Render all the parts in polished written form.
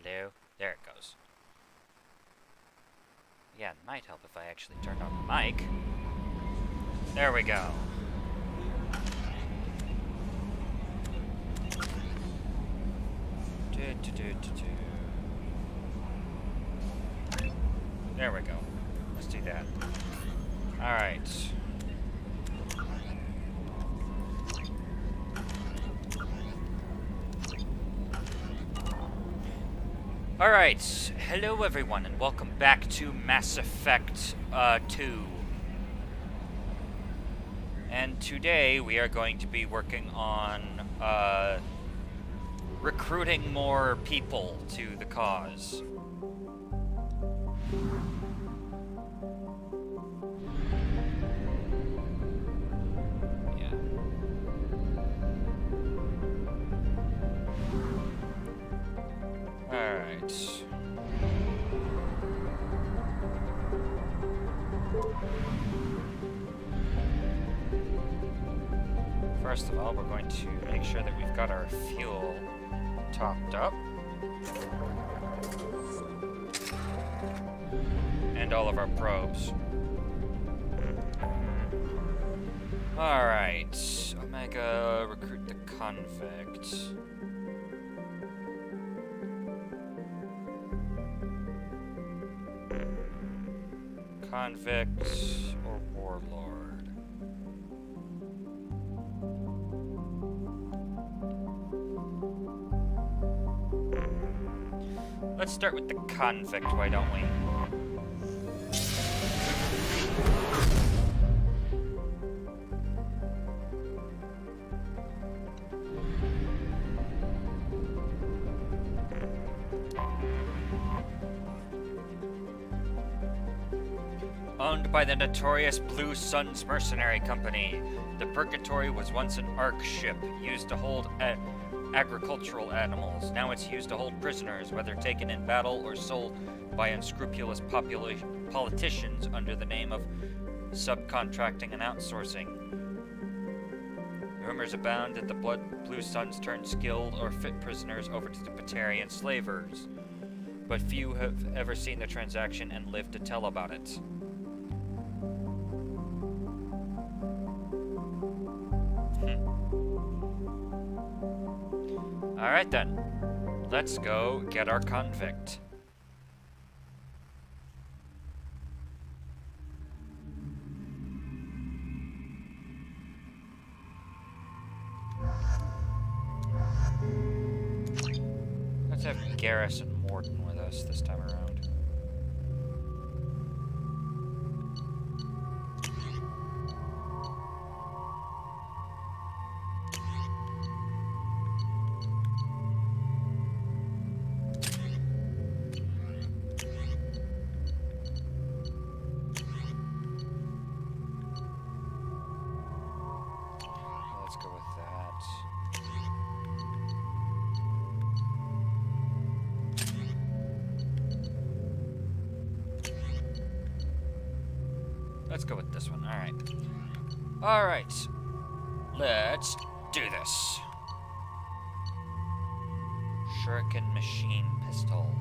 Hello? There it goes. Yeah, it might help if I actually turned on the mic. There we go. There we go. Let's do that. Alright. Alright, hello everyone and welcome back to Mass Effect 2. And today we are going to be working on recruiting more people to the cause. Yeah. Alright. First of all, we're going to make sure that we've got our fuel topped up. And all of our probes. Alright. Omega, recruit the Convict. Convict or Warlord? Let's start with the Convict, why don't we? Owned by the notorious Blue Suns Mercenary Company, the Purgatory was once an ARC ship used to hold agricultural animals. Now it's used to hold prisoners, whether taken in battle or sold by unscrupulous politicians under the name of subcontracting and outsourcing. Rumors abound that the Blue Suns turned skilled or fit prisoners over to the Batarian slavers, but few have ever seen the transaction and lived to tell about it. Alright then, let's go get our Convict. Let's have Garrus and Morden with us this time around. Let's go with that. Let's go with this one. Alright. Alright. Let's do this. Shuriken machine pistol.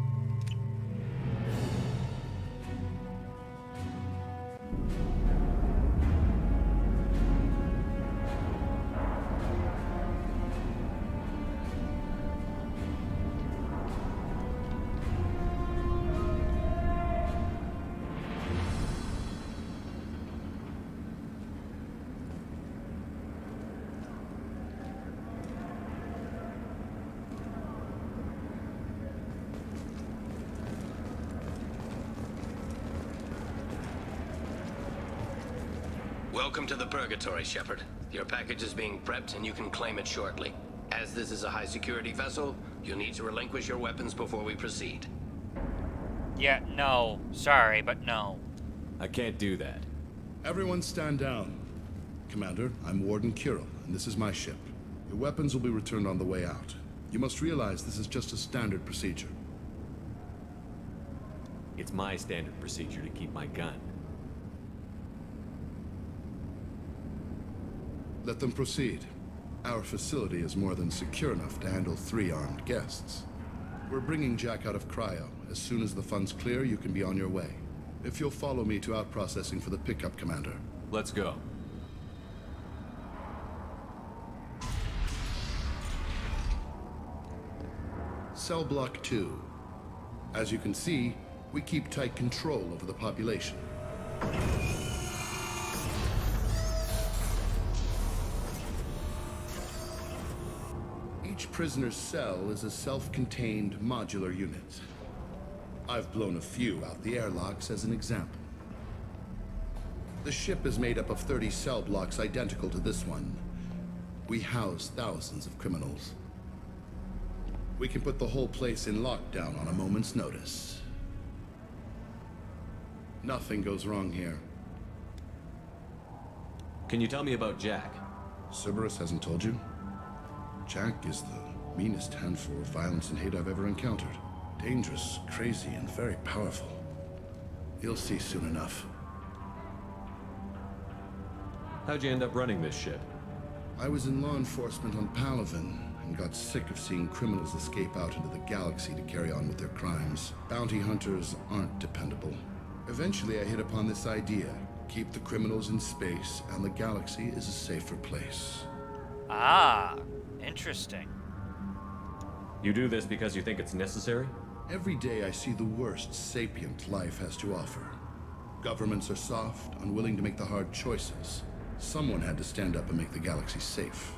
Welcome to the Purgatory, Shepard. Your package is being prepped and you can claim it shortly. As this is a high-security vessel, you'll need to relinquish your weapons before we proceed. Yeah, no. Sorry, but no. I can't do that. Everyone stand down. Commander, I'm Warden Kirill, and this is my ship. Your weapons will be returned on the way out. You must realize this is just a standard procedure. It's my standard procedure to keep my gun. Let them proceed. Our facility is more than secure enough to handle 3 armed guests. We're bringing Jack out of cryo. As soon as the funds clear, you can be on your way. If you'll follow me to out-processing for the pickup, Commander. Let's go. Cell Block 2. As you can see, we keep tight control over the population. Each prisoner's cell is a self-contained modular unit. I've blown a few out the airlocks as an example. The ship is made up of 30 cell blocks identical to this one. We house thousands of criminals. We can put the whole place in lockdown on a moment's notice. Nothing goes wrong here. Can you tell me about Jack? Cerberus hasn't told you? Jack is the meanest handful of violence and hate I've ever encountered. Dangerous, crazy, and very powerful. You'll see soon enough. How'd you end up running this ship? I was in law enforcement on Palaven and got sick of seeing criminals escape out into the galaxy to carry on with their crimes. Bounty hunters aren't dependable. Eventually, I hit upon this idea. Keep the criminals in space, and the galaxy is a safer place. Ah, interesting. You do this because you think it's necessary? Every day I see the worst sapient life has to offer. Governments are soft, unwilling to make the hard choices. Someone had to stand up and make the galaxy safe.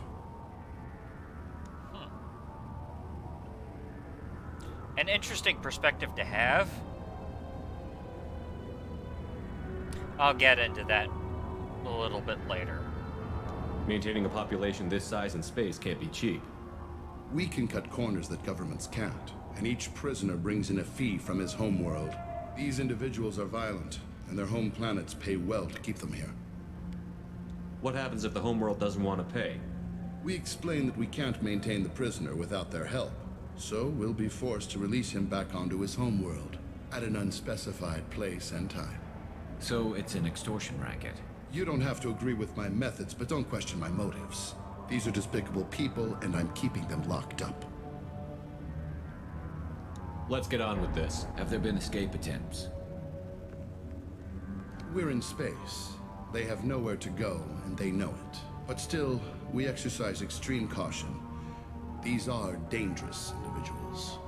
An interesting perspective to have. I'll get into that a little bit later. Maintaining a population this size in space can't be cheap. We can cut corners that governments can't, and each prisoner brings in a fee from his homeworld. These individuals are violent, and their home planets pay well to keep them here. What happens if the homeworld doesn't want to pay? We explain that we can't maintain the prisoner without their help, so we'll be forced to release him back onto his homeworld, at an unspecified place and time. So it's an extortion racket. You don't have to agree with my methods, but don't question my motives. These are despicable people, and I'm keeping them locked up. Let's get on with this. Have there been escape attempts? We're in space. They have nowhere to go, and they know it. But still, we exercise extreme caution. These are dangerous individuals.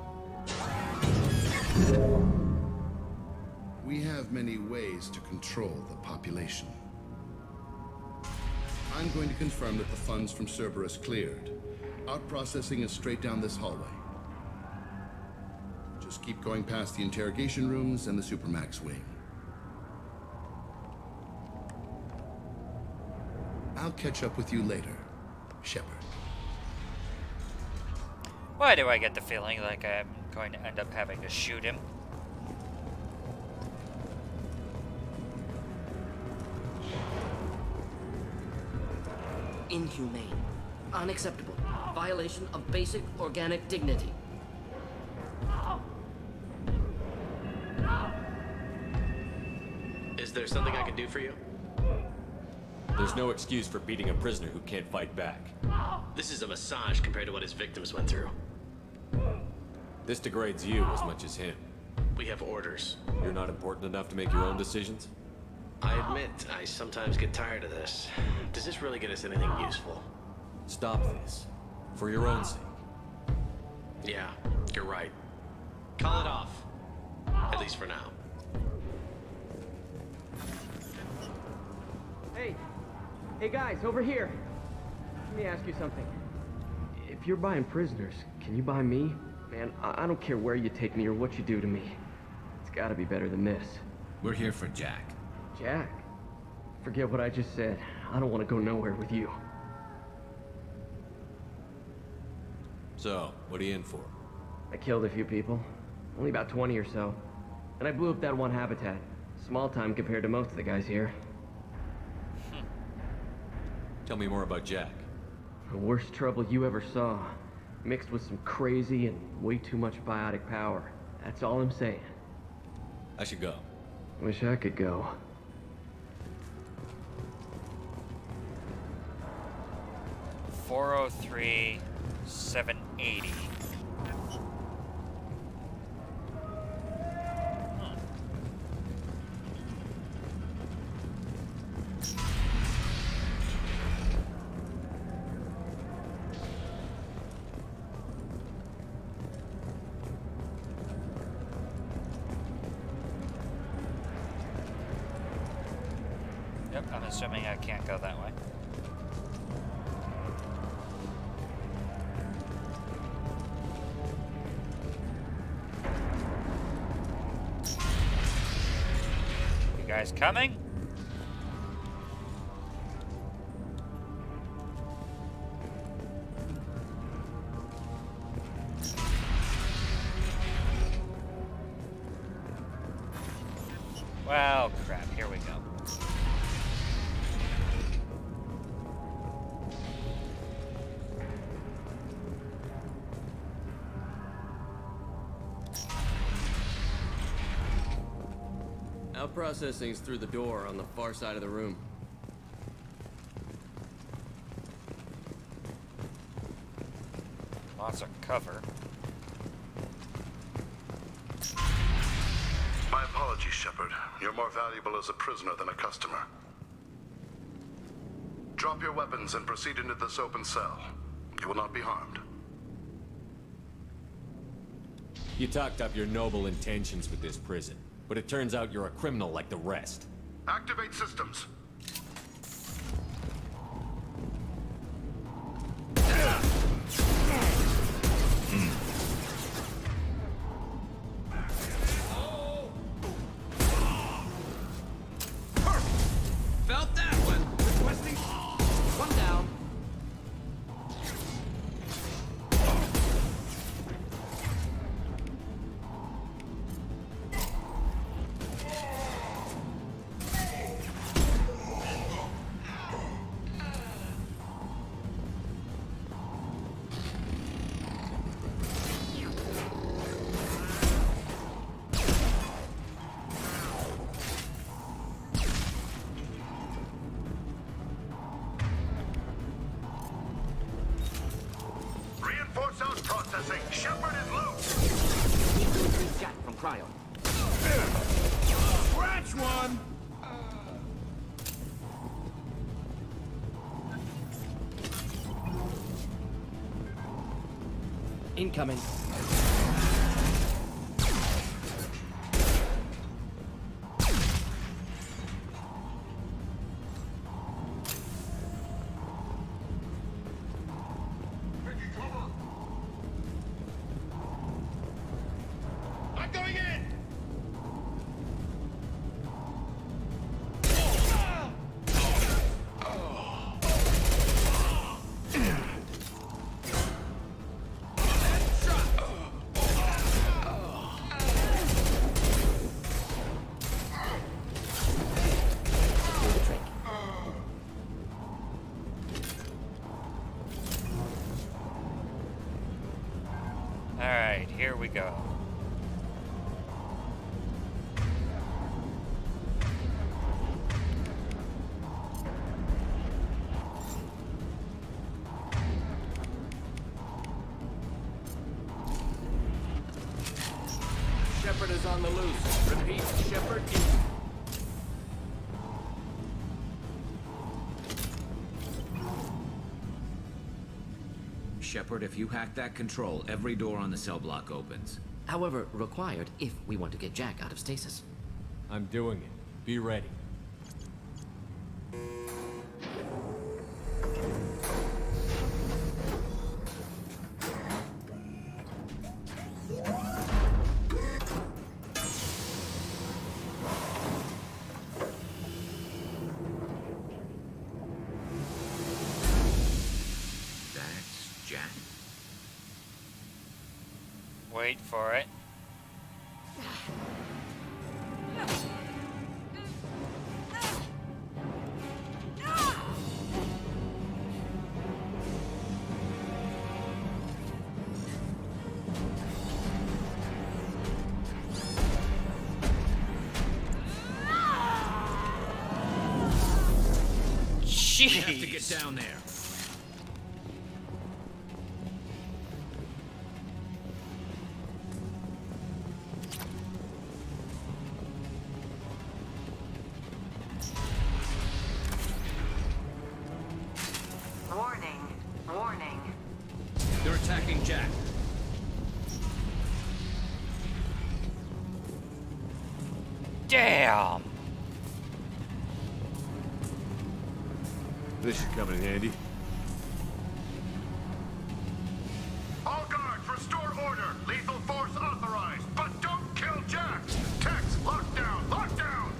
We have many ways to control the population. I'm going to confirm that the funds from Cerberus cleared. Out-processing is straight down this hallway. Just keep going past the interrogation rooms and the Supermax wing. I'll catch up with you later, Shepard. Why do I get the feeling like I'm going to end up having to shoot him? Inhumane. Unacceptable. Violation of basic organic dignity. Is there something I can do for you? There's no excuse for beating a prisoner who can't fight back. This is a massage compared to what his victims went through. This degrades you as much as him. We have orders. You're not important enough to make your own decisions? I admit, I sometimes get tired of this. Does this really get us anything useful? Stop this. For your own sake. Yeah, you're right. Call it off. At least for now. Hey guys, over here. Let me ask you something. If you're buying prisoners, can you buy me? Man, I don't care where you take me or what you do to me. It's gotta be better than this. We're here for Jack. Jack? Forget what I just said. I don't want to go nowhere with you. So, what are you in for? I killed a few people. Only about 20 or so. And I blew up that one habitat. Small time compared to most of the guys here. Tell me more about Jack. The worst trouble you ever saw. Mixed with some crazy and way too much biotic power. That's all I'm saying. I should go. Wish I could go. $403,780. Yep, I'm assuming I can't go that way. You guys coming? Well, crap, here we go. Out processing's through the door on the far side of the room. Lots of cover. My apologies, Shepard. You're more valuable as a prisoner than a customer. Drop your weapons and proceed into this open cell. You will not be harmed. You talked up your noble intentions with this prison, but it turns out you're a criminal like the rest. Activate systems. Felt that one. Requesting. One down. Reinforce out processing. Shepard is loose. Need to retrieve Jack from cryo. Scratch one. Incoming. I'm going in. Do the trick. Alright, here we go. Shepard is on the loose. Repeat, Shepard is... Shepard, if you hack that control, every door on the cell block opens. However, required if we want to get Jack out of stasis. I'm doing it. Be ready. That's Jack. Wait for it. We have to get Jeez. down there. Warning. Warning. They're attacking Jack. Damn! This should come in handy. All guards, restore order. Lethal force authorized, but don't kill Jack. Tex, lockdown, lockdown.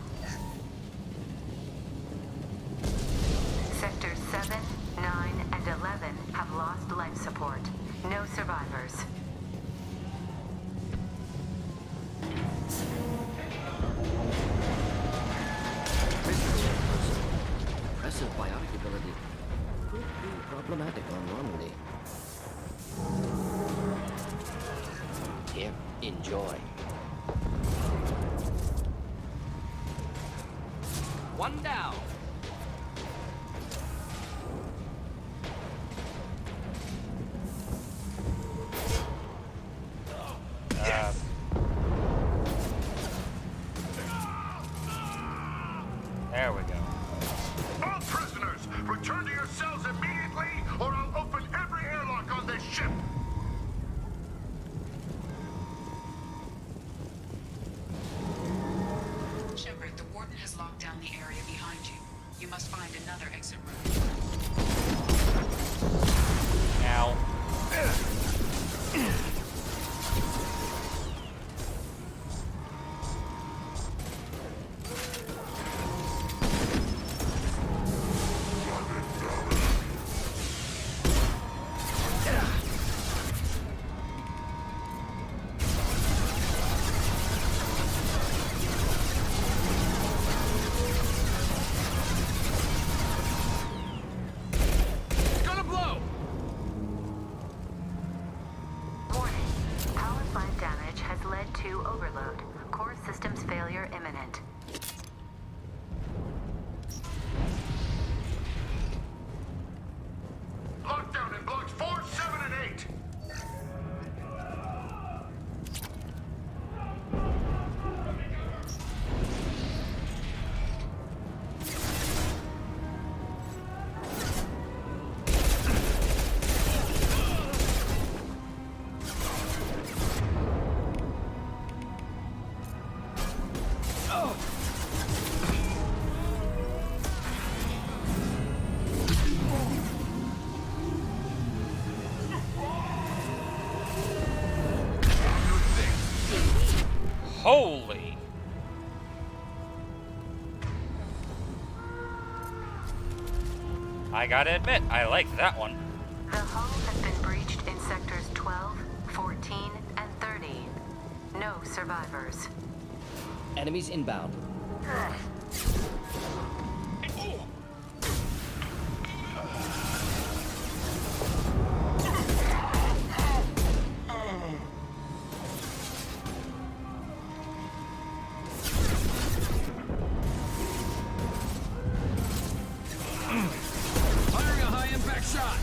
Sectors 7, 9, and 11 have lost life support. No survivors. Impressive biotic ability. Could be problematic on Normandy. Here, enjoy. One down. There we go. All prisoners, return to your cells immediately, or I'll open every airlock on this ship. Shepard, the warden has locked down the area behind you. You must find another exit route. Ow. Warning. Power plant damage has led to overload. Core systems failure imminent. Lockdown in blocks 4, 7, and 8. Holy! I gotta admit, I like that one. The hull has been breached in sectors 12, 14, and 30. No survivors. Enemies inbound. Firing a high-impact shot!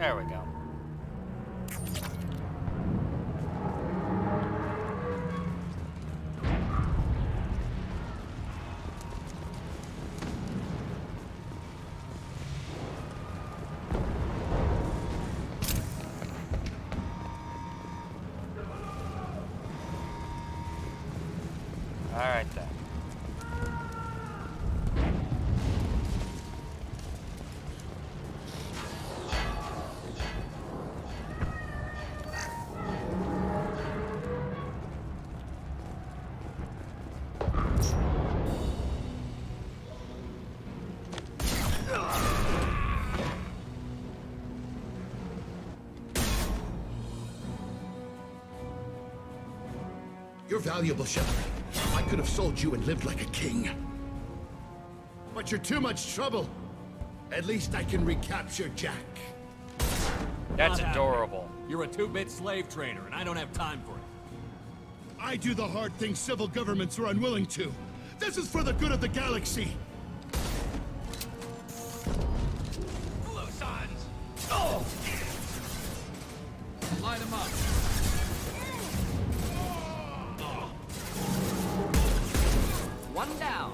There we go. Alright then. You're valuable, Shepard. I could have sold you and lived like a king. But you're too much trouble. At least I can recapture Jack. That's Not adorable. happening. You're a two-bit slave trader, and I don't have time for it. I do the hard things civil governments are unwilling to. This is for the good of the galaxy. Blue Suns! Oh! Light him up. One down.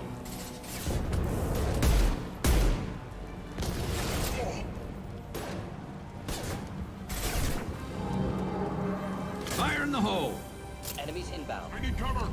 Fire in the hole. Enemies inbound. I need cover!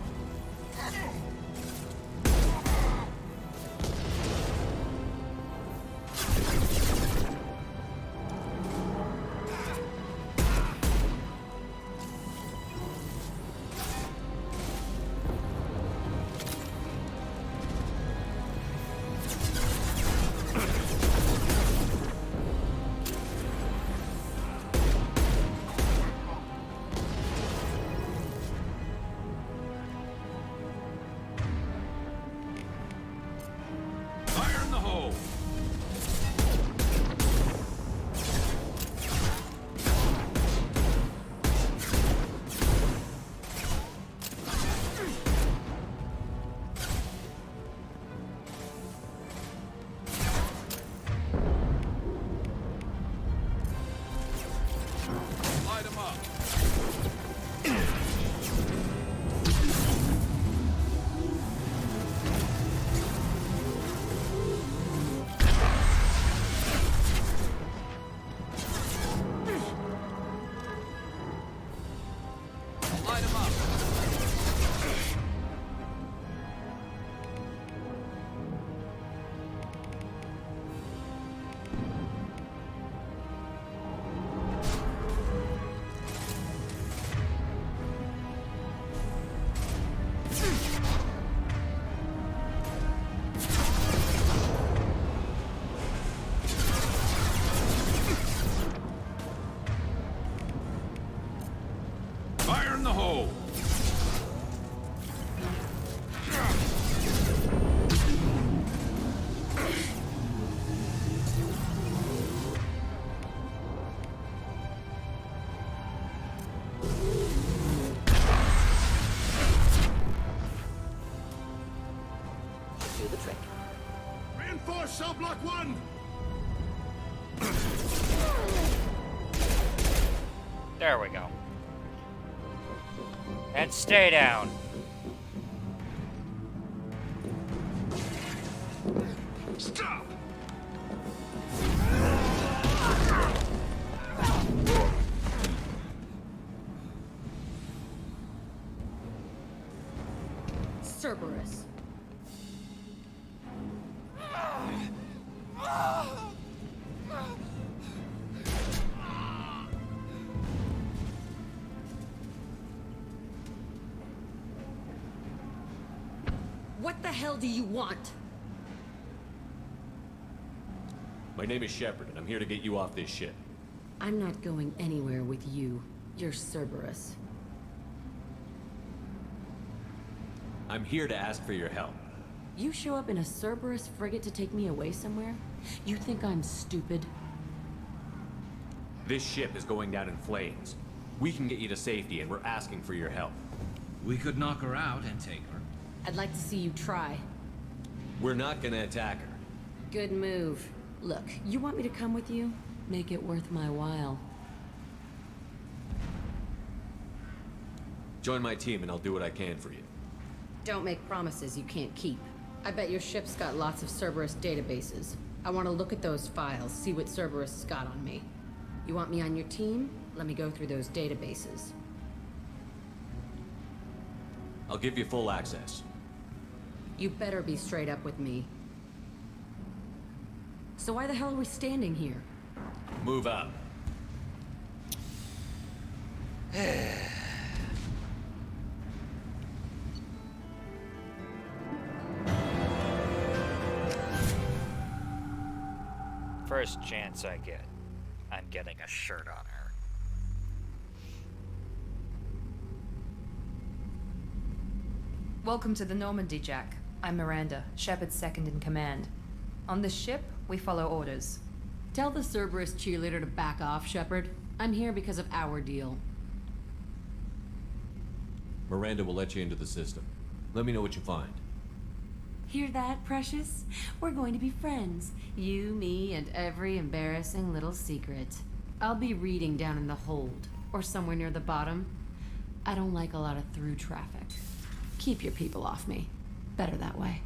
Fire in the hole. Light him up. Light him up. Fire in the hole. Do the trick. Reinforce cell block 1! There we go. And stay down. Stop! Cerberus. What the hell do you want? My name is Shepard, and I'm here to get you off this ship. I'm not going anywhere with you. You're Cerberus. I'm here to ask for your help. You show up in a Cerberus frigate to take me away somewhere? You think I'm stupid? This ship is going down in flames. We can get you to safety, and we're asking for your help. We could knock her out and take her. I'd like to see you try. We're not gonna attack her. Good move. Look, you want me to come with you? Make it worth my while. Join my team and I'll do what I can for you. Don't make promises you can't keep. I bet your ship's got lots of Cerberus databases. I want to look at those files, see what Cerberus has got on me. You want me on your team? Let me go through those databases. I'll give you full access. You better be straight up with me. So why the hell are we standing here? Move out. First chance I get, I'm getting a shirt on her. Welcome to the Normandy, Jack. I'm Miranda, Shepard's second in command. On this ship, we follow orders. Tell the Cerberus cheerleader to back off, Shepard. I'm here because of our deal. Miranda will let you into the system. Let me know what you find. Hear that, Precious? We're going to be friends. You, me, and every embarrassing little secret. I'll be reading down in the hold, or somewhere near the bottom. I don't like a lot of through traffic. Keep your people off me. Better that way.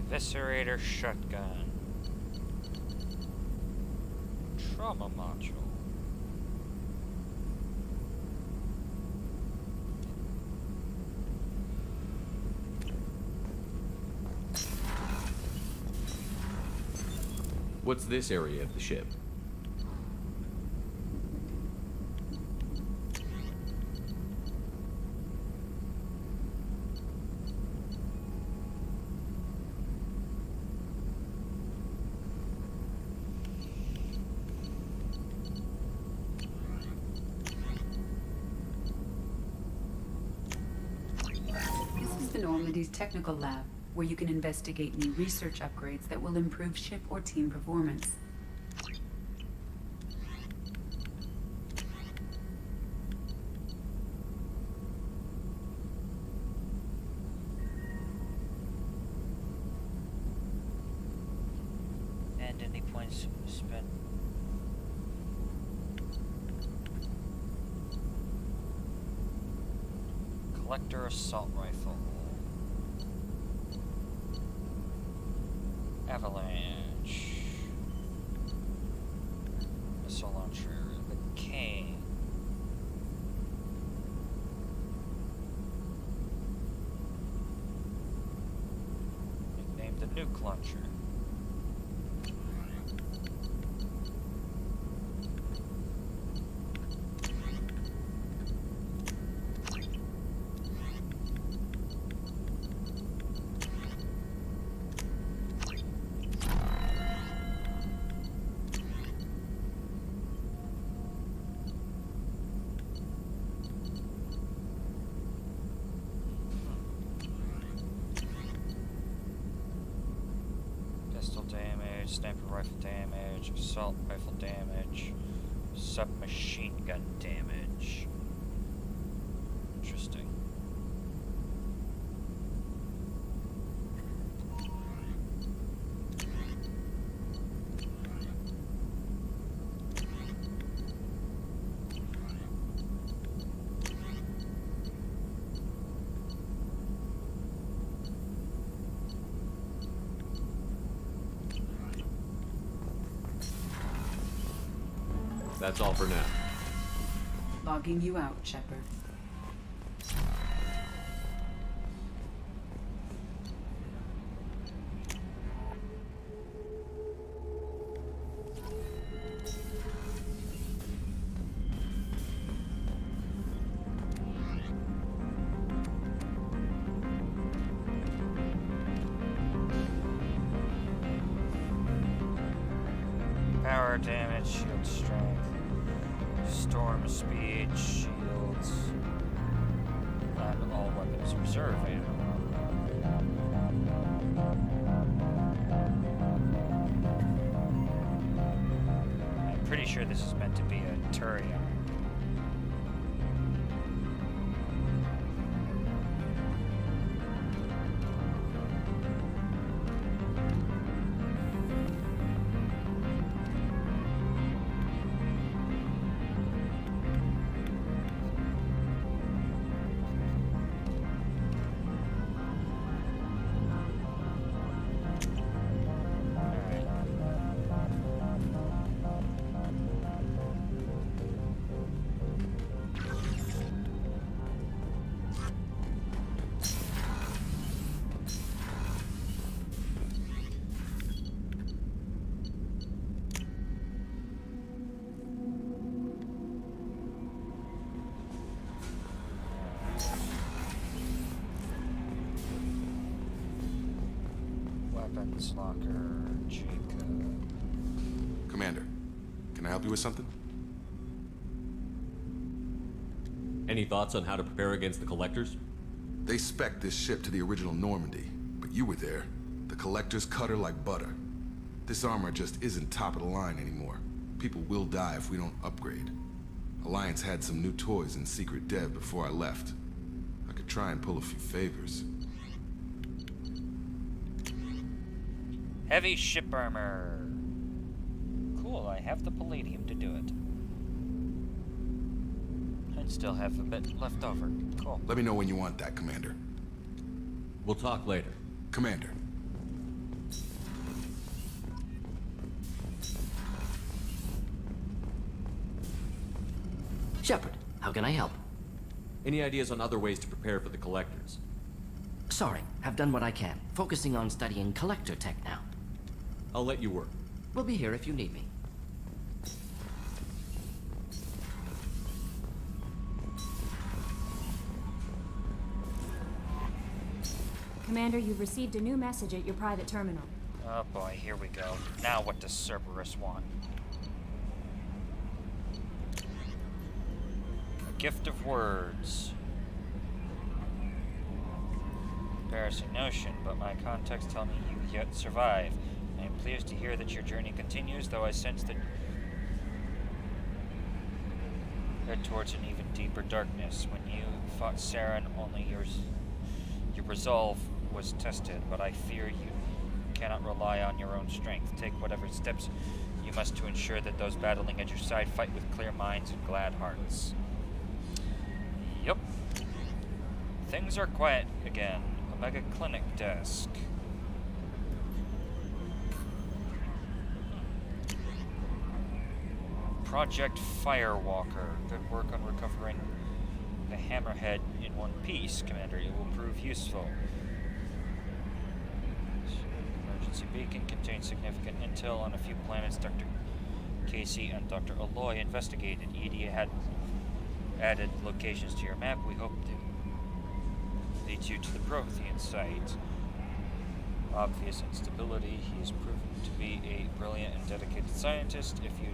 Eviscerator shotgun. Trauma module. What's this area of the ship? Normandy's technical lab, where you can investigate new research upgrades that will improve ship or team performance. And any points spent. Collector assault rifle. Avalanche. Missile launcher. The cane. Nicknamed the nuke launcher. Sniper rifle damage, assault rifle damage, submachine gun damage. Interesting. That's all for now. Logging you out, Shepard. Power damage, shield strength, storm speed, shields, and all weapons reserve ammo. I'm pretty sure this is meant to be a Turian. Weapons locker, Jacob. Commander, can I help you with something? Any thoughts on how to prepare against the Collectors? They spec'd this ship to the original Normandy, but you were there. The Collectors cut her like butter. This armor just isn't top of the line anymore. People will die if we don't upgrade. Alliance had some new toys in secret dev before I left. I could try and pull a few favors. Heavy ship armor. Cool, I have the palladium to do it. And still have a bit left over. Cool. Let me know when you want that, Commander. We'll talk later. Commander. Shepard, how can I help? Any ideas on other ways to prepare for the Collectors? Sorry, have done what I can. Focusing on studying collector tech now. I'll let you work. We'll be here if you need me. Commander, you've received a new message at your private terminal. Oh boy, here we go. Now what does Cerberus want? A gift of words. Embarrassing notion, but my contacts tell me you yet survive. I am pleased to hear that your journey continues, though I sense that head towards an even deeper darkness. When you fought Saren, only your resolve was tested, but I fear you cannot rely on your own strength. Take whatever steps you must to ensure that those battling at your side fight with clear minds and glad hearts. Yup. Things are quiet again. Omega Clinic desk. Project Firewalker. Good work on recovering the Hammerhead in one piece, Commander. It will prove useful. Emergency beacon contains significant intel on a few planets Dr. Casey and Dr. Aloy investigated. EDI had added locations to your map. We hope to lead you to the Prothean site. Obvious instability. He is proven to be a brilliant and dedicated scientist. If you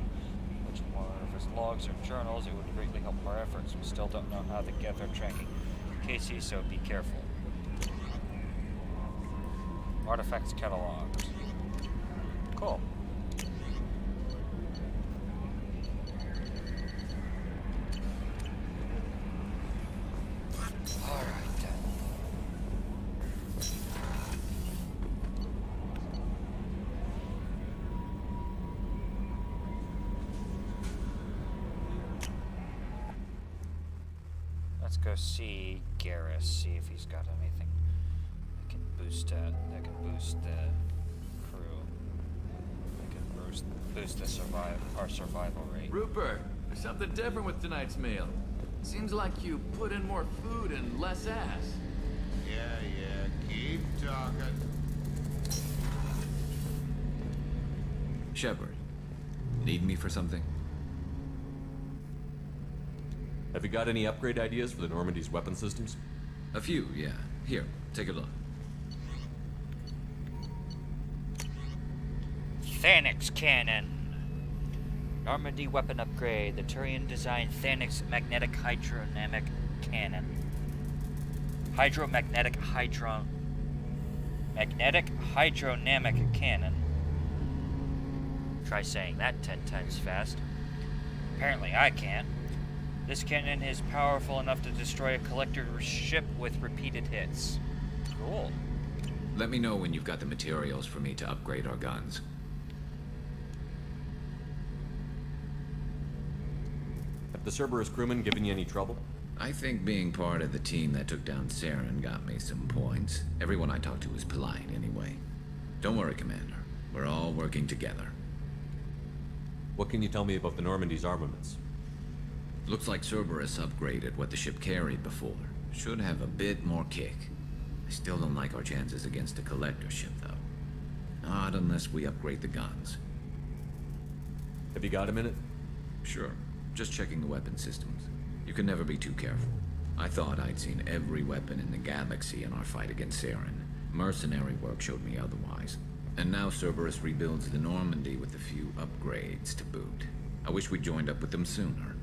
which more of his logs or journals, it would greatly help our efforts. We still don't know how to gather tracking Casey, so be careful. Artifacts cataloged. Cool. Alright then. Let's go see Garrus, see if he's got anything that can boost the crew. That can boost our survival rate. Rupert, there's something different with tonight's meal. Seems like you put in more food and less ass. Yeah, keep talking. Shepard, need me for something? Have you got any upgrade ideas for the Normandy's weapon systems? A few, yeah. Here, take a look. Thanix cannon. Normandy weapon upgrade. The Turian-designed Thanix magnetic hydrodynamic cannon. Magnetic hydrodynamic cannon. Try saying that 10 times fast. Apparently I can't. This cannon is powerful enough to destroy a collector ship with repeated hits. Cool. Let me know when you've got the materials for me to upgrade our guns. Have the Cerberus crewmen given you any trouble? I think being part of the team that took down Saren got me some points. Everyone I talked to was polite anyway. Don't worry, Commander. We're all working together. What can you tell me about the Normandy's armaments? Looks like Cerberus upgraded what the ship carried before. Should have a bit more kick. I still don't like our chances against a collector ship, though. Not unless we upgrade the guns. Have you got a minute? Sure. Just checking the weapon systems. You can never be too careful. I thought I'd seen every weapon in the galaxy in our fight against Saren. Mercenary work showed me otherwise. And now Cerberus rebuilds the Normandy with a few upgrades to boot. I wish we'd joined up with them sooner.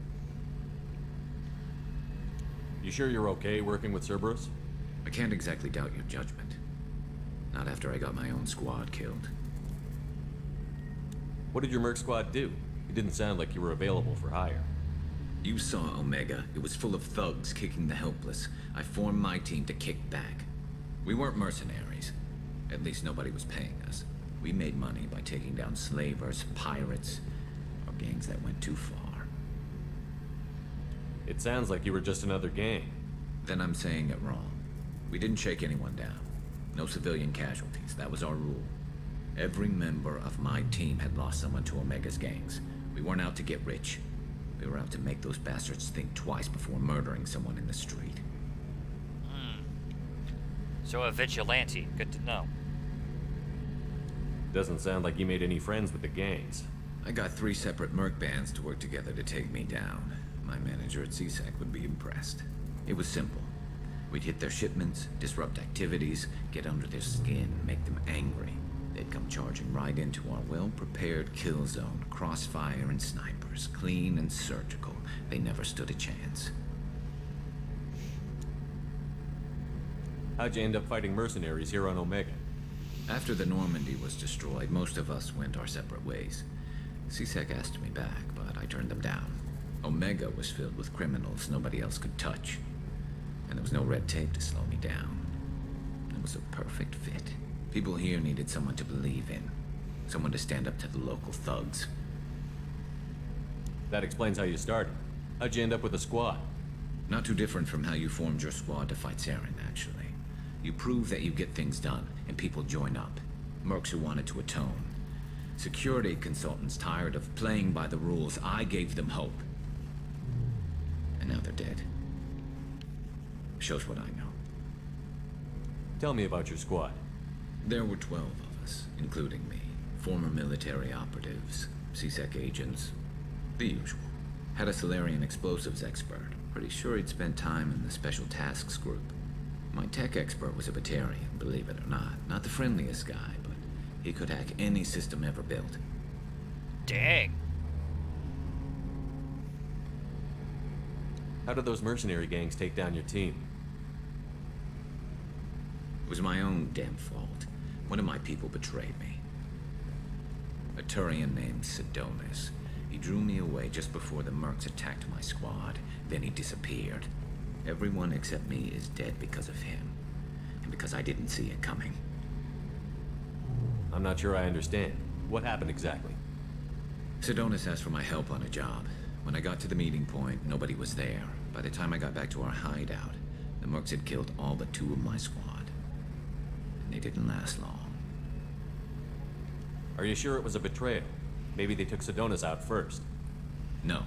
You sure you're okay working with Cerberus? I can't exactly doubt your judgment. Not after I got my own squad killed. What did your merc squad do? It didn't sound like you were available for hire. You saw Omega. It was full of thugs kicking the helpless. I formed my team to kick back. We weren't mercenaries. At least nobody was paying us. We made money by taking down slavers, pirates, or gangs that went too far. It sounds like you were just another gang. Then I'm saying it wrong. We didn't shake anyone down. No civilian casualties. That was our rule. Every member of my team had lost someone to Omega's gangs. We weren't out to get rich. We were out to make those bastards think twice before murdering someone in the street. So a vigilante. Good to know. Doesn't sound like you made any friends with the gangs. I got 3 separate merc bands to work together to take me down. My manager at CSEC would be impressed. It was simple. We'd hit their shipments, disrupt activities, get under their skin, make them angry. They'd come charging right into our well-prepared kill zone, crossfire and snipers, clean and surgical. They never stood a chance. How'd you end up fighting mercenaries here on Omega? After the Normandy was destroyed, most of us went our separate ways. CSEC asked me back, but I turned them down. Omega was filled with criminals nobody else could touch. And there was no red tape to slow me down. It was a perfect fit. People here needed someone to believe in. Someone to stand up to the local thugs. That explains how you started. How'd you end up with a squad? Not too different from how you formed your squad to fight Saren, actually. You prove that you get things done, and people join up. Mercs who wanted to atone. Security consultants tired of playing by the rules. I gave them hope. And now they're dead. Shows what I know. Tell me about your squad. There were 12 of us, including me. Former military operatives, CSEC agents, the usual. Had a Solarian explosives expert. Pretty sure he'd spent time in the Special Tasks Group. My tech expert was a Batarian, believe it or not. Not the friendliest guy, but he could hack any system ever built. Dang. How did those mercenary gangs take down your team? It was my own damn fault. One of my people betrayed me. A Turian named Sidonis. He drew me away just before the mercs attacked my squad. Then he disappeared. Everyone except me is dead because of him. And because I didn't see it coming. I'm not sure I understand. What happened exactly? Sidonis asked for my help on a job. When I got to the meeting point, nobody was there. By the time I got back to our hideout, the mercs had killed all but 2 of my squad. And they didn't last long. Are you sure it was a betrayal? Maybe they took Sidonis out first. No.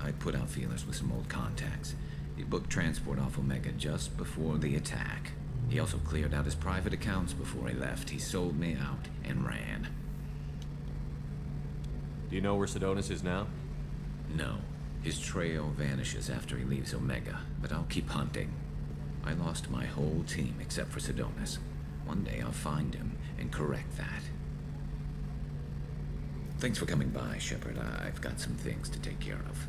I put out feelers with some old contacts. He booked transport off Omega just before the attack. He also cleared out his private accounts before he left. He sold me out and ran. Do you know where Sidonis is now? No. His trail vanishes after he leaves Omega, but I'll keep hunting. I lost my whole team except for Sidonis. One day I'll find him and correct that. Thanks for coming by, Shepard. I've got some things to take care of.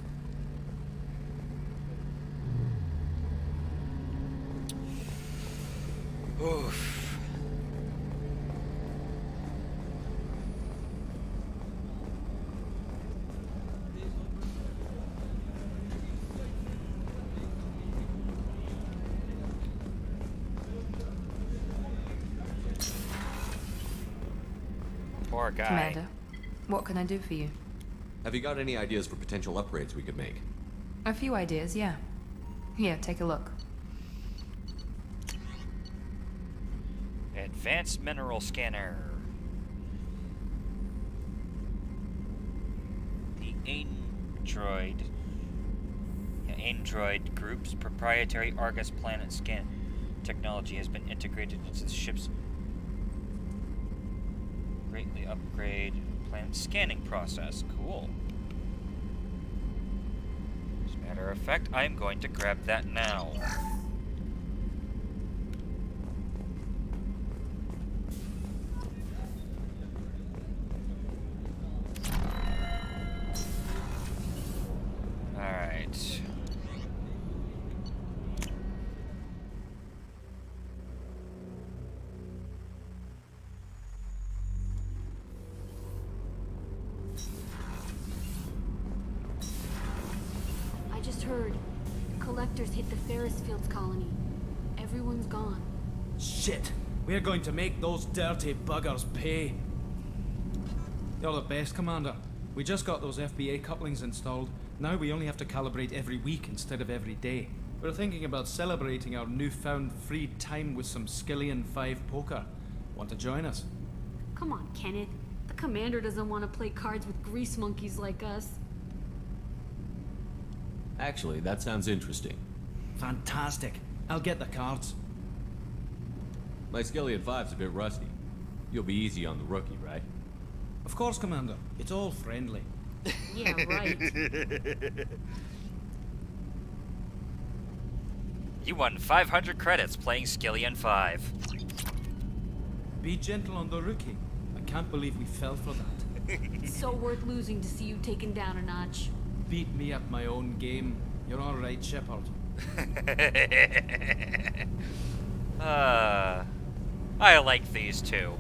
Oof. Poor guy. Commander, what can I do for you? Have you got any ideas for potential upgrades we could make? A few ideas, yeah. Here, take a look. Advanced mineral scanner. The Android Group's proprietary Argus planet scan technology has been integrated into the ship's greatly upgrade planet scanning process. Cool. As a matter of fact, I'm going to grab that now. Alright. I just heard. Collectors hit the Ferris Fields colony. Everyone's gone. Shit! We're going to make those dirty buggers pay. You're the best, Commander. We just got those FBA couplings installed. Now we only have to calibrate every week instead of every day. We're thinking about celebrating our newfound free time with some Skillian 5 poker. Want to join us? Come on, Kenneth. The commander doesn't want to play cards with grease monkeys like us. Actually, that sounds interesting. Fantastic. I'll get the cards. My Skillian 5's a bit rusty. You'll be easy on the rookie, right? Of course, Commander. It's all friendly. Yeah, right. You won 500 credits playing Skillian 5. Be gentle on the rookie. I can't believe we fell for that. It's so worth losing to see you taken down a notch. Beat me at my own game. You're all right, Shepard. I like these two.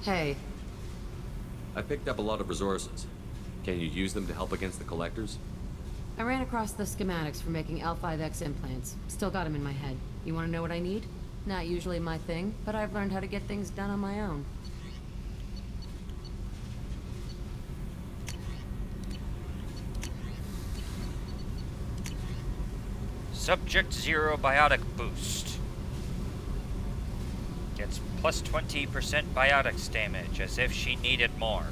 Hey. I picked up a lot of resources. Can you use them to help against the collectors? I ran across the schematics for making L5X implants. Still got them in my head. You want to know what I need? Not usually my thing, but I've learned how to get things done on my own. Subject 0 biotic boost. Gets plus 20% biotics damage, as if she needed more.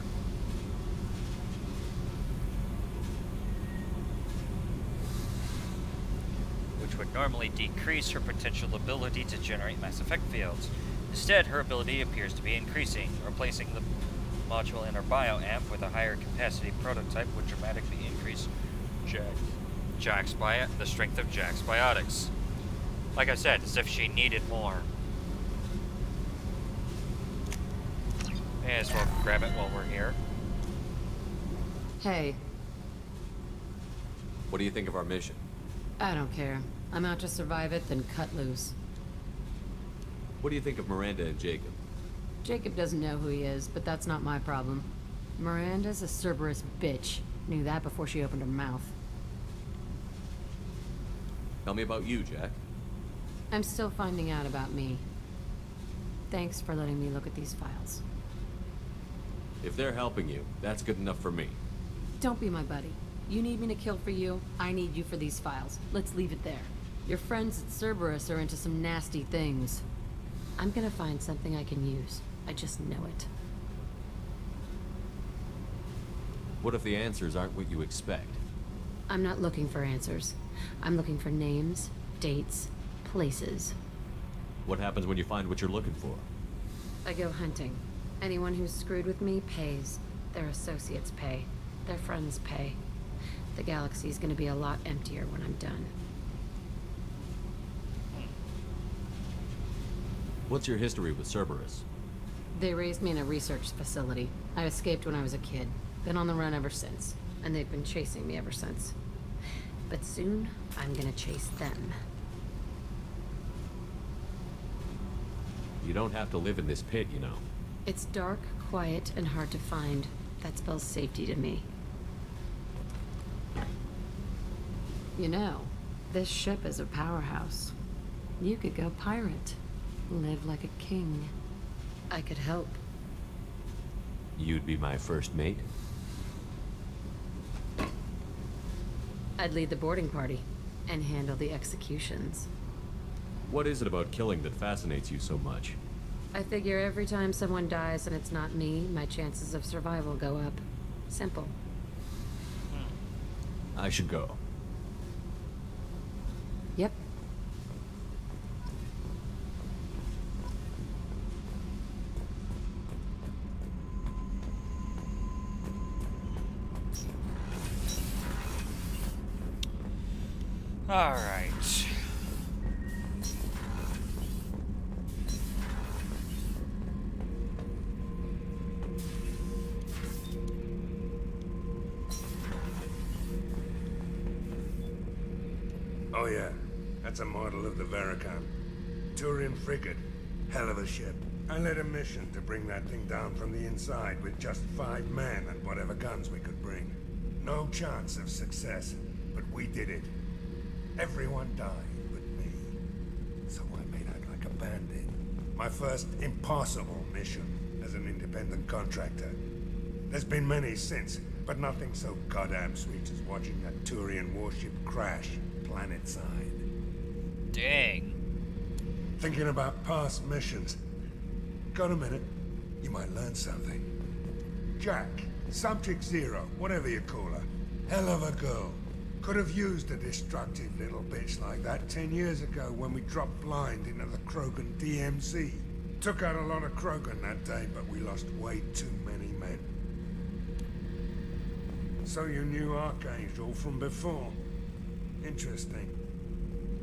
Which would normally decrease her potential ability to generate Mass Effect fields. Instead, her ability appears to be increasing. Replacing the module in her bioamp with a higher capacity prototype would dramatically increase the strength of Jack's biotics. Like I said, as if she needed more. May as well grab it while we're here. Hey. What do you think of our mission? I don't care. I'm out to survive it, then cut loose. What do you think of Miranda and Jacob? Jacob doesn't know who he is, but that's not my problem. Miranda's a Cerberus bitch. Knew that before she opened her mouth. Tell me about you, Jack. I'm still finding out about me. Thanks for letting me look at these files. If they're helping you, that's good enough for me. Don't be my buddy. You need me to kill for you, I need you for these files. Let's leave it there. Your friends at Cerberus are into some nasty things. I'm gonna find something I can use. I just know it. What if the answers aren't what you expect? I'm not looking for answers. I'm looking for names, dates, places. What happens when you find what you're looking for? I go hunting. Anyone who's screwed with me pays. Their associates pay. Their friends pay. The galaxy's gonna be a lot emptier when I'm done. What's your history with Cerberus? They raised me in a research facility. I escaped when I was a kid. Been on the run ever since. And they've been chasing me ever since. But soon, I'm gonna chase them. You don't have to live in this pit, you know. It's dark, quiet, and hard to find. That spells safety to me. You know, this ship is a powerhouse. You could go pirate. Live like a king. I could help. You'd be my first mate? I'd lead the boarding party and handle the executions. What is it about killing that fascinates you so much? I figure every time someone dies and it's not me, my chances of survival go up. Simple. I should go. Yep. All right. Oh yeah, that's a model of the Veracon. Turian frigate. Hell of a ship. I led a mission to bring that thing down from the inside with just 5 men and whatever guns we could bring. No chance of success, but we did it. Everyone died but me. So I made out like a bandit. My first impossible mission as an independent contractor. There's been many since, but nothing so goddamn sweet as watching that Turian warship crash planet-side. Dang. Thinking about past missions. Got a minute? You might learn something. Jack, Subject Zero, whatever you call her. Hell of a girl. Could have used a destructive little bitch like that 10 years ago when we dropped blind into the Krogan DMZ. Took out a lot of Krogan that day, but we lost way too many men. So you knew Archangel from before? Interesting.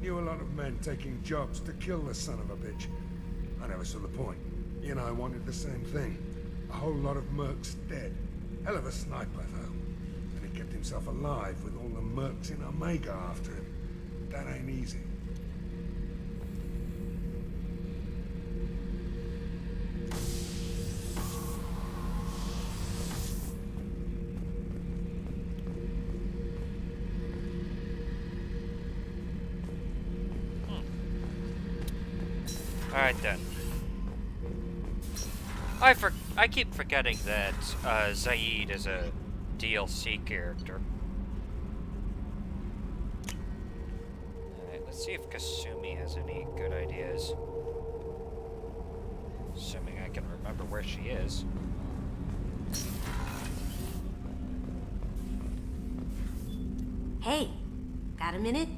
Knew a lot of men taking jobs to kill the son of a bitch. I never saw the point. He and I wanted the same thing. A whole lot of mercs dead. Hell of a sniper, though. And he kept himself alive with all the mercs in Omega after him. That ain't easy. Alright then. I keep forgetting that Zaid is a DLC character. Alright, let's see if Kasumi has any good ideas. Assuming I can remember where she is. Hey, got a minute?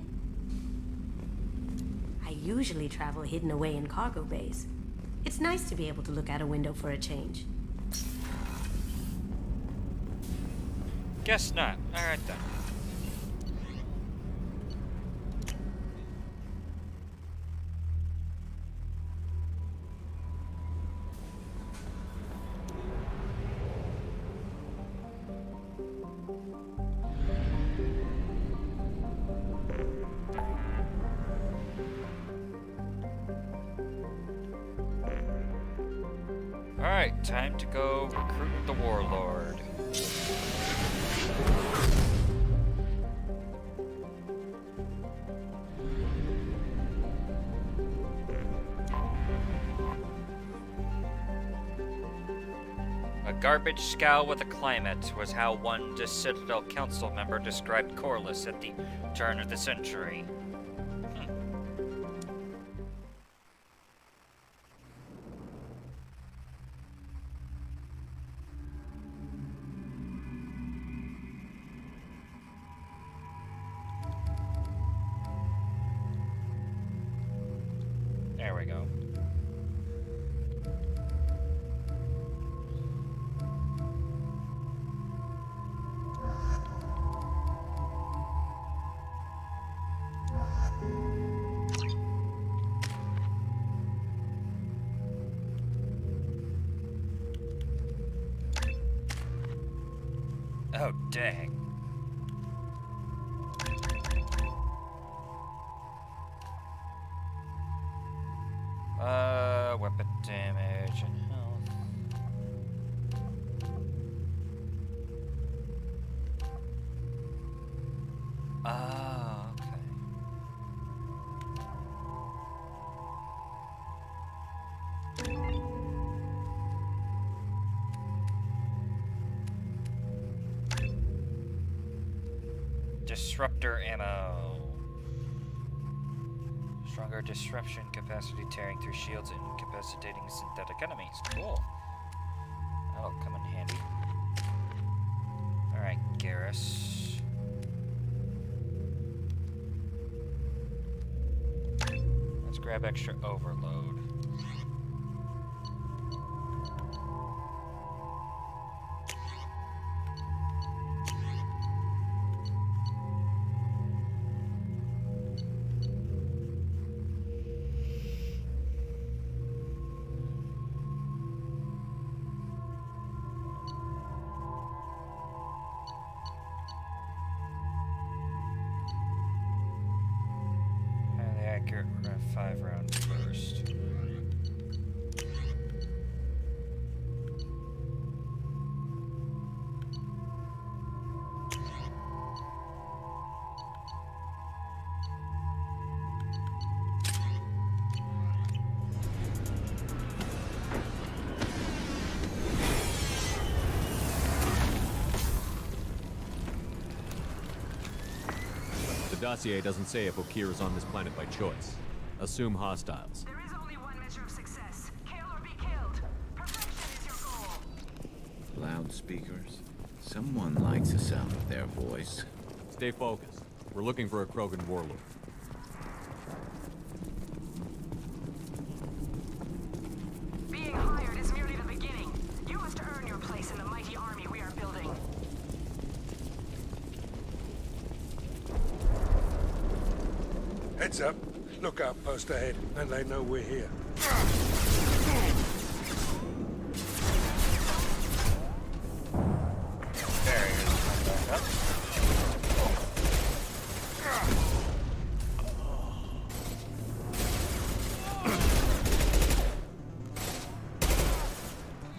I usually travel hidden away in cargo bays. It's nice to be able to look out a window for a change. Guess not. Alright then. Alright, time to go recruit the Warlord. A garbage scow with a climate was how one Citadel Council member described Corliss at the turn of the century. There we go. Oh, dang. Weapon damage and health. Ah, okay. Disruptor ammo. Stronger disruption capacity, tearing through shields and incapacitating synthetic enemies. Cool. That'll come in handy. Alright, Garrus. Let's grab extra overload. Accurate 5-round burst. The dossier doesn't say if Okir is on this planet by choice. Assume hostiles. There is only one measure of success. Kill or be killed. Perfection is your goal. Loudspeakers. Someone likes the sound of their voice. Stay focused. We're looking for a Krogan warlord. Being hired is merely the beginning. You must earn your place in the mighty army we are building. Heads up. Look out, post ahead, and they know we're here.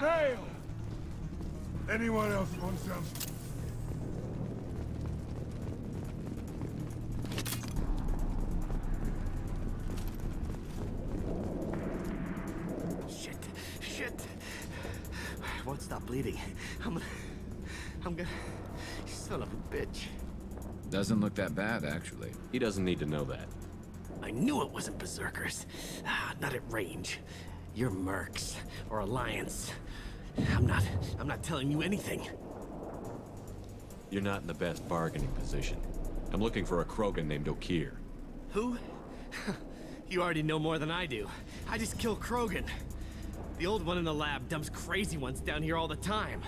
Nail! Anyone else want some? Won't stop bleeding. I'm gonna... Son of a bitch. Doesn't look that bad, actually. He doesn't need to know that. I knew it wasn't Berserkers. Not at range. You're Mercs, or Alliance. I'm not telling you anything. You're not in the best bargaining position. I'm looking for a Krogan named Okir. Who? You already know more than I do. I just kill Krogan. The old one in the lab dumps crazy ones down here all the time.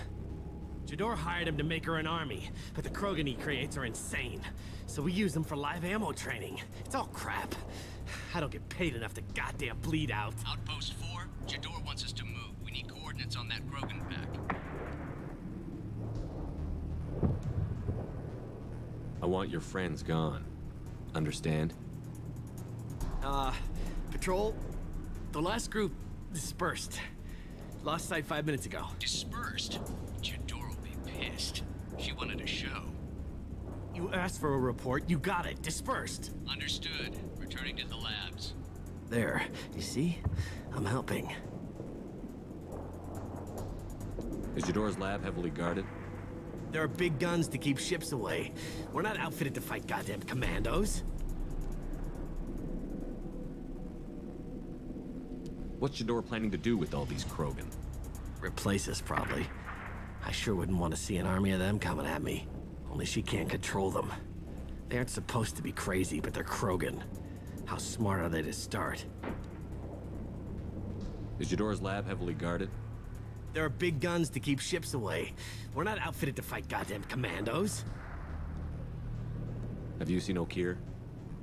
Jador hired him to make her an army, but the Krogan he creates are insane. So we use them for live ammo training. It's all crap. I don't get paid enough to goddamn bleed out. Outpost 4, Jador wants us to move. We need coordinates on that Krogan pack. I want your friends gone. Understand? Patrol, the last group dispersed. Lost sight 5 minutes ago. Dispersed? Jador will be pissed. She wanted a show. You asked for a report, you got it. Dispersed. Understood. Returning to the labs. There. You see? I'm helping. Is Jador's lab heavily guarded? There are big guns to keep ships away. We're not outfitted to fight goddamn commandos. What's Jador planning to do with all these Krogan? Replace us, probably. I sure wouldn't want to see an army of them coming at me. Only she can't control them. They aren't supposed to be crazy, but they're Krogan. How smart are they to start? Is Jador's lab heavily guarded? There are big guns to keep ships away. We're not outfitted to fight goddamn commandos. Have you seen Okir?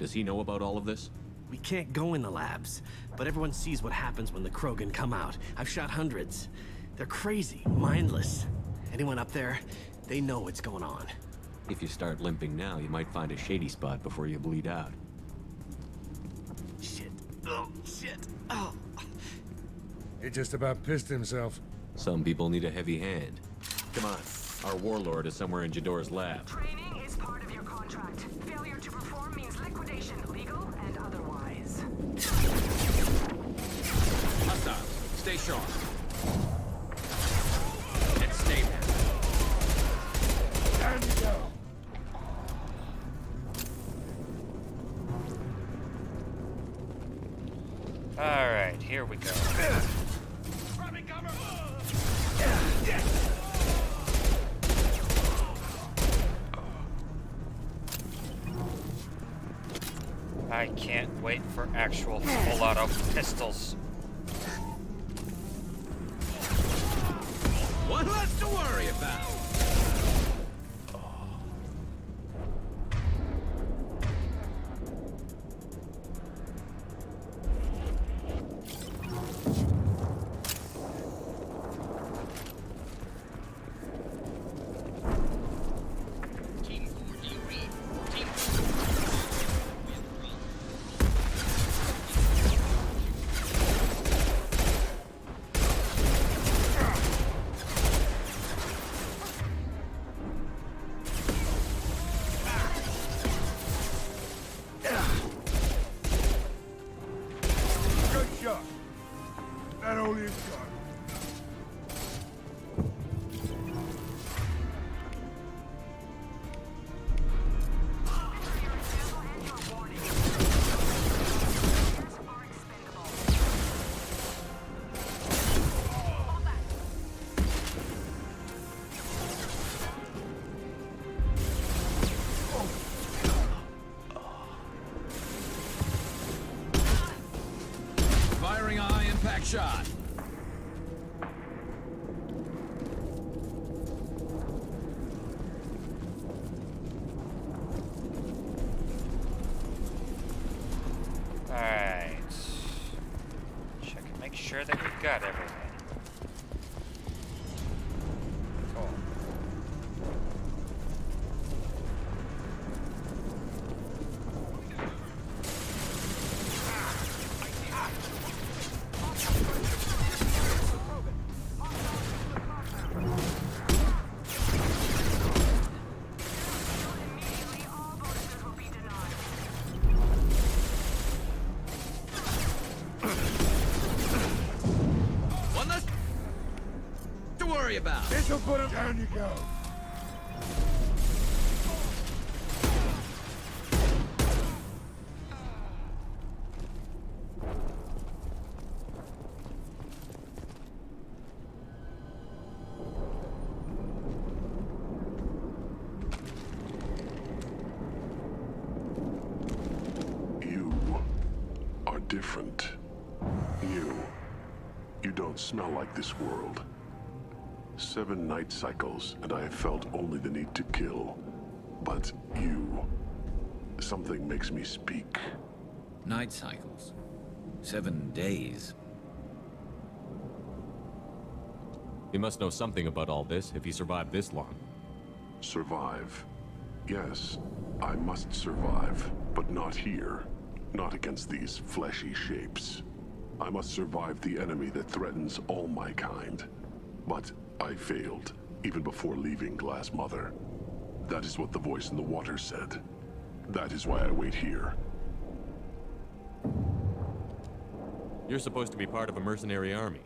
Does he know about all of this? We can't go in the labs, but everyone sees what happens when the Krogan come out. I've shot hundreds. They're crazy, mindless. Anyone up there, they know what's going on. If you start limping now, you might find a shady spot before you bleed out. Shit. Oh, shit. Oh. He just about pissed himself. Some people need a heavy hand. Come on, our Warlord is somewhere in Jador's lab. Training is part of your contract. Failure to perform means liquidation, legal and otherwise. Hostiles, stay sharp. And stay there. Down you go. Alright, here we go. I can't wait for actual full-auto pistols. One less to worry about. That only is gone. Firing a high-impact shot. Alright. Check and make sure that we've got everything. Cool. One less to worry about. This'll put him down. You go. You are different. You don't smell like this world. 7 night cycles, and I have felt only the need to kill. But you... something makes me speak. Night cycles. 7 days. He must know something about all this if he survived this long. Survive. Yes, I must survive, but not here. Not against these fleshy shapes. I must survive the enemy that threatens all my kind. But I failed, even before leaving Glass Mother. That is what the voice in the water said. That is why I wait here. You're supposed to be part of a mercenary army.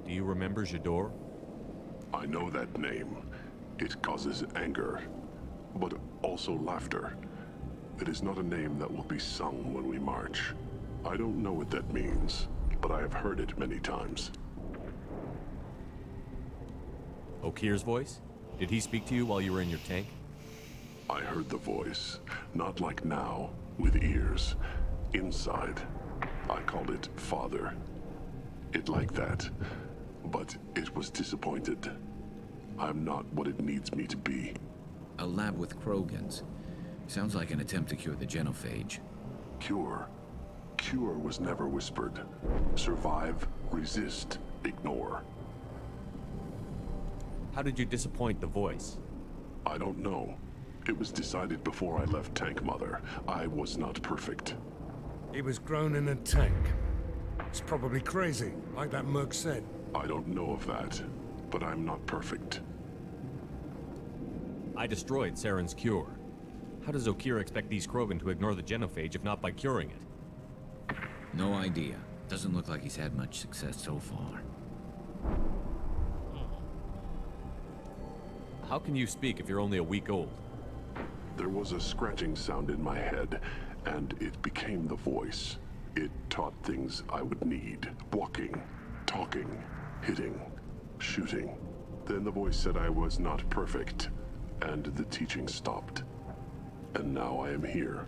Do you remember Jador? I know that name. It causes anger, but also laughter. It is not a name that will be sung when we march. I don't know what that means, but I have heard it many times. Okir's voice? Did he speak to you while you were in your tank? I heard the voice, not like now, with ears. Inside. I called it Father. It like that, but it was disappointed. I'm not what it needs me to be. A lab with Krogans. Sounds like an attempt to cure the genophage. Cure. Cure was never whispered. Survive, resist, ignore. How did you disappoint the voice? I don't know. It was decided before I left Tank Mother. I was not perfect. He was grown in a tank. It's probably crazy, like that merc said. I don't know of that, but I'm not perfect. I destroyed Saren's cure. How does Okir expect these Krogan to ignore the genophage if not by curing it? No idea. Doesn't look like he's had much success so far. How can you speak if you're only a week old? There was a scratching sound in my head, and it became the voice. It taught things I would need. Walking, talking, hitting, shooting. Then the voice said I was not perfect, and the teaching stopped. And now I am here.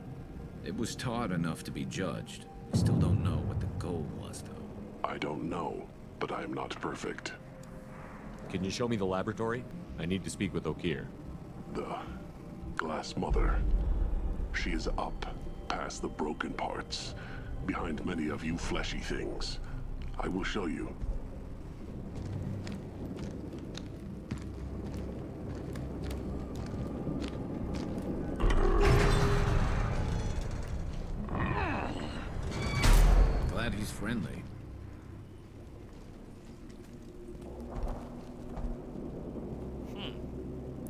It was taught enough to be judged. We still don't know what the goal was, though. I don't know, but I am not perfect. Can you show me the laboratory? I need to speak with Okir. The Glass Mother. She is up, past the broken parts, behind many of you fleshy things. I will show you. Glad he's friendly.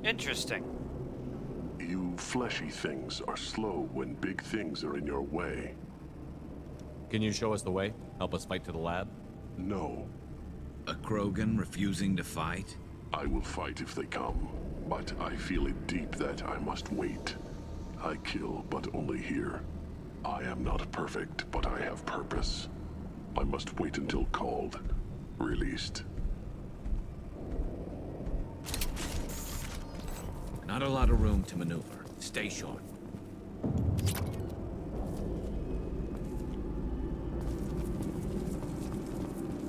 Interesting. You fleshy things are slow when big things are in your way. Can you show us the way? Help us fight to the lab? No. A Krogan refusing to fight? I will fight if they come, but I feel it deep that I must wait. I kill, but only here. I am not perfect, but I have purpose. I must wait until called, released. Not a lot of room to maneuver. Stay short.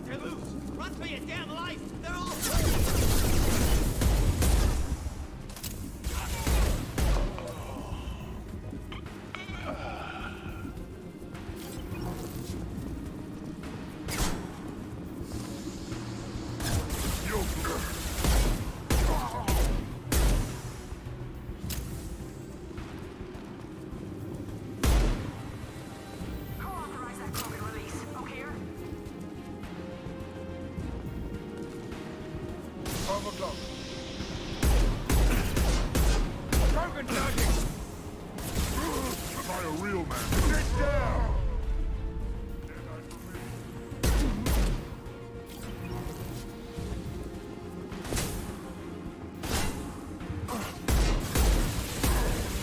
They're loose! Run for your damn life! They're all... Overlord. Krogan charging! Am I a real man? Sit down!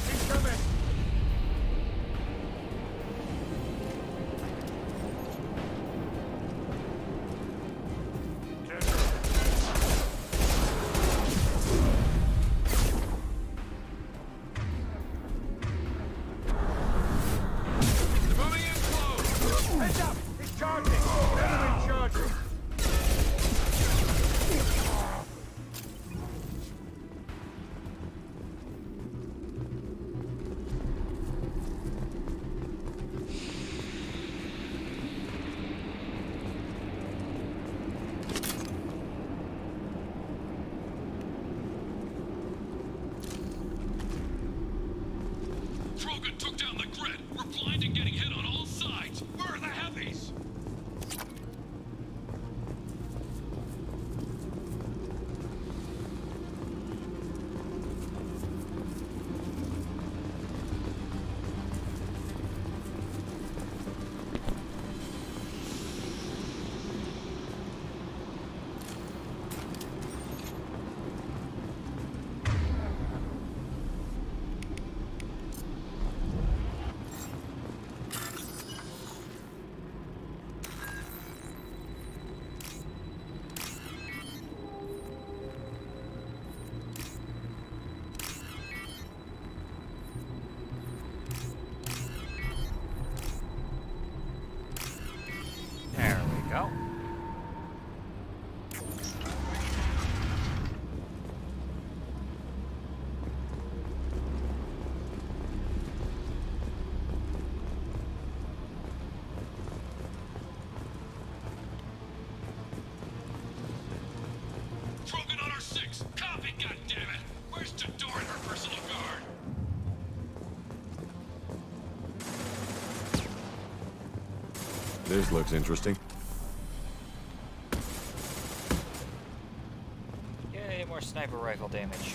He's coming! Heads up! He's charging! Enemy charging! Krogan took down the grid. We're blind and getting hit on all sides. Where are the heavies? This looks interesting. Yay, more sniper rifle damage.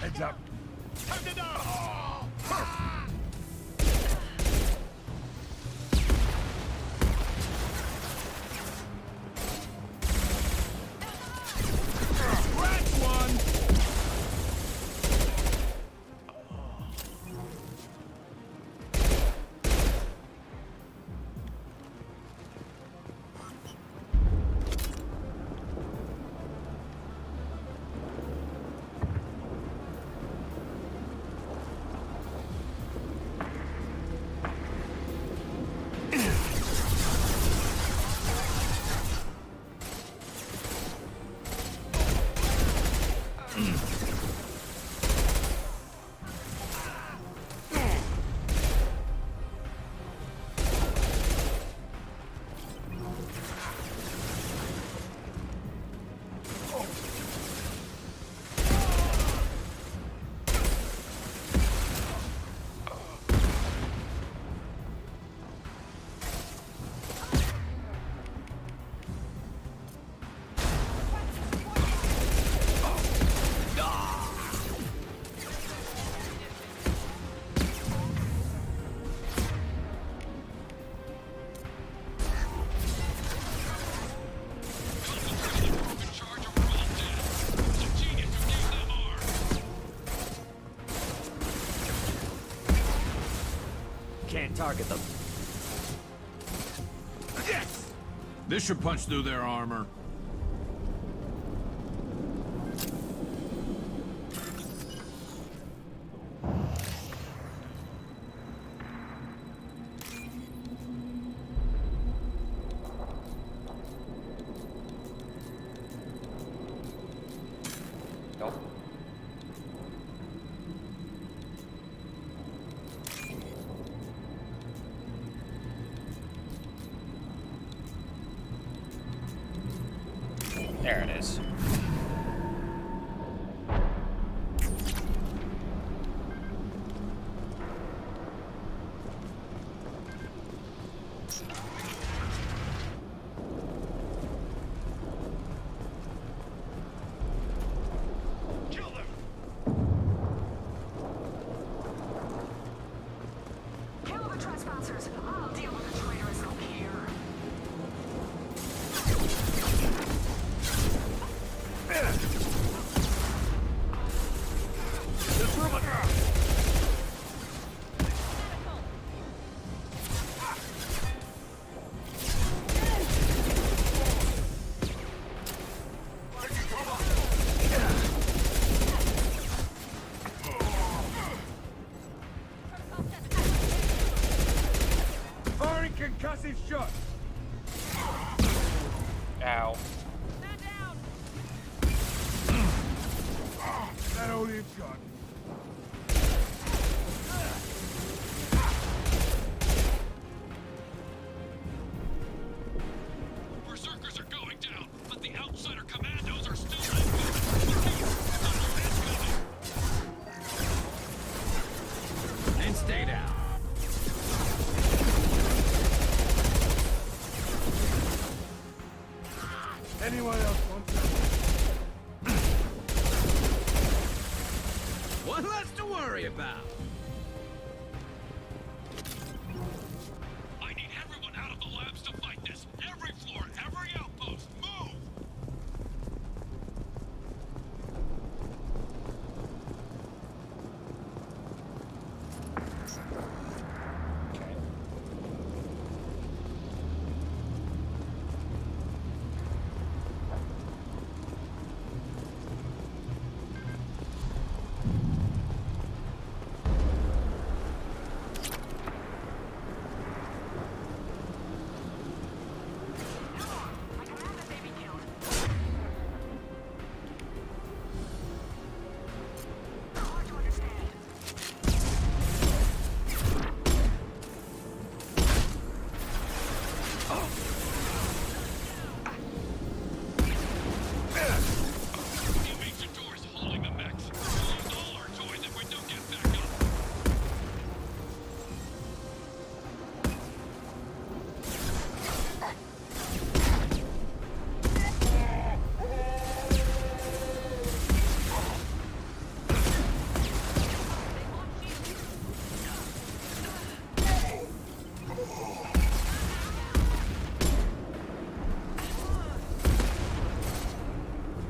Heads up. Can't target them. Yes! This should punch through their armor. Nope. There it is. Kill the trespassers. I'll deal with the traitors up here. Firing concussive shot. Ow. That only a shot. Berserkers are going down, but the outsider commandos are still in. And stay down. Anyone else want that? One less to worry about. I need everyone out of the labs to fight this. Every floor, every outpost, move!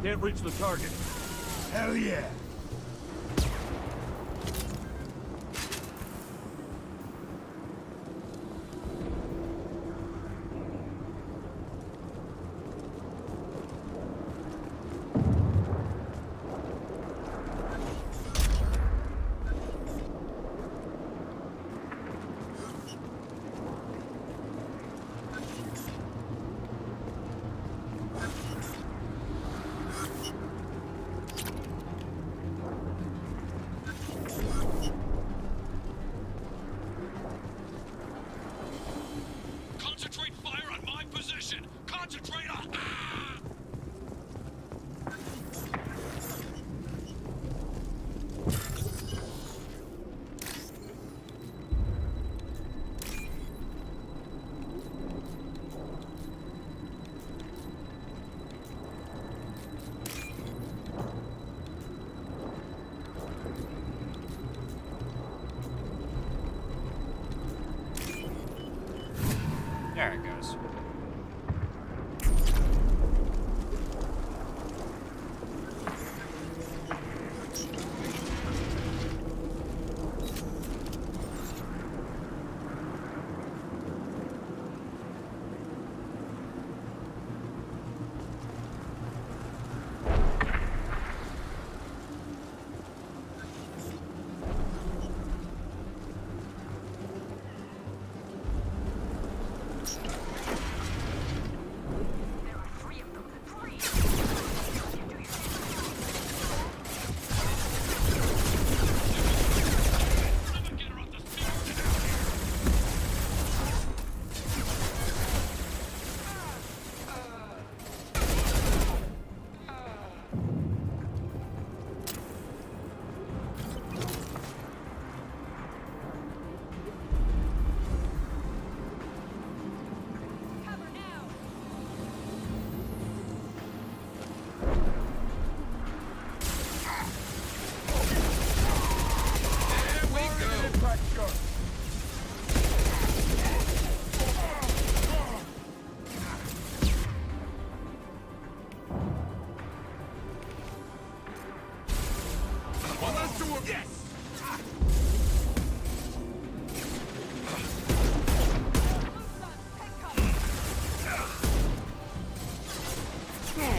Can't reach the target. Hell yeah! Concentrate fire on my position! Concentrate on... There it goes.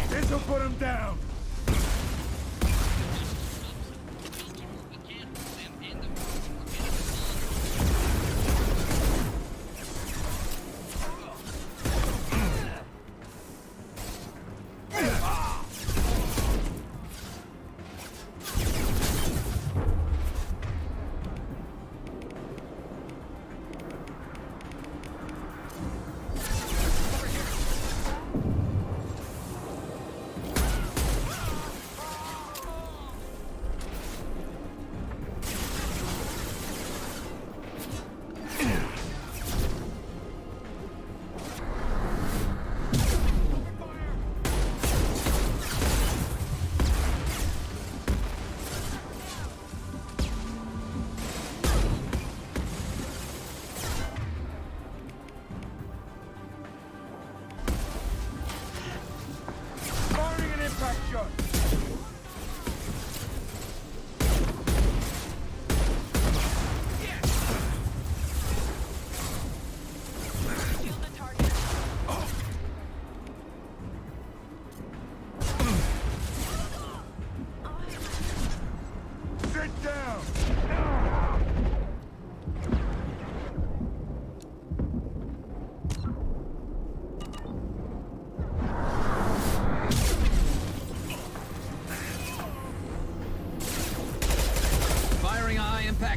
This'll put him down!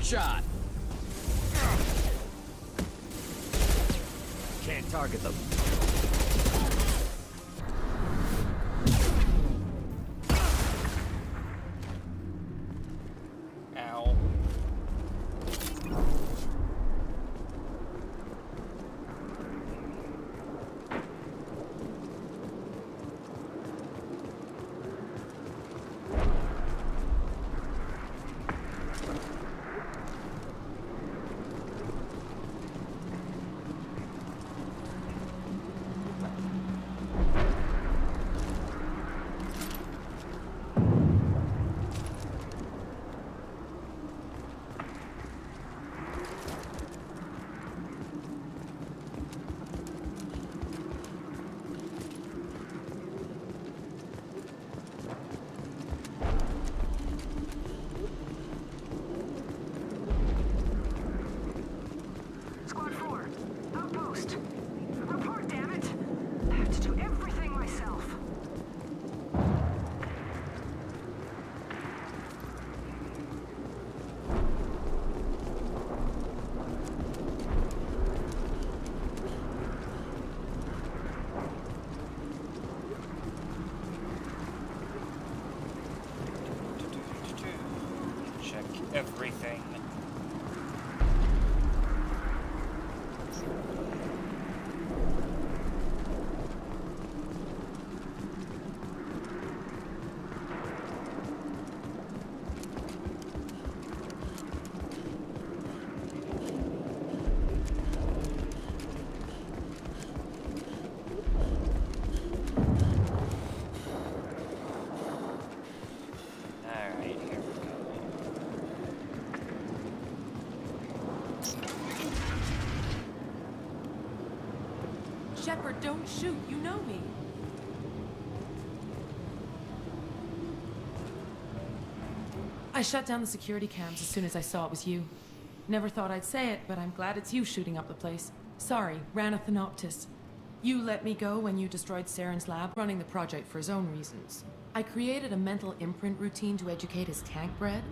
Shot. Can't target them. Ow. everything. Shepard, don't shoot. You know me. I shut down the security cams as soon as I saw it was you. Never thought I'd say it, but I'm glad it's you shooting up the place. Sorry, ran a Thanoptis. You let me go when you destroyed Saren's lab, running the project for his own reasons. I created a mental imprint routine to educate his tank bred.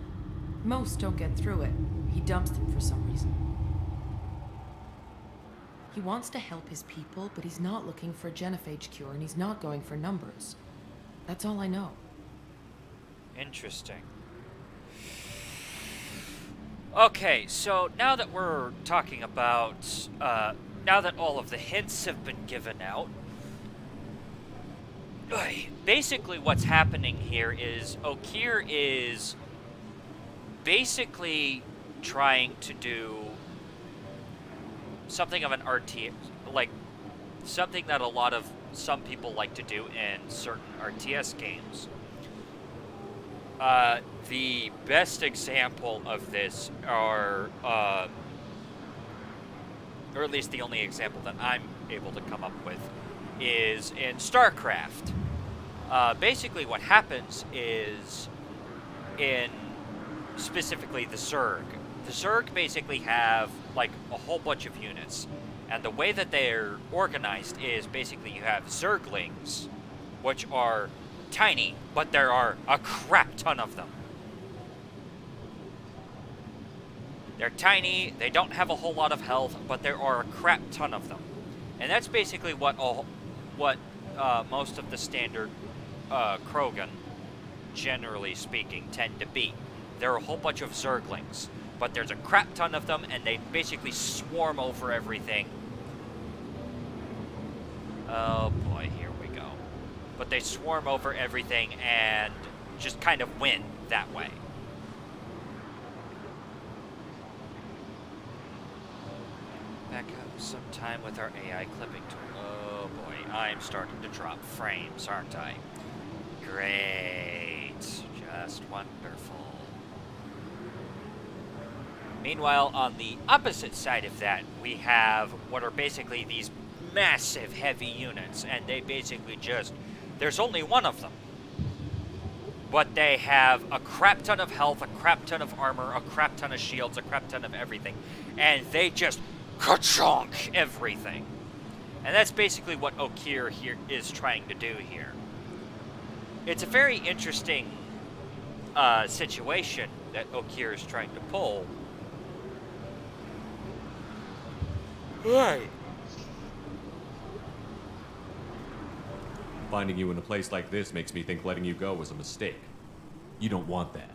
Most don't get through it. He dumps them for some reason. He wants to help his people, but he's not looking for a genophage cure, and he's not going for numbers. That's all I know. Interesting. Okay, so now that we're talking about, now that all of the hints have been given out, basically what's happening here is Okeer is basically trying to do something of an RTS, like something that some people like to do in certain RTS games. The best example of this are, or at least the only example that I'm able to come up with, is in StarCraft. Basically what happens is, in specifically the Zerg basically have like a whole bunch of units, and the way that they're organized is basically you have Zerglings, which are tiny, but there are a crap ton of them. They're tiny, they don't have a whole lot of health, but there are a crap ton of them. And that's basically what most of the standard Krogan, generally speaking, tend to be. There are a whole bunch of Zerglings, but there's a crap ton of them, and they basically swarm over everything. Oh boy, here we go. But they swarm over everything and just kind of win that way. Back up some time with our AI clipping tool. Oh boy, I'm starting to drop frames, aren't I? Great. Just wonderful. Meanwhile, on the opposite side of that, we have what are basically these massive heavy units, and they basically just, there's only one of them. But they have a crap ton of health, a crap ton of armor, a crap ton of shields, a crap ton of everything. And they just ka-chonk everything. And that's basically what Okeer here is trying to do here. It's a very interesting situation that Okeer is trying to pull. Right. Finding you in a place like this makes me think letting you go was a mistake. You don't want that.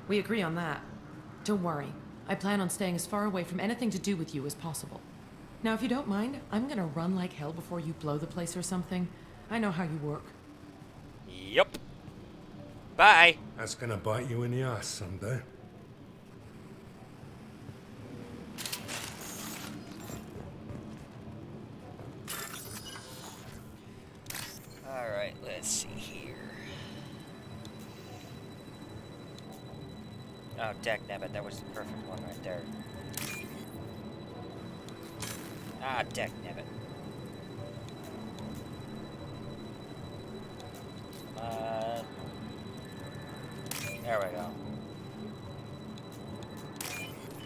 We agree on that. Don't worry. I plan on staying as far away from anything to do with you as possible. Now, if you don't mind, I'm gonna run like hell before you blow the place or something. I know how you work. Yep. Bye. That's gonna bite you in the ass someday. Alright, let's see here. Oh, dagnabbit, that was the perfect one right there. Ah, dagnabbit. There we go.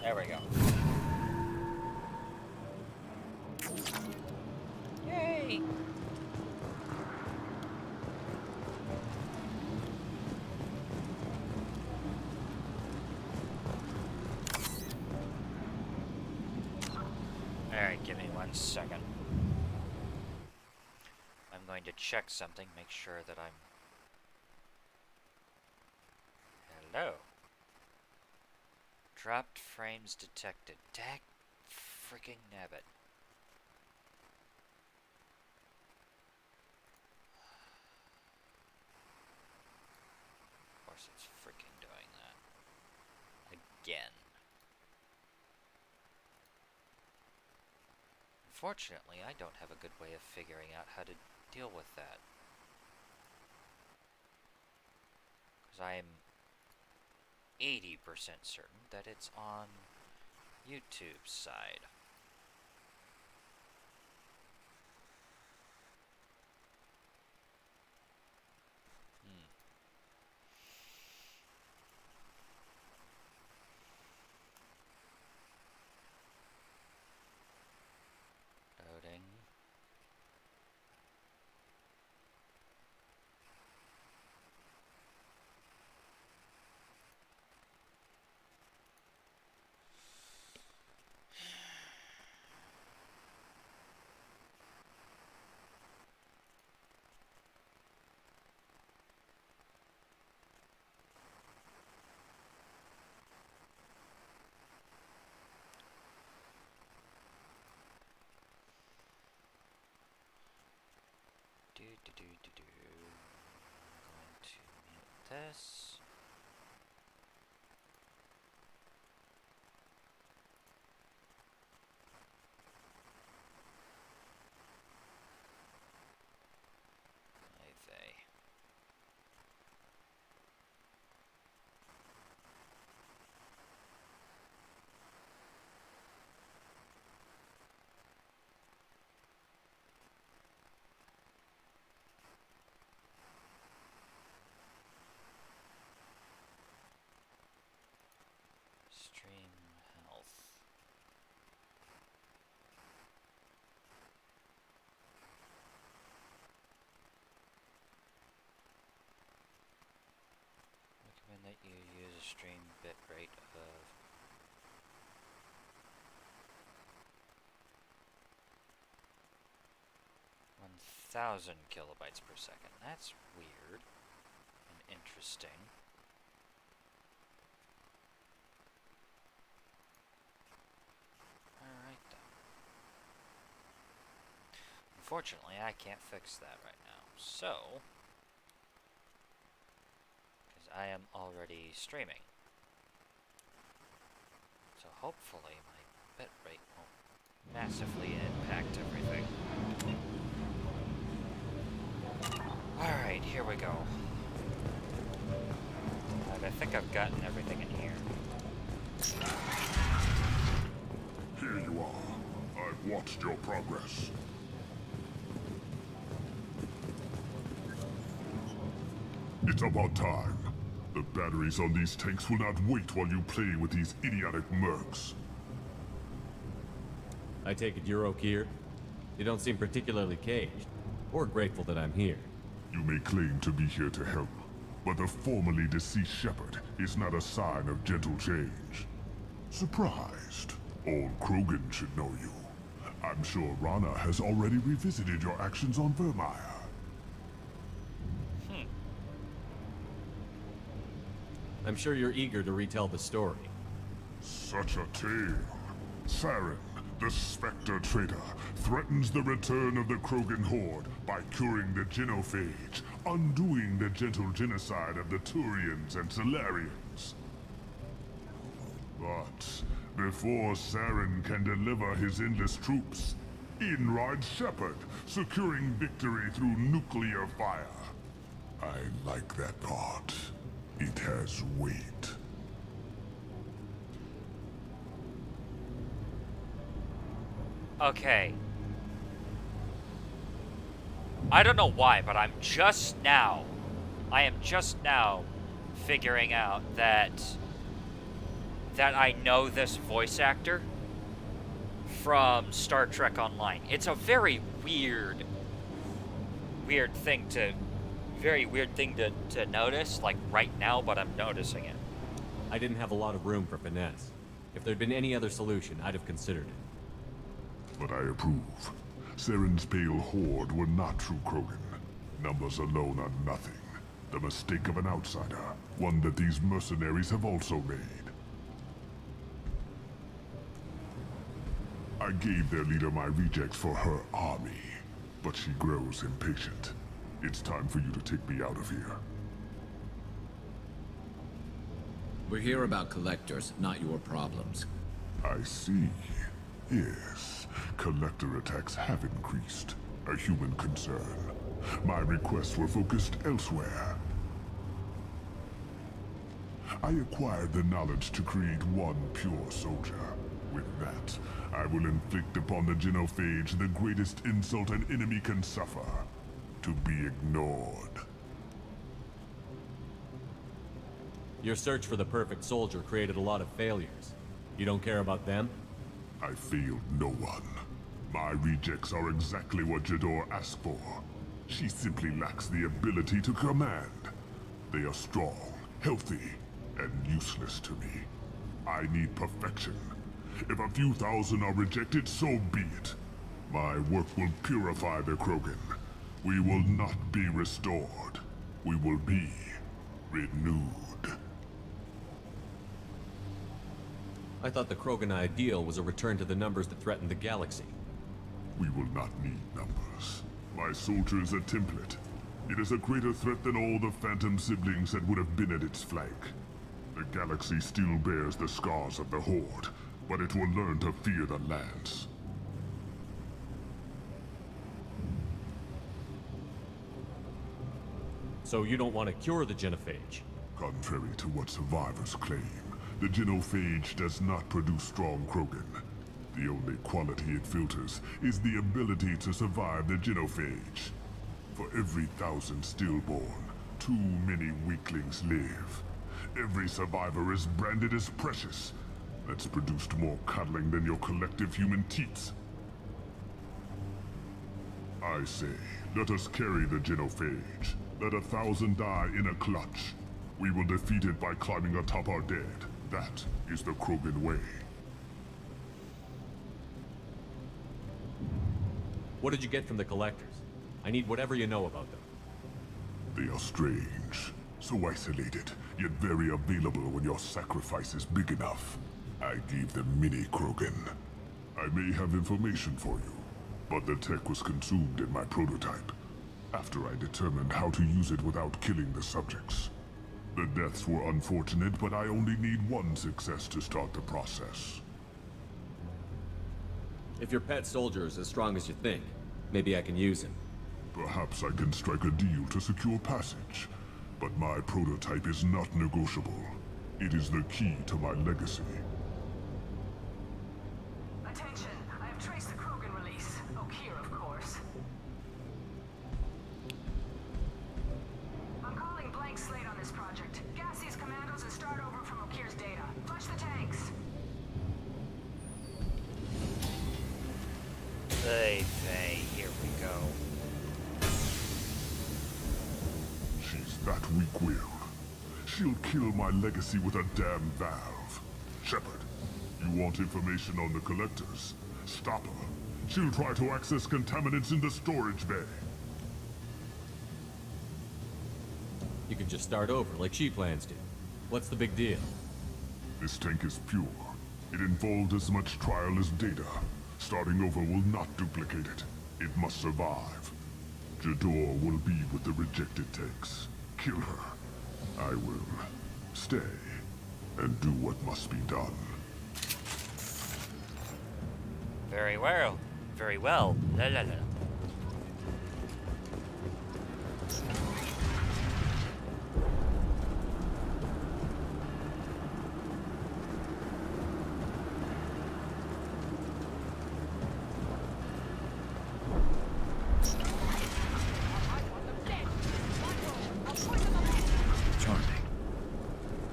There we go. Yay! Alright, give me 1 second. I'm going to check something, make sure that I'm... Hello. Dropped frames detected. Dag freaking nabbit. Of course it's freaking doing that. Again. Unfortunately, I don't have a good way of figuring out how to deal with that. Because I'm 80% certain that it's on YouTube's side. Loading. I'm going to mute this. Stream health. Recommend that you use a stream bitrate of 1,000 kilobytes per second. That's weird and interesting. Alright then. Unfortunately, I can't fix that right now. So, because I am already streaming. So hopefully my bitrate won't massively impact everything. Alright, here we go. I think I've gotten everything in here. Here you are. I've watched your progress. It's about time. The batteries on these tanks will not wait while you play with these idiotic mercs. I take it you're Okier? You don't seem particularly caged, or grateful that I'm here. You may claim to be here to help, but the formerly deceased shepherd is not a sign of gentle change. Surprised? Old Krogan should know you. I'm sure Rana has already revisited your actions on Vermeer. I'm sure you're eager to retell the story. Such a tale. Saren, the Spectre traitor, threatens the return of the Krogan horde by curing the genophage, undoing the gentle genocide of the Turians and Solarians. But before Saren can deliver his endless troops, in rides Shepard, securing victory through nuclear fire. I like that part. It has weight. Okay. I don't know why, but I am just now figuring out that I know this voice actor from Star Trek Online. It's a very weird thing to notice, like right now, but I'm noticing it. I didn't have a lot of room for finesse. If there'd been any other solution, I'd have considered it. But I approve. Saren's pale horde were not true Krogan. Numbers alone are nothing. The mistake of an outsider, one that these mercenaries have also made. I gave their leader my rejects for her army, but she grows impatient. It's time for you to take me out of here. We're here about collectors, not your problems. I see. Yes, collector attacks have increased. A human concern. My requests were focused elsewhere. I acquired the knowledge to create one pure soldier. With that, I will inflict upon the genophage the greatest insult an enemy can suffer. To be ignored. Your search for the perfect soldier created a lot of failures. You don't care about them? I failed no one. My rejects are exactly what Jador asked for. She simply lacks the ability to command. They are strong, healthy, and useless to me. I need perfection. If a few thousand are rejected, so be it. My work will purify the Krogan. We will not be restored. We will be renewed. I thought the Krogan ideal was a return to the numbers that threatened the galaxy. We will not need numbers. My soldier is a template. It is a greater threat than all the Phantom siblings that would have been at its flank. The galaxy still bears the scars of the Horde, but it will learn to fear the Lance. So you don't want to cure the genophage? Contrary to what survivors claim, the genophage does not produce strong Krogan. The only quality it filters is the ability to survive the genophage. For every 1,000 stillborn, too many weaklings live. Every survivor is branded as precious. That's produced more cuddling than your collective human teats. I say, let us carry the genophage. Let 1,000 die in a clutch. We will defeat it by climbing atop our dead. That is the Krogan way. What did you get from the collectors? I need whatever you know about them. They are strange. So isolated, yet very available when your sacrifice is big enough. I gave them mini Krogan. I may have information for you, but the tech was consumed in my prototype, after I determined how to use it without killing the subjects. The deaths were unfortunate, but I only need one success to start the process. If your pet soldier is as strong as you think, maybe I can use him. Perhaps I can strike a deal to secure passage, but my prototype is not negotiable. It is the key to my legacy. Attention, I have traced the Krogan release. Okeer, of course. I'm calling blank slate on this project. Gas these commandos and start over from Okeer's data. Flush the tanks. Hey, here we go. She's that weak-willed. She'll kill my legacy with a damn valve. Shepard, you want information on the collectors? Stop her. She'll try to access contaminants in the storage bay. You can just start over, like she plans to. What's the big deal? This tank is pure. It involved as much trial as data. Starting over will not duplicate it. It must survive. Jador will be with the rejected tanks. Kill her. I will stay and do what must be done. Very well. Very well. La la la.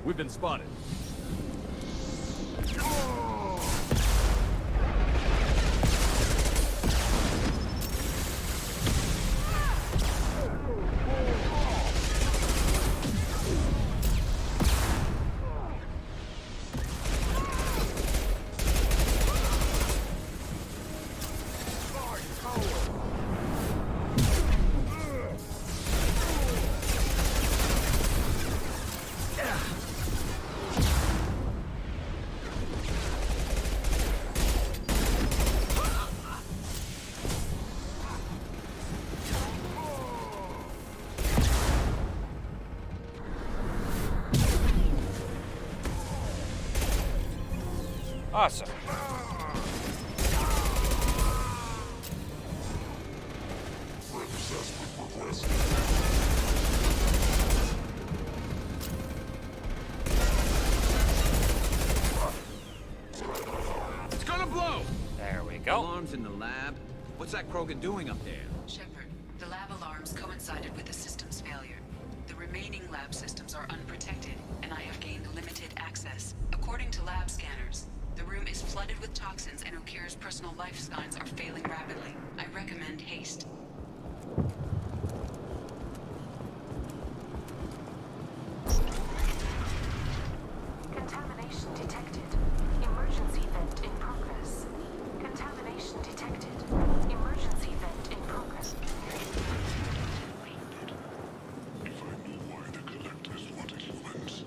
We've been spotted. Awesome. It's gonna blow! There we go. Alarms in the lab. What's that Krogan doing up there? Shepard, the lab alarms coincided with the system's failure. The remaining lab systems are unprotected, and I have gained limited access. According to lab scanners, the room is flooded with toxins and Okir's personal life signs are failing rapidly. I recommend haste. Contamination detected. Emergency vent in progress. Contamination detected. Emergency vent in progress. If I knew why the Collectors wanted humans,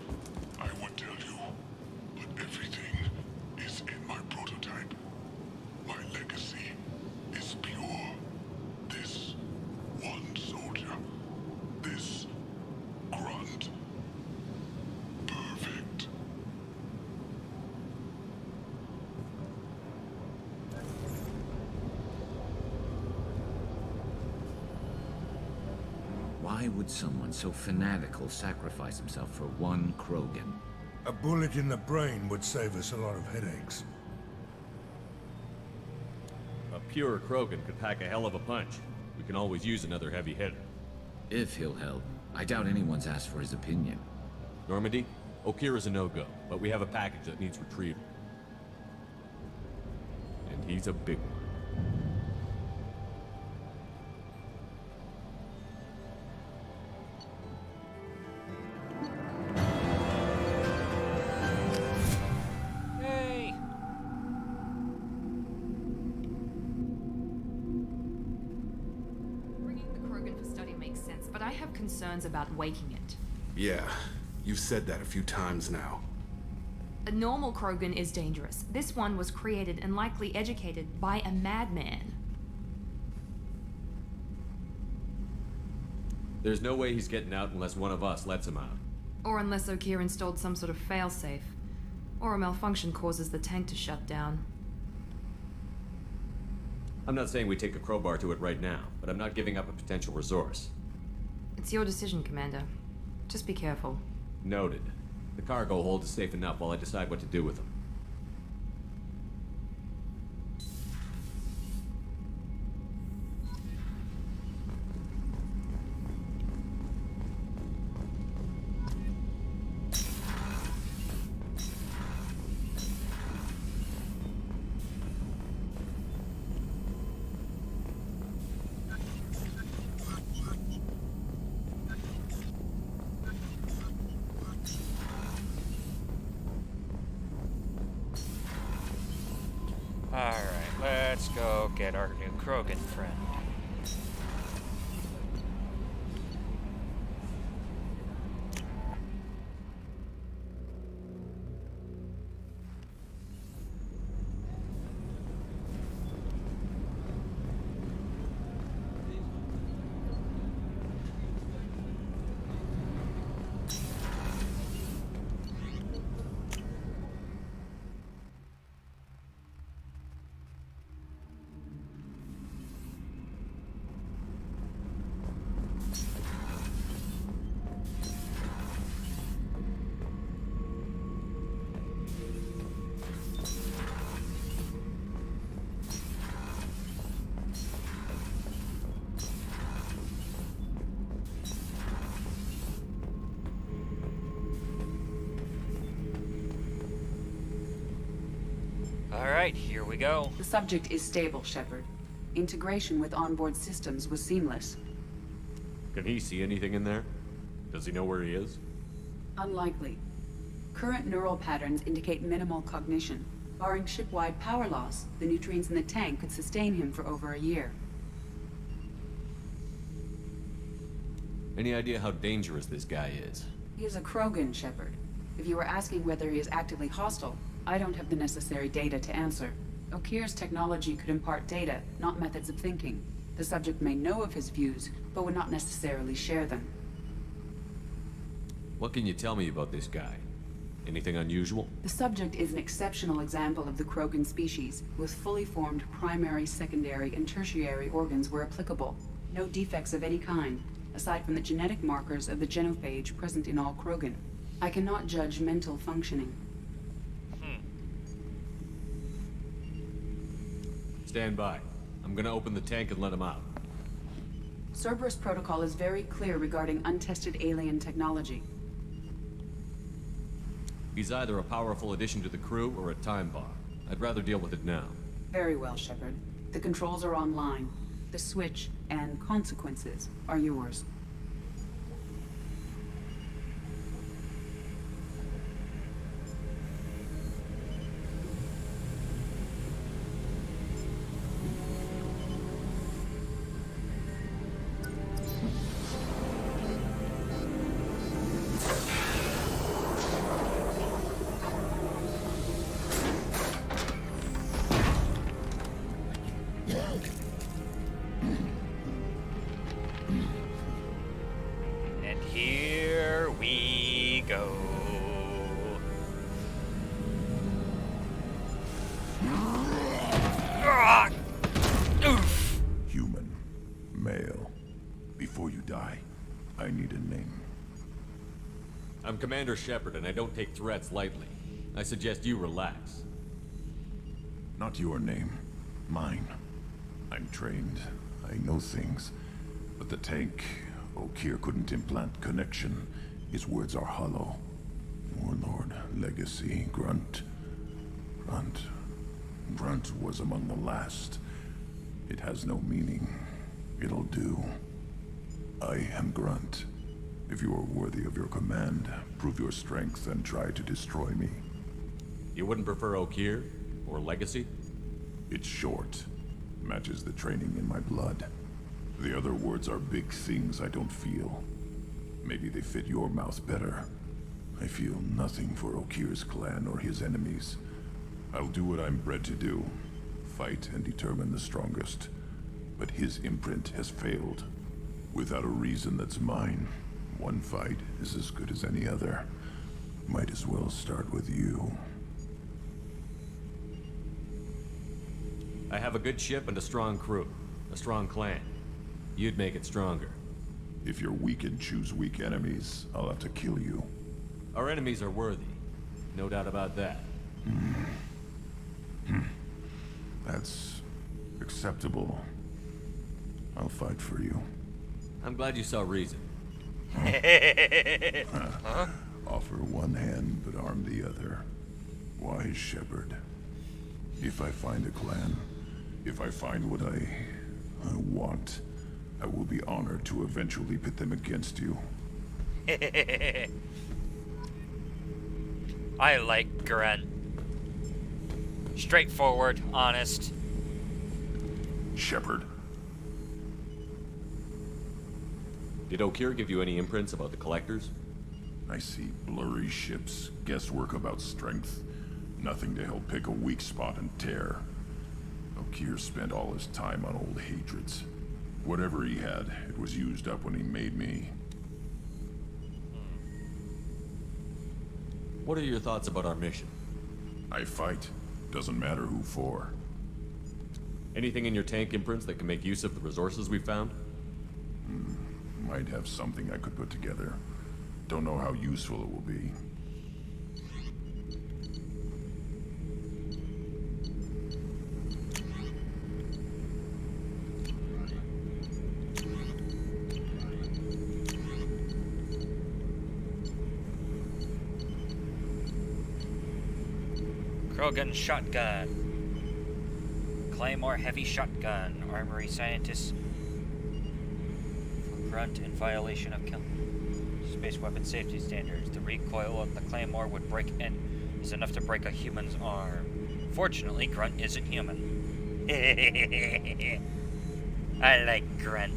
I would tell you. But everything is in my prototype. My legacy is pure. This one soldier. This grunt. Perfect. Why would someone so fanatical sacrifice himself for one Krogan? A bullet in the brain would save us a lot of headaches. A pure Krogan could pack a hell of a punch. We can always use another heavy hitter. If he'll help. I doubt anyone's asked for his opinion. Normandy, Okir is a no-go, but we have a package that needs retrieval. And he's a big one. Yay! Bringing the Krogan for study makes sense, but I have concerns about waking it. Yeah, you've said that a few times now. A normal Krogan is dangerous. This one was created and likely educated by a madman. There's no way he's getting out unless one of us lets him out. Or unless Okir installed some sort of failsafe. Or a malfunction causes the tank to shut down. I'm not saying we take a crowbar to it right now, but I'm not giving up a potential resource. It's your decision, Commander. Just be careful. Noted. The cargo hold is safe enough while I decide what to do with them. Alright, let's go get our new Krogan friend. Alright, here we go. The subject is stable, Shepard. Integration with onboard systems was seamless. Can he see anything in there? Does he know where he is? Unlikely. Current neural patterns indicate minimal cognition. Barring ship-wide power loss, the nutrients in the tank could sustain him for over a year. Any idea how dangerous this guy is? He is a Krogan, Shepard. If you were asking whether he is actively hostile, I don't have the necessary data to answer. Okir's technology could impart data, not methods of thinking. The subject may know of his views, but would not necessarily share them. What can you tell me about this guy? Anything unusual? The subject is an exceptional example of the Krogan species, with fully formed primary, secondary, and tertiary organs where applicable. No defects of any kind, aside from the genetic markers of the genophage present in all Krogan. I cannot judge mental functioning. Stand by. I'm gonna open the tank and let him out. Cerberus protocol is very clear regarding untested alien technology. He's either a powerful addition to the crew or a time bomb. I'd rather deal with it now. Very well, Shepard. The controls are online. The switch and consequences are yours. And here we go. Ah! Oof! Human. Male. Before you die, I need a name. I'm Commander Shepard, and I don't take threats lightly. I suggest you relax. Not your name. Mine. I'm trained. I know things. But the tank, Okeer couldn't implant connection. His words are hollow. Warlord, Legacy, Grunt. Grunt was among the last. It has no meaning. It'll do. I am Grunt. If you are worthy of your command, prove your strength and try to destroy me. You wouldn't prefer Okeer? Or Legacy? It's short. Matches the training in my blood. The other words are big things I don't feel. Maybe they fit your mouth better. I feel nothing for Okeer's clan or his enemies. I'll do what I'm bred to do. Fight and determine the strongest. But his imprint has failed. Without a reason that's mine, one fight is as good as any other. Might as well start with you. I have a good ship and a strong crew. A strong clan. You'd make it stronger. If you're weak and choose weak enemies, I'll have to kill you. Our enemies are worthy. No doubt about that. That's acceptable. I'll fight for you. I'm glad you saw reason. Offer one hand, but arm the other. Wise Shepard. If I find a clan, if I find what I want, I will be honored to eventually pit them against you. I like Grunt. Straightforward, honest. Shepard. Did Okeer give you any imprints about the Collectors? I see blurry ships, guesswork about strength. Nothing to help pick a weak spot and tear. Okeer spent all his time on old hatreds. Whatever he had, it was used up when he made me. What are your thoughts about our mission? I fight. Doesn't matter who for. Anything in your tank imprints that can make use of the resources we found? Might have something I could put together. Don't know how useful it will be. Krogan shotgun. Claymore heavy shotgun. Armory scientists for Grunt in violation of space weapon safety standards. The recoil of the Claymore would is enough to break a human's arm. Fortunately, Grunt isn't human. I like Grunt.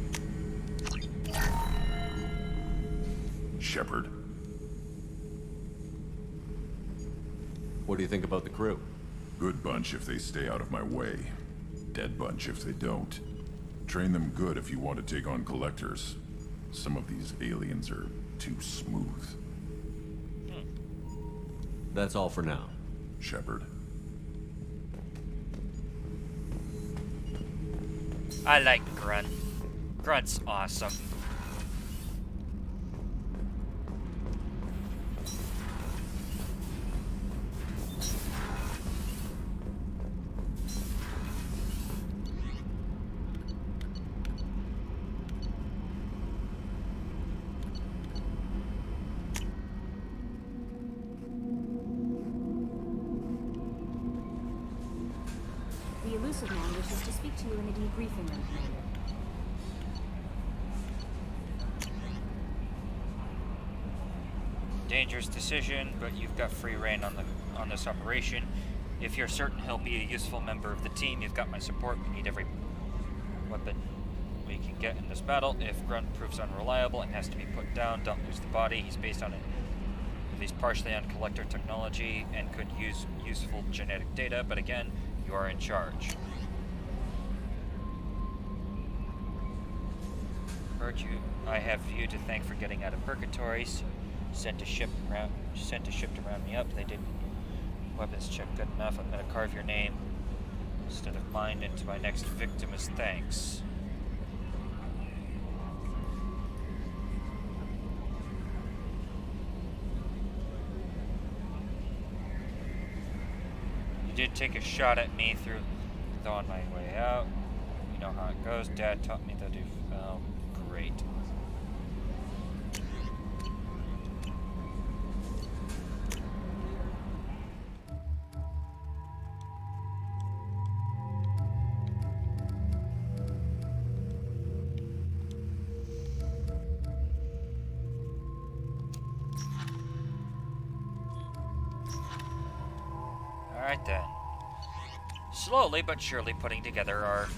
Shepard. What do you think about the crew? Good bunch if they stay out of my way. Dead bunch if they don't. Train them good if you want to take on Collectors. Some of these aliens are too smooth. That's all for now. Shepard. I like Grunt. Grunt's awesome. The elusive man wishes to speak to you in a debriefing room, Commander. Dangerous decision, but you've got free reign on this operation. If you're certain he'll be a useful member of the team, you've got my support. We need every weapon we can get in this battle. If Grunt proves unreliable and has to be put down, don't lose the body. He's based on at least partially on collector technology and could use useful genetic data, but again, you are in charge. Heard you. I have you to thank for getting out of purgatories. Sent a ship to round me up. They didn't. Weapons check good enough. I'm gonna carve your name instead of mine into my next victim as thanks. You did take a shot at me though on my way out. You know how it goes. Dad taught me that if great. Alright then. Slowly but surely putting together our...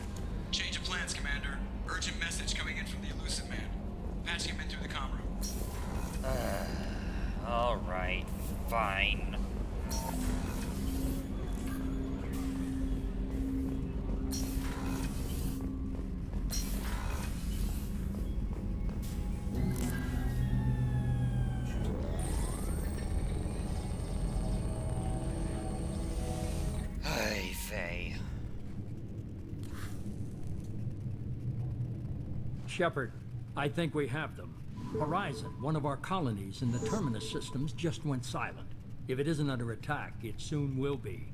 Change of plans, Commander. Urgent message coming in from the elusive man. Patching him in through the comm room. Alright, fine. Ay, vey. Shepard, I think we have them. Horizon, one of our colonies in the Terminus systems, just went silent. If it isn't under attack, it soon will be.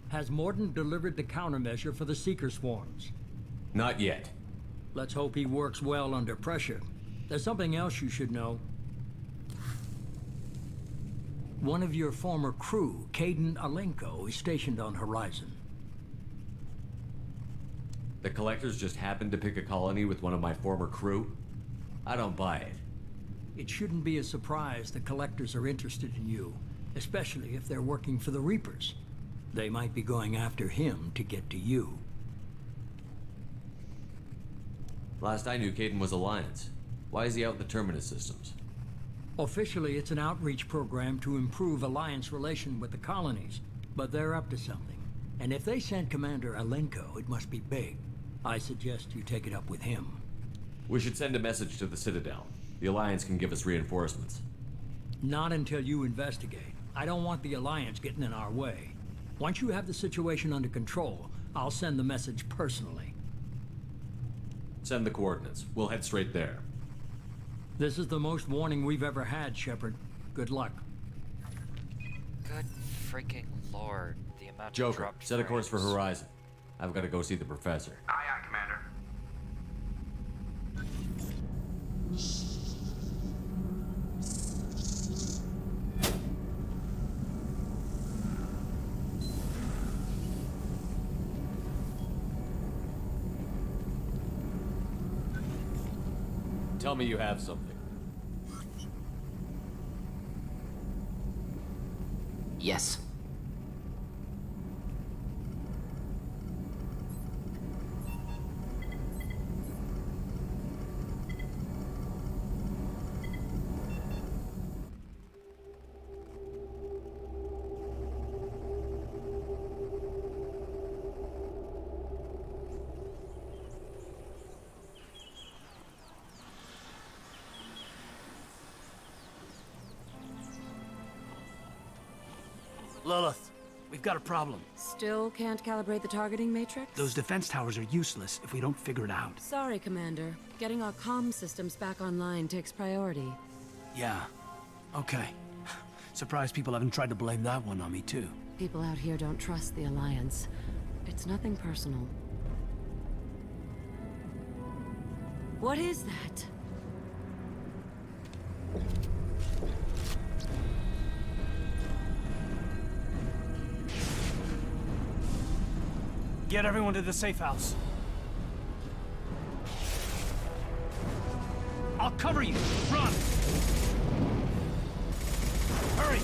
Has Mordin delivered the countermeasure for the Seeker swarms? Not yet. Let's hope he works well under pressure. There's something else you should know. One of your former crew, Caden Alenko, is stationed on Horizon. The Collectors just happened to pick a colony with one of my former crew? I don't buy it. It shouldn't be a surprise the Collectors are interested in you, especially if they're working for the Reapers. They might be going after him to get to you. Last I knew, Caden was Alliance. Why is he out in the Terminus systems? Officially, it's an outreach program to improve Alliance relation with the colonies, but they're up to something. And if they send Commander Alenko, it must be big. I suggest you take it up with him. We should send a message to the Citadel. The Alliance can give us reinforcements. Not until you investigate. I don't want the Alliance getting in our way. Once you have the situation under control, I'll send the message personally. Send the coordinates. We'll head straight there. This is the most warning we've ever had, Shepard. Good luck. Good freaking lord. The amount of Joker, dropped set a course for frames. Horizon. I've got to go see the professor. Aye, aye, Commander. Tell me you have something. Yes. Lilith, we've got a problem. Still can't calibrate the targeting matrix? Those defense towers are useless if we don't figure it out. Sorry, Commander. Getting our comm systems back online takes priority. Yeah. Okay. Surprised people haven't tried to blame that one on me, too. People out here don't trust the Alliance. It's nothing personal. What is that? Get everyone to the safe house. I'll cover you. Run! Hurry!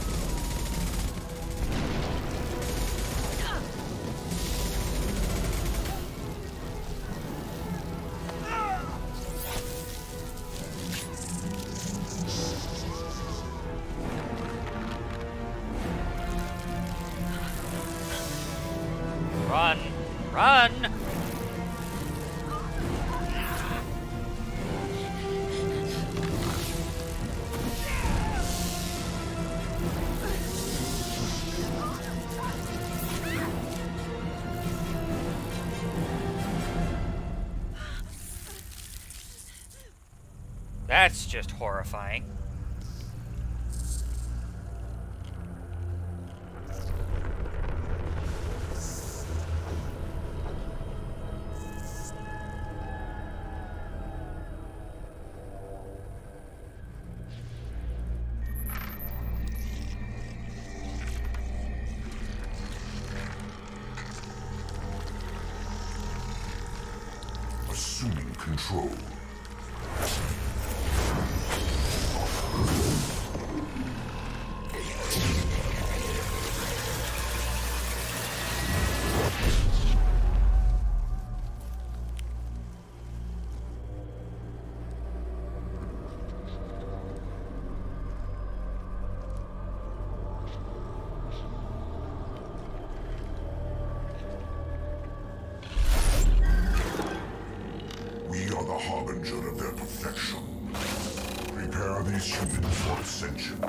Run! Run! That's just horrifying. Assuming control. We are the harbinger of their perfection. Prepare these humans for ascension.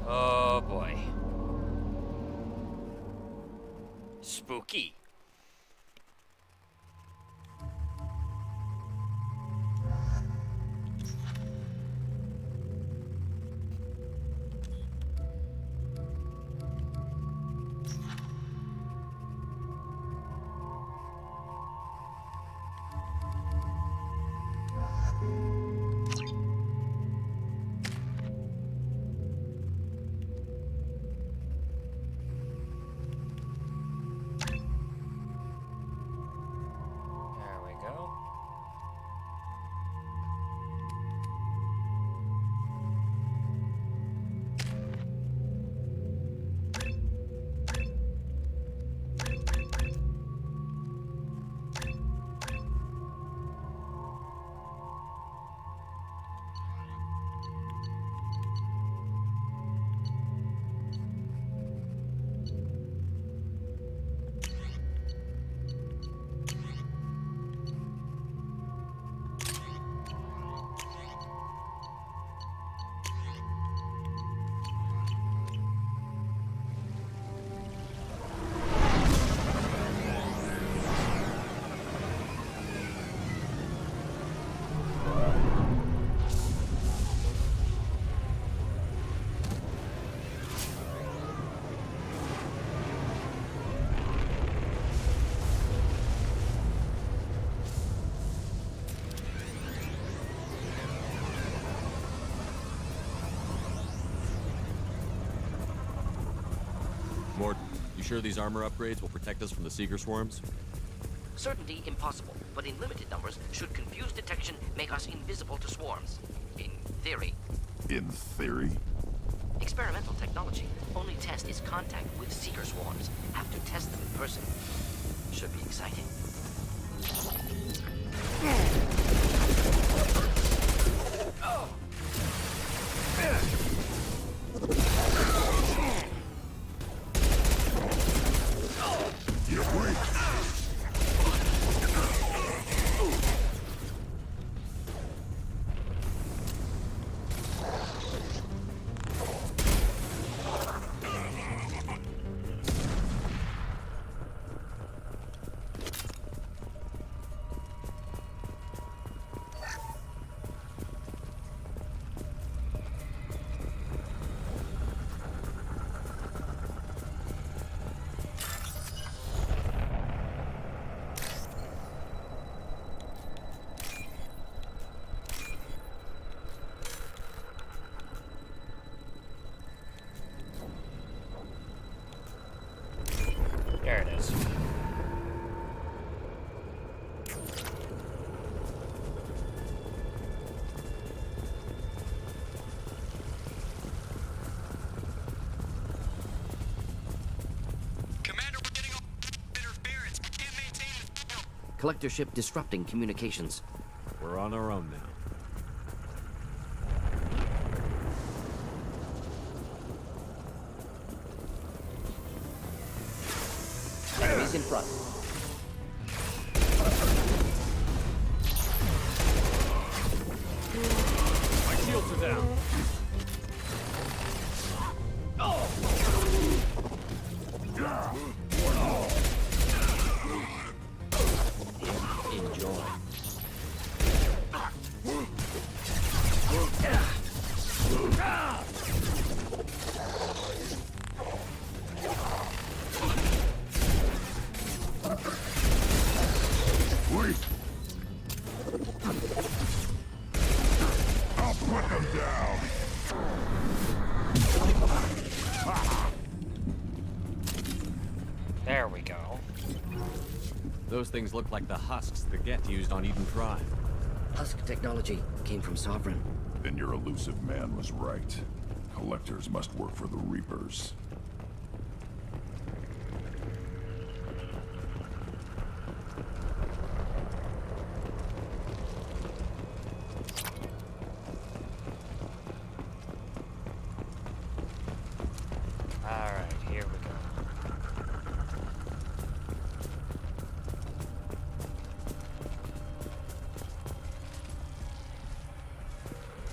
Oh boy. Spooky. There we go. Mort, you sure these armor upgrades will protect us from the Seeker swarms? Certainty impossible, but in limited numbers, should confused detection make us invisible to swarms. In theory. In theory? Experimental technology. Only test is contact with Seeker swarms. Have to test them in person. Should be exciting. Collector ship disrupting communications. We're on our own now. Enemies in front. My shields are down. Enjoy. Wait! I'll put them down! There we go. Those things look like the husks the Geth used on Eden Prime. Husk technology came from Sovereign. Then your elusive man was right. Collectors must work for the Reapers. Alright, here we go.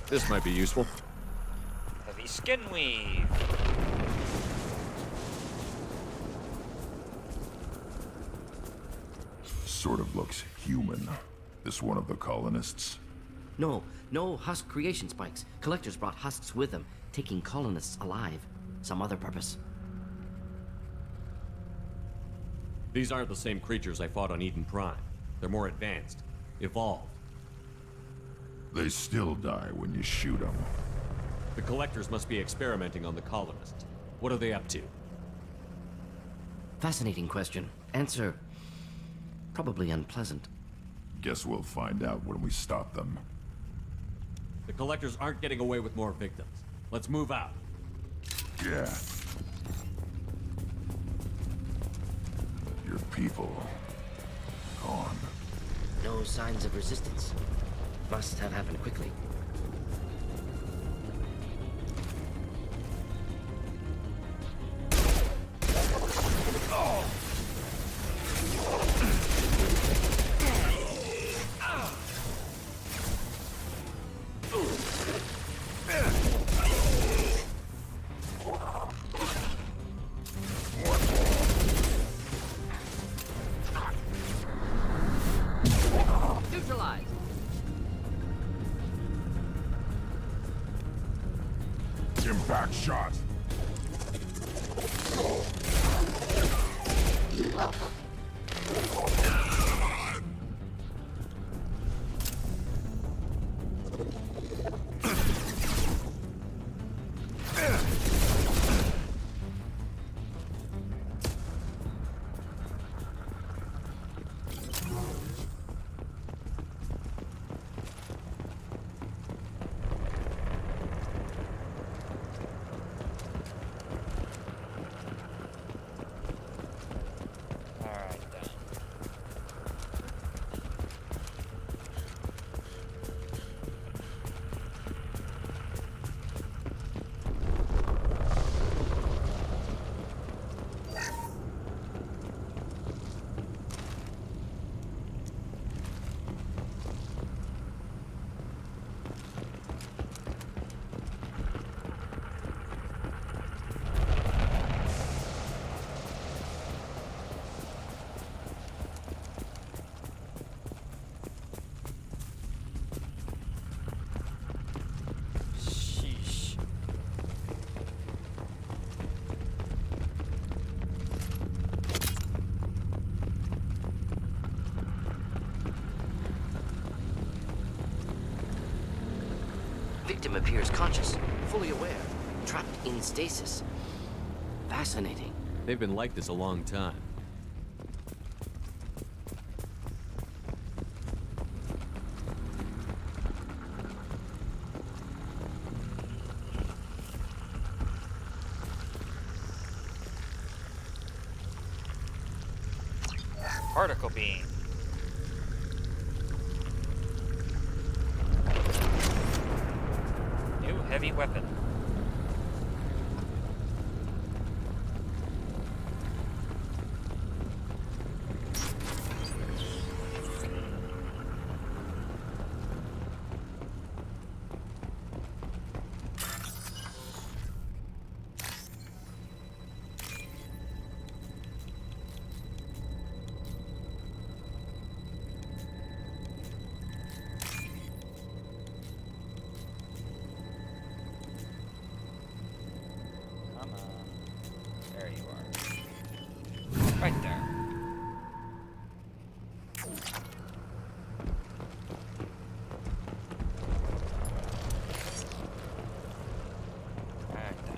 This might be useful. Heavy skin weave. Sort of looks human. This one of the colonists? No husk creation spikes. Collectors brought husks with them, taking colonists alive. Some other purpose. These aren't the same creatures I fought on Eden Prime. They're more advanced. Evolved. They still die when you shoot them. The Collectors must be experimenting on the colonists. What are they up to? Fascinating question. Answer... probably unpleasant. Guess we'll find out when we stop them. The Collectors aren't getting away with more victims. Let's move out. Yeah. Your people... gone. No signs of resistance. Must have happened quickly. Neutralized. Impact shot. Alright then. Sheesh. Victim appears conscious, fully aware, trapped in stasis. Fascinating. They've been like this a long time. Particle beam. heavy weapon. Come on. There you are. Right there. Right there.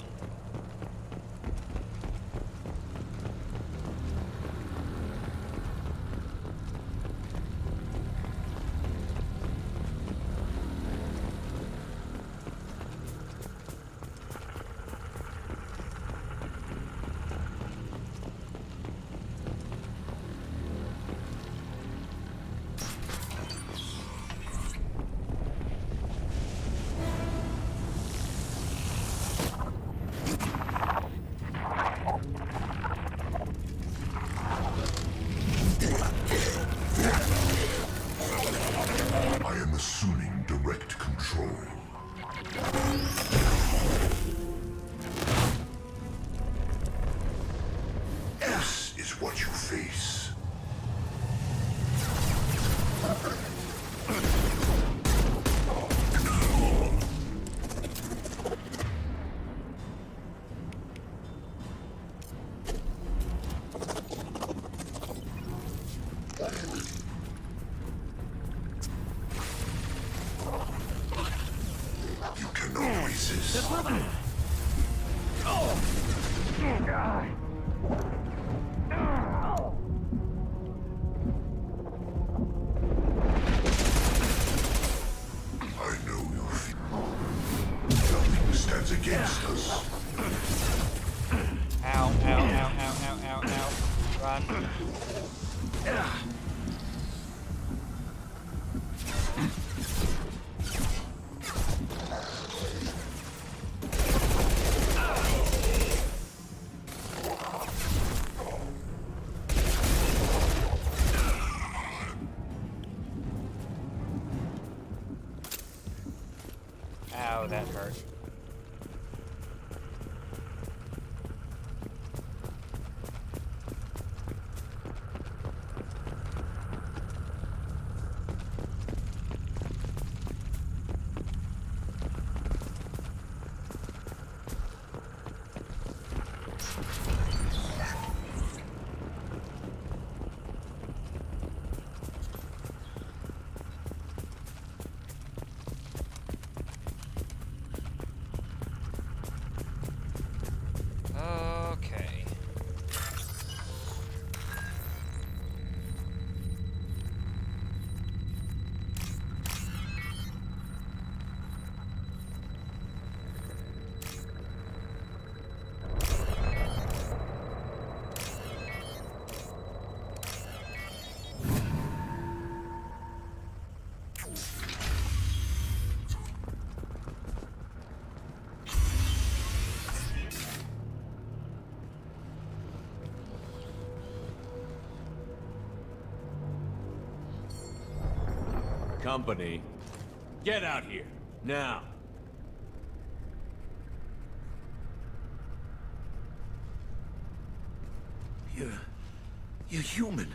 I am assuming direct control. This is what you face. You cannot resist. I know you feel. Nothing stands against us. Ow, ow, ow, ow, ow, ow, ow. Run. Ow, that hurt. Okay. Company, get out here, now. You're human.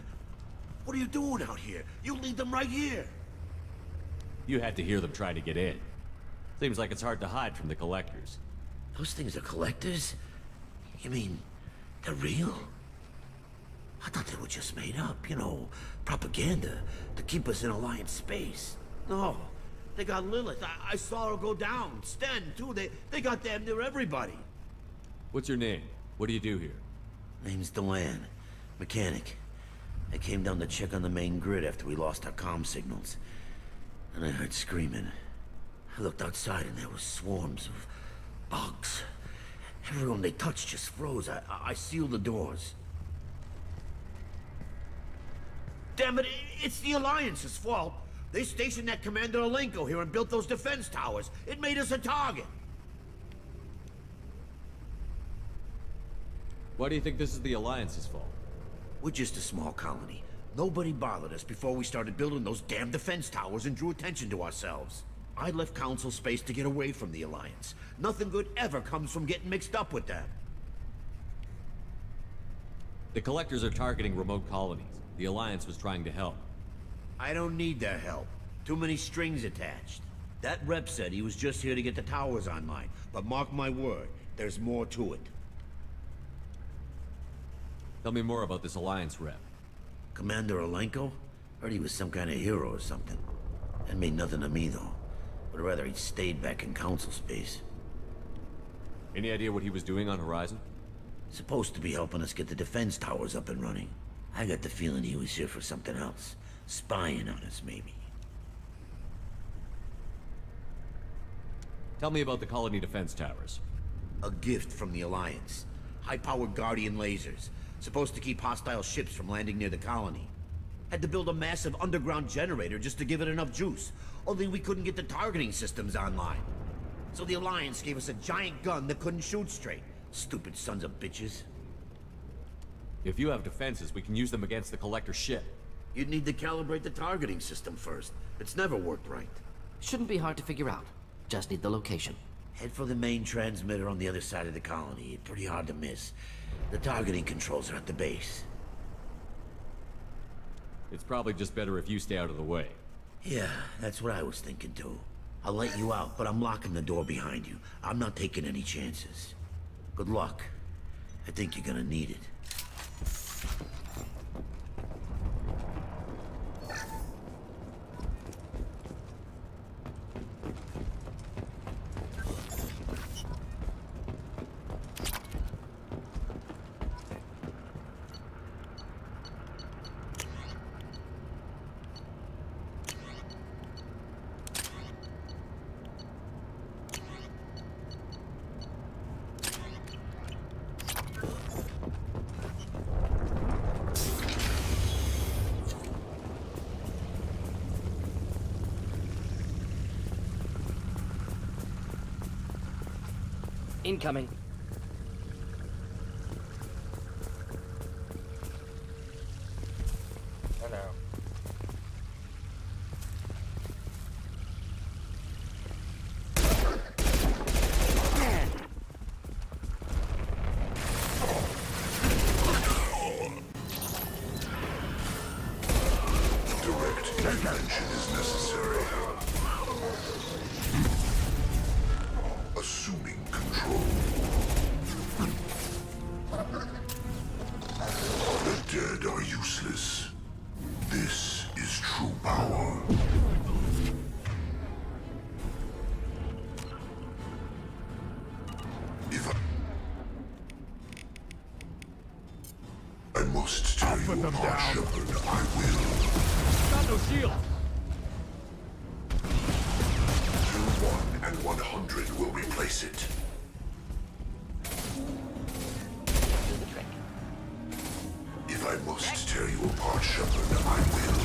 What are you doing out here? You lead them right here. You had to hear them try to get in. Seems like it's hard to hide from the collectors. Those things are collectors? You mean, they're real? I thought they were just made up, you know, propaganda to keep us in Alliance space. No, they got Lilith. I saw her go down. Sten, too. They got damn near everybody. What's your name? What do you do here? Name's Delan. Mechanic. I came down to check on the main grid after we lost our comm signals. And I heard screaming. I looked outside and there were swarms of bugs. Everyone they touched just froze. I sealed the doors. Damn it, it's the Alliance's fault. They stationed that Commander Alenko here and built those defense towers. It made us a target. Why do you think this is the Alliance's fault? We're just a small colony. Nobody bothered us before we started building those damn defense towers and drew attention to ourselves. I left Council space to get away from the Alliance. Nothing good ever comes from getting mixed up with them. The Collectors are targeting remote colonies. The Alliance was trying to help. I don't need their help. Too many strings attached. That rep said he was just here to get the towers online, but mark my word, there's more to it. Tell me more about this Alliance rep. Commander Alenko? Heard he was some kind of hero or something. That mean nothing to me, though. Would rather he'd stayed back in Council space. Any idea what he was doing on Horizon? Supposed to be helping us get the defense towers up and running. I got the feeling he was here for something else. Spying on us, maybe. Tell me about the colony defense towers. A gift from the Alliance. High-powered Guardian lasers. Supposed to keep hostile ships from landing near the colony. Had to build a massive underground generator just to give it enough juice. Only we couldn't get the targeting systems online. So the Alliance gave us a giant gun that couldn't shoot straight. Stupid sons of bitches. If you have defenses, we can use them against the Collector ship. You'd need to calibrate the targeting system first. It's never worked right. Shouldn't be hard to figure out. Just need the location. Head for the main transmitter on the other side of the colony. Pretty hard to miss. The targeting controls are at the base. It's probably just better if you stay out of the way. Yeah, that's what I was thinking too. I'll let you out, but I'm locking the door behind you. I'm not taking any chances. Good luck. I think you're gonna need it. Incoming. Hello. Direct intervention is necessary. Assuming control. The dead are useless. This is true power. If I must tell you apart, Shepard, I will. Got no shield! Till 1 and 100 will replace it. If I must tear you apart, Shepard, I will.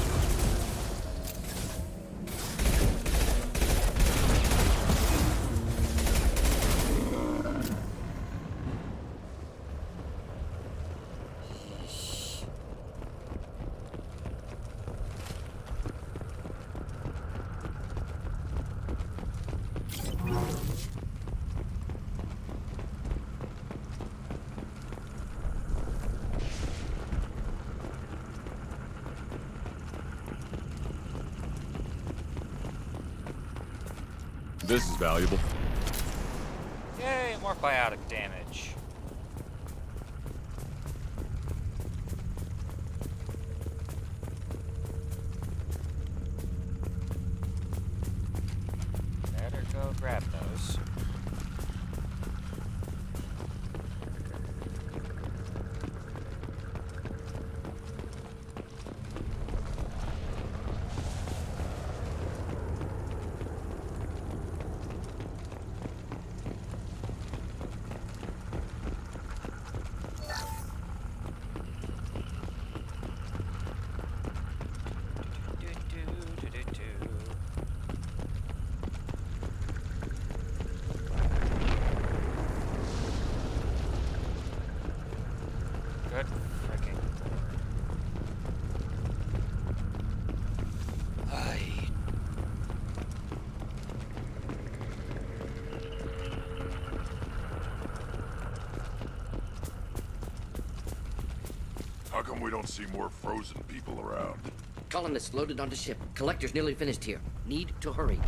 This is valuable. Yay, more biotic damage. Better go grab those. we don't see more frozen people around. Colonists loaded onto ship. Collector's nearly finished here. Need to hurry.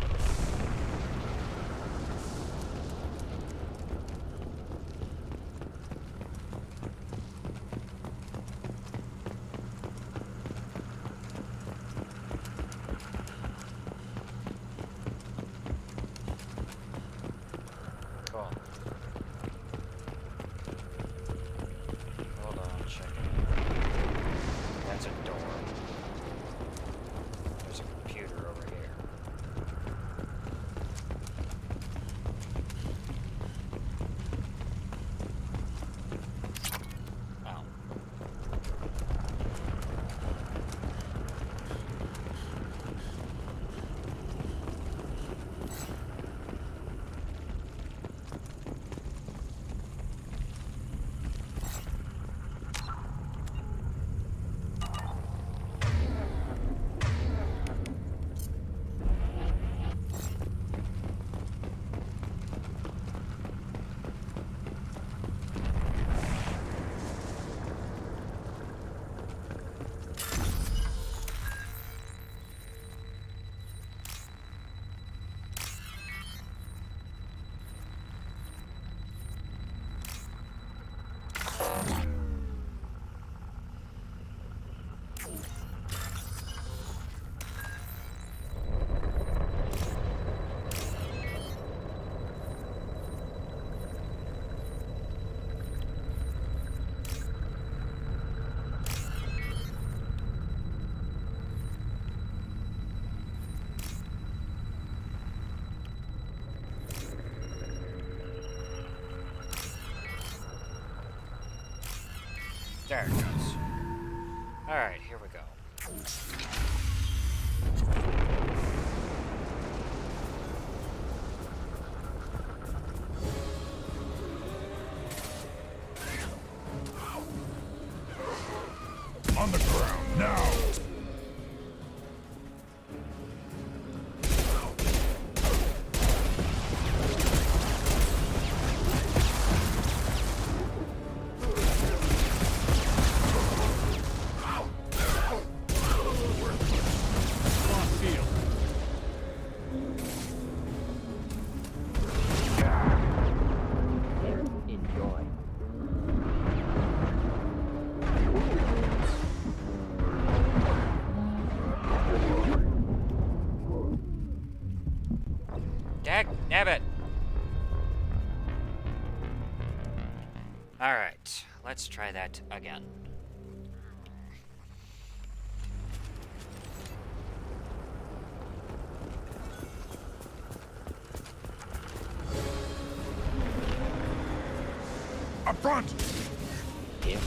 Cool. Hold on, check. That's a door. There's a computer over here. Oh. There it goes. Alright, here we go. On the ground, now! Enjoy. Dag nabbit! Alright, let's try that again. Up front! Enjoy.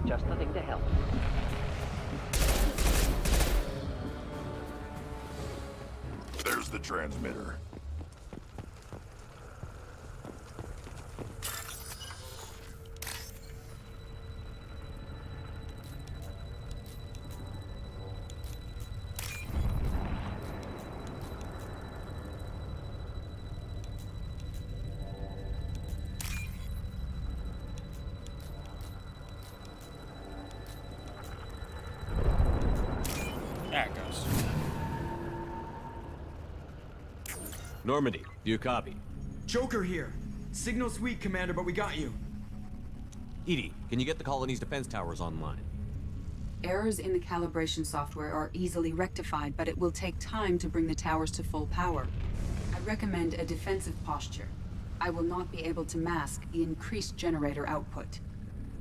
Just the thing to help. There's the transmitter. Normandy, do you copy? Joker here. Signal's weak, Commander, but we got you. Edie, can you get the colony's defense towers online? Errors in the calibration software are easily rectified, but it will take time to bring the towers to full power. I recommend a defensive posture. I will not be able to mask the increased generator output.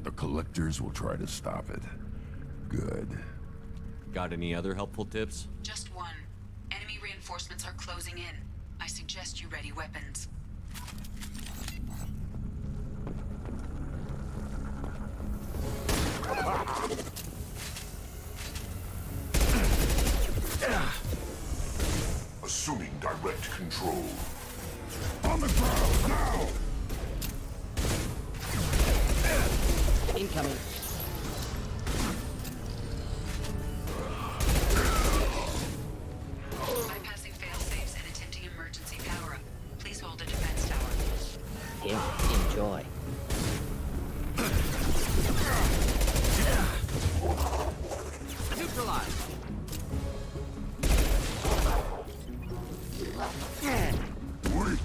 The collectors will try to stop it. Good. Got any other helpful tips? Just one. Enemy reinforcements are closing in. I suggest you ready weapons. Assuming direct control. On the ground, now! Incoming. Bypassing fail-safes and attempting emergency power-up. Please hold a defense tower. Enjoy. Neutralized. Wait!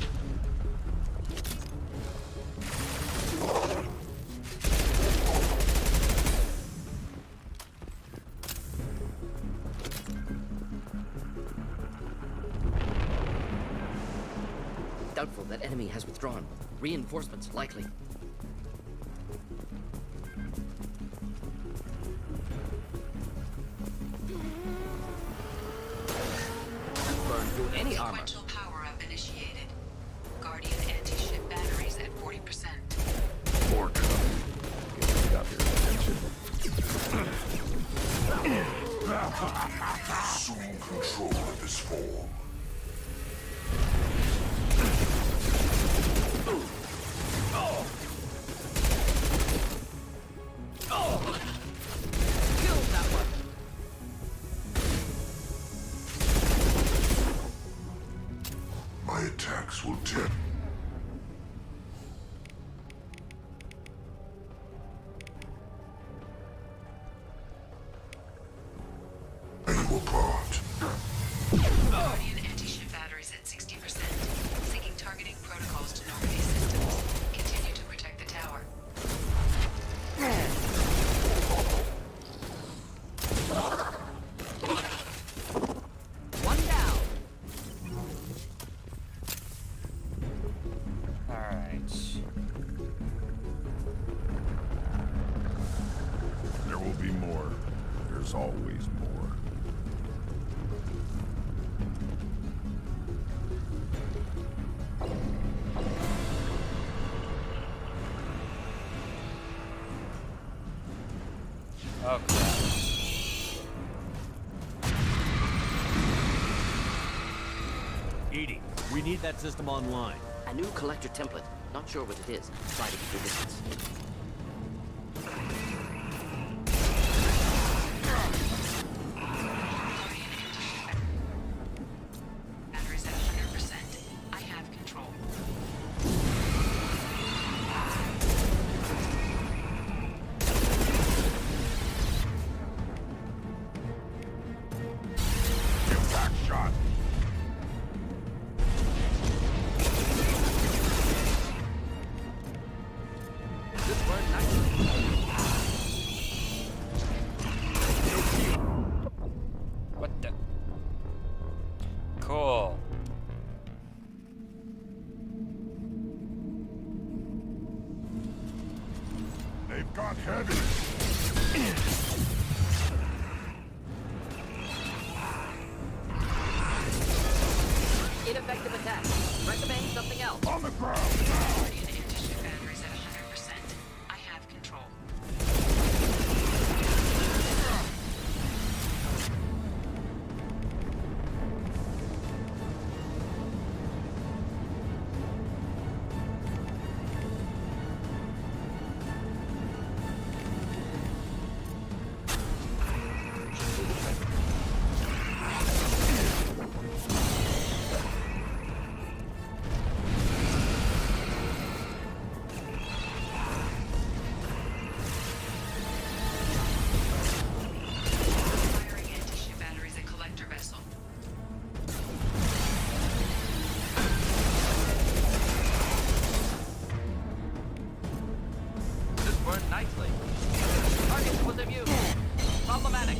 Doubtful that enemy has withdrawn. Reinforcements likely. Burn through any armor. Sequential power-up initiated. Guardian anti-ship batteries at 40%. More coming. Get got their attention. Assume control of this form. Kill that one. My attacks will tip. You apart. Guardian anti-ship batteries at 60%. Syncing targeting protocols to Normandy systems. Continue to protect the tower. One down. Alright. There will be more. There's always more. Oh, crap. Edie, we need that system online. A new collector template. Not sure what it is. Try to keep your distance. Batteries at 100%. I have control. Impact shot! Good work, nicely. What the? Cool. They've got heavy! Ineffective attack. Recommend something else. On the ground, Guardian anti-ship batteries at 100%. I have control. burned nicely. Target was immune. Problematic.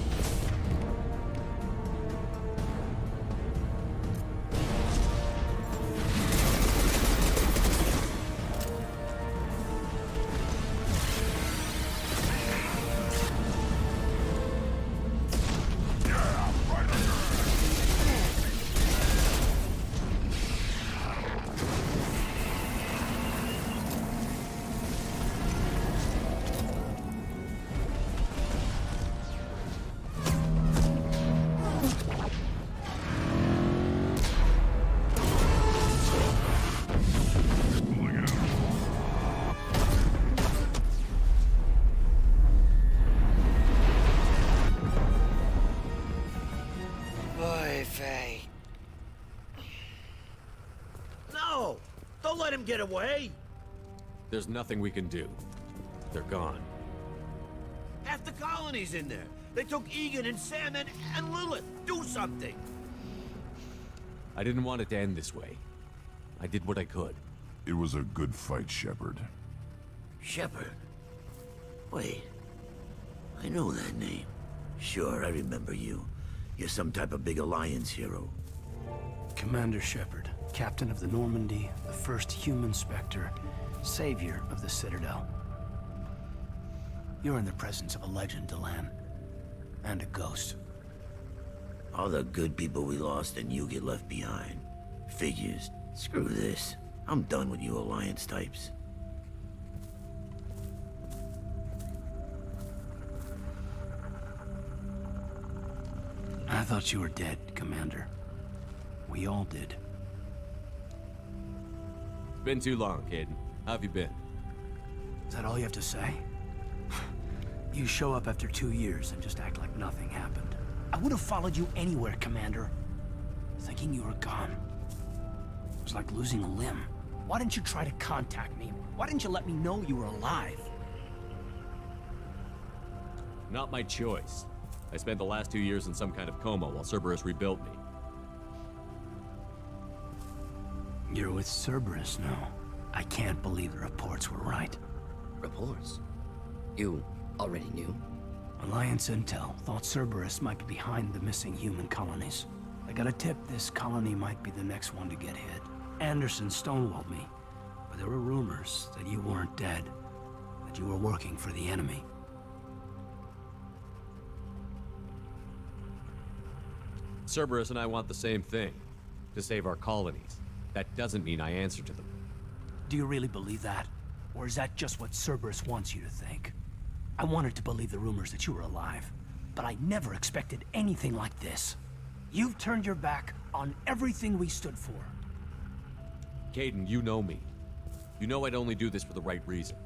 No! Don't let him get away! There's nothing we can do. They're gone. Half the colony's in there. They took Egan and Sam and Lilith. Do something! I didn't want it to end this way. I did what I could. It was a good fight, Shepard. Shepard? Wait. I know that name. Sure, I remember you. You're some type of big Alliance hero. Commander Shepard, captain of the Normandy, the first human Spectre, savior of the Citadel. You're in the presence of a legend, Delan. And a ghost. All the good people we lost and you get left behind. Figures. Screw this. I'm done with you Alliance types. I thought you were dead, Commander. We all did. It's been too long, Caden. How have you been? Is that all you have to say? You show up after 2 years and just act like nothing happened. I would have followed you anywhere, Commander. Thinking you were gone. It was like losing a limb. Why didn't you try to contact me? Why didn't you let me know you were alive? Not my choice. I spent the last 2 years in some kind of coma while Cerberus rebuilt me. You're with Cerberus now. I can't believe the reports were right. Reports? You already knew? Alliance Intel thought Cerberus might be behind the missing human colonies. I got a tip this colony might be the next one to get hit. Anderson stonewalled me, but there were rumors that you weren't dead, that you were working for the enemy. Cerberus and I want the same thing, to save our colonies. That doesn't mean I answer to them. Do you really believe that? Or is that just what Cerberus wants you to think? I wanted to believe the rumors that you were alive, but I never expected anything like this. You've turned your back on everything we stood for. Caden, you know me. You know I'd only do this for the right reason.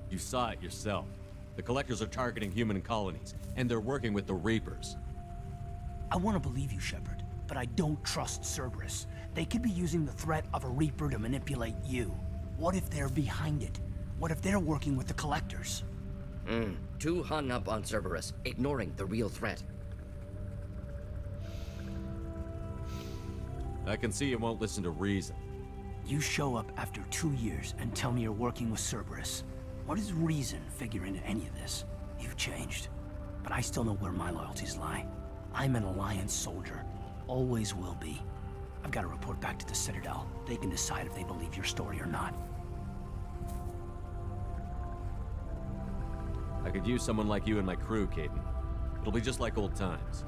You saw it yourself. The Collectors are targeting human colonies, and they're working with the Reapers. I want to believe you, Shepard, but I don't trust Cerberus. They could be using the threat of a Reaper to manipulate you. What if they're behind it? What if they're working with the Collectors? Too hung up on Cerberus, ignoring the real threat. I can see you won't listen to reason. You show up after 2 years and tell me you're working with Cerberus. What does reason figure into any of this? You've changed, but I still know where my loyalties lie. I'm an Alliance soldier. Always will be. I've got to report back to the Citadel. They can decide if they believe your story or not. I could use someone like you in my crew, Caden. It'll be just like old times.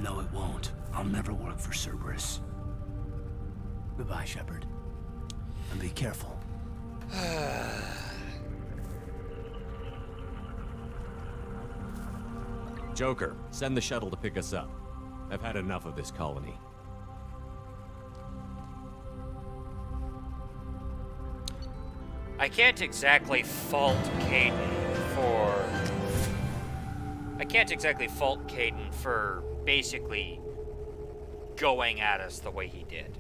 No, it won't. I'll never work for Cerberus. Goodbye, Shepard. And be careful. Joker, send the shuttle to pick us up. I've had enough of this colony. I can't exactly fault Caden for... I can't exactly fault Caden for basically going at us the way he did.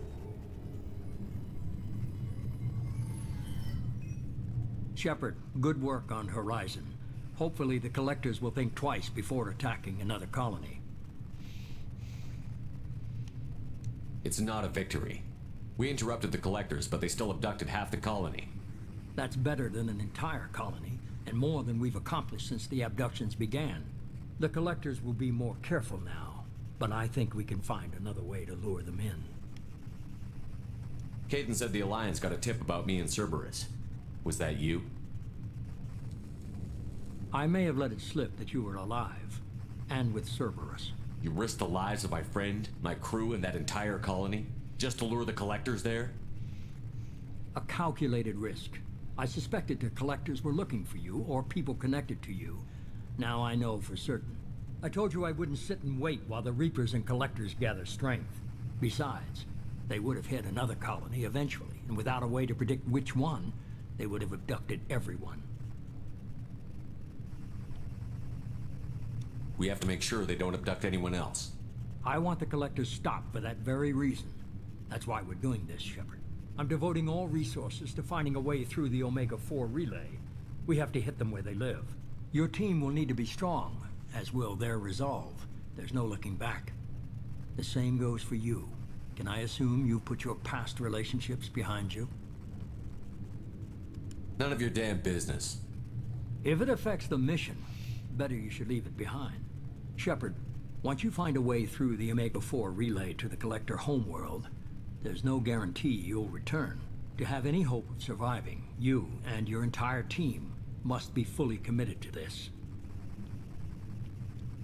Shepard, good work on Horizon. Hopefully the Collectors will think twice before attacking another colony. It's not a victory. We interrupted the Collectors, but they still abducted half the colony. That's better than an entire colony, and more than we've accomplished since the abductions began. The Collectors will be more careful now, but I think we can find another way to lure them in. Caden said the Alliance got a tip about me and Cerberus. Was that you? I may have let it slip that you were alive, and with Cerberus. You risked the lives of my friend, my crew, and that entire colony, just to lure the Collectors there? A calculated risk. I suspected the Collectors were looking for you, or people connected to you. Now I know for certain. I told you I wouldn't sit and wait while the Reapers and Collectors gather strength. Besides, they would have hit another colony eventually, and without a way to predict which one, they would have abducted everyone. We have to make sure they don't abduct anyone else. I want the Collectors stopped for that very reason. That's why we're doing this, Shepard. I'm devoting all resources to finding a way through the Omega-4 relay. We have to hit them where they live. Your team will need to be strong, as will their resolve. There's no looking back. The same goes for you. Can I assume you've put your past relationships behind you? None of your damn business. If it affects the mission, better you should leave it behind. Shepard, once you find a way through the Omega-4 relay to the Collector homeworld, there's no guarantee you'll return. To have any hope of surviving, you and your entire team must be fully committed to this.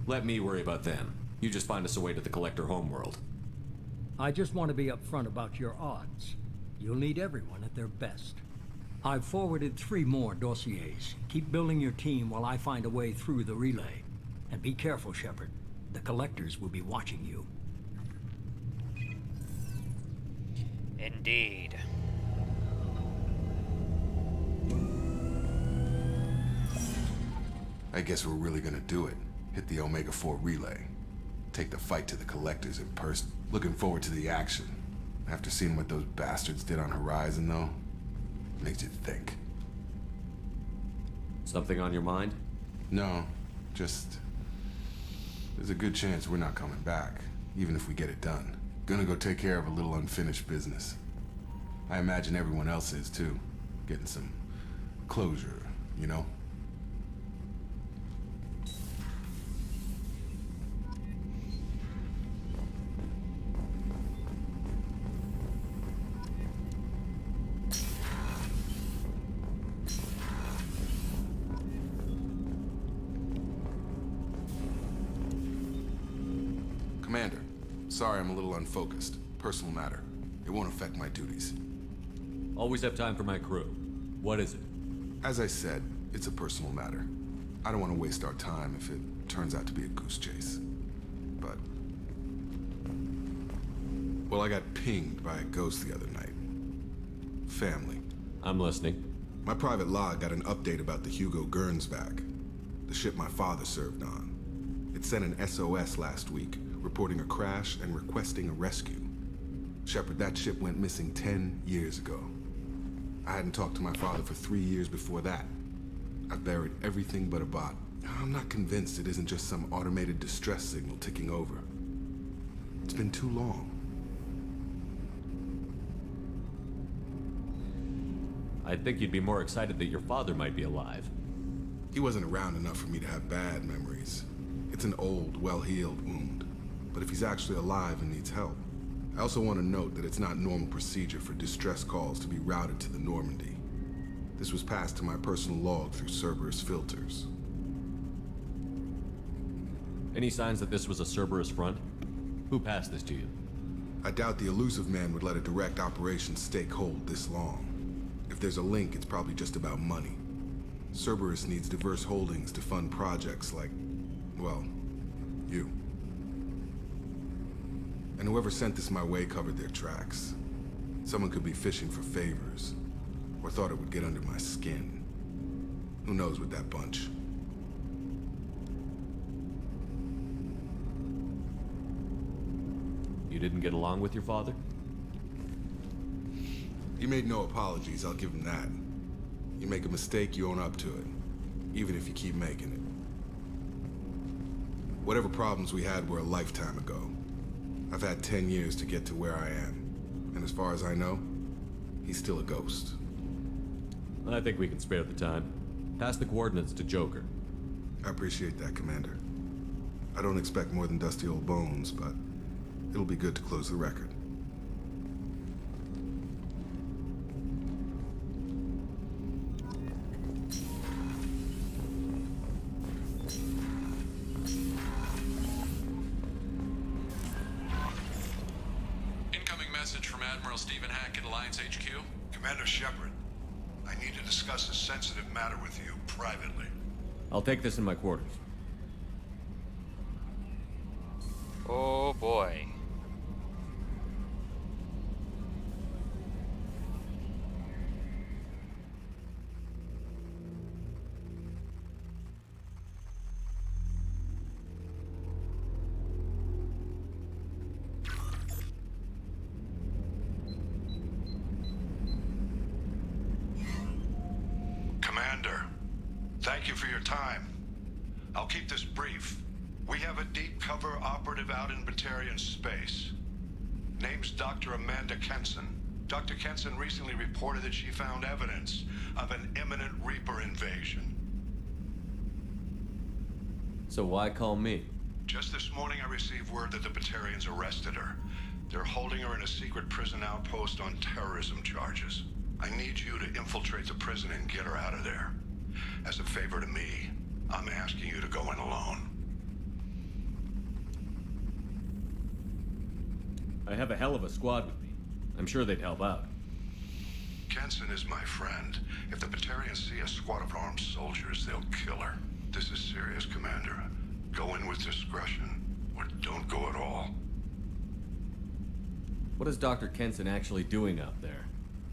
Let me worry about them. You just find us a way to the Collector homeworld. I just want to be upfront about your odds. You'll need everyone at their best. I've forwarded 3 more dossiers. Keep building your team while I find a way through the relay. And be careful, Shepard. The Collectors will be watching you. Indeed. I guess we're really gonna do it. Hit the Omega-4 relay. Take the fight to the Collectors in person. Looking forward to the action. After seeing what those bastards did on Horizon, though, makes you think. Something on your mind? No, just... there's a good chance we're not coming back, even if we get it done. Gonna go take care of a little unfinished business. I imagine everyone else is, too. Getting some closure, you know? Commander, sorry I'm a little unfocused. Personal matter. It won't affect my duties. Always have time for my crew. What is it? As I said, it's a personal matter. I don't want to waste our time if it turns out to be a goose chase. But... well, I got pinged by a ghost the other night. Family. I'm listening. My private log got an update about the Hugo Gernsback, the ship my father served on. It sent an SOS last week, reporting a crash and requesting a rescue. Shepard, that ship went missing 10 years ago. I hadn't talked to my father for 3 years before that. I've buried everything but a bot. I'm not convinced it isn't just some automated distress signal ticking over. It's been too long. I think you'd be more excited that your father might be alive. He wasn't around enough for me to have bad memories. It's an old, well-healed wound. But if he's actually alive and needs help, I also want to note that it's not normal procedure for distress calls to be routed to the Normandy. This was passed to my personal log through Cerberus filters. Any signs that this was a Cerberus front? Who passed this to you? I doubt the elusive man would let a direct operation stake hold this long. If there's a link, it's probably just about money. Cerberus needs diverse holdings to fund projects like, well, you. And whoever sent this my way covered their tracks. Someone could be fishing for favors, or thought it would get under my skin. Who knows with that bunch? You didn't get along with your father? He made no apologies, I'll give him that. You make a mistake, you own up to it, even if you keep making it. Whatever problems we had were a lifetime ago. I've had 10 years to get to where I am, and as far as I know, he's still a ghost. I think we can spare the time. Pass the coordinates to Joker. I appreciate that, Commander. I don't expect more than dusty old bones, but it'll be good to close the record. Incoming message from Admiral Stephen Hackett, Alliance HQ. Commander Shepard, I need to discuss a sensitive matter with you privately. I'll take this in my quarters. Oh boy. Commander, thank you for your time. I'll keep this brief. We have a deep cover operative out in Batarian space. Name's Dr. Amanda Kenson. Dr. Kenson recently reported that she found evidence of an imminent Reaper invasion. So why call me? Just this morning I received word that the Batarians arrested her. They're holding her in a secret prison outpost on terrorism charges. I need you to infiltrate the prison and get her out of there. As a favor to me, I'm asking you to go in alone. I have a hell of a squad with me. I'm sure they'd help out. Kenson is my friend. If the Batarians see a squad of armed soldiers, they'll kill her. This is serious, Commander. Go in with discretion, or don't go at all. What is Dr. Kenson actually doing out there?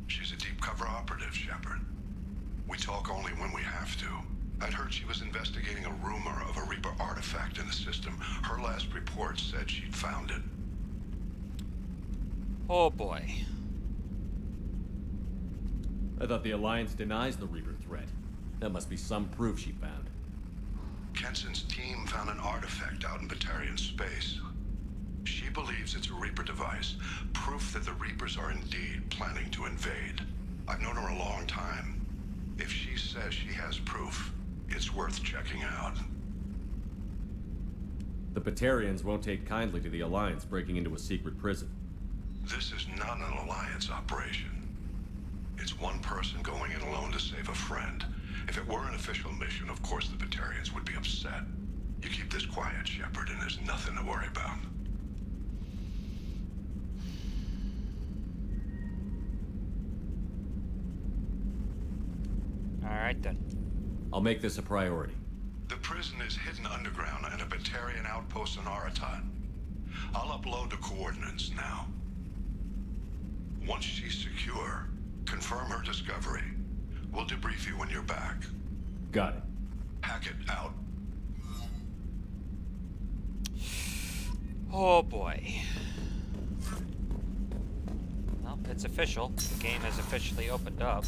She's a deep cover operative, Shepard. We talk only when we have to. I'd heard she was investigating a rumor of a Reaper artifact in the system. Her last report said she'd found it. Oh boy. I thought the Alliance denies the Reaper threat. That must be some proof she found. Kenson's team found an artifact out in Batarian space. She believes it's a Reaper device, proof that the Reapers are indeed planning to invade. I've known her a long time. If she says she has proof, it's worth checking out. The Batarians won't take kindly to the Alliance breaking into a secret prison. This is not an Alliance operation. It's one person going in alone to save a friend. If it were an official mission, of course the Batarians would be upset. You keep this quiet, Shepard, and there's nothing to worry about. Alright then. I'll make this a priority. The prison is hidden underground in a Batarian outpost in Aratat. I'll upload the coordinates now. Once she's secure, confirm her discovery. We'll debrief you when you're back. Got it. Hackett out. Oh boy. Well, it's official. The game has officially opened up.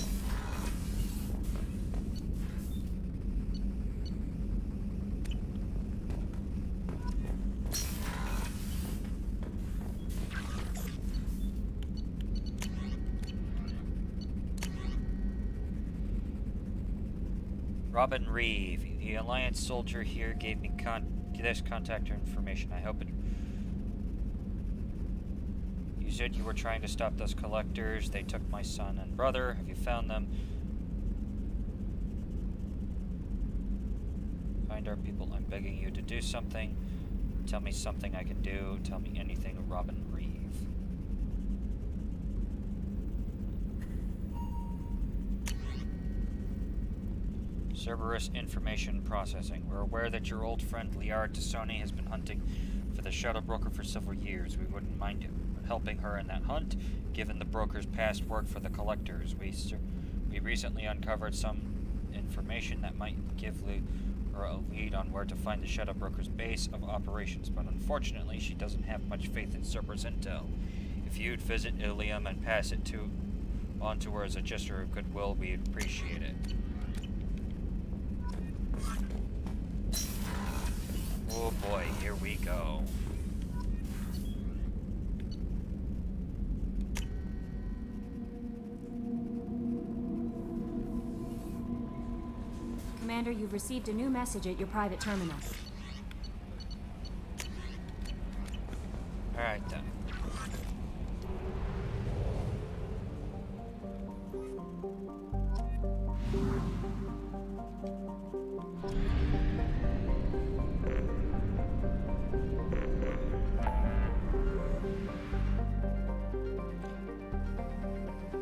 Robin Reeve, the Alliance soldier here, gave me this contact information. I hope it... You said you were trying to stop those collectors. They took my son and brother. Have you found them? Find our people. I'm begging you to do something. Tell me something I can do. Tell me anything, Robin Reeve. Cerberus information processing. We're aware that your old friend Liara Tassoni has been hunting for the Shadow Broker for several years. We wouldn't mind helping her in that hunt, given the broker's past work for the collectors. We recently uncovered some information that might give her a lead on where to find the Shadow Broker's base of operations, but unfortunately she doesn't have much faith in Cerberus intel. If you'd visit Ilium and pass it on to her as a gesture of goodwill, we'd appreciate it. Oh boy, here we go. Commander, you've received a new message at your private terminal. Alright then.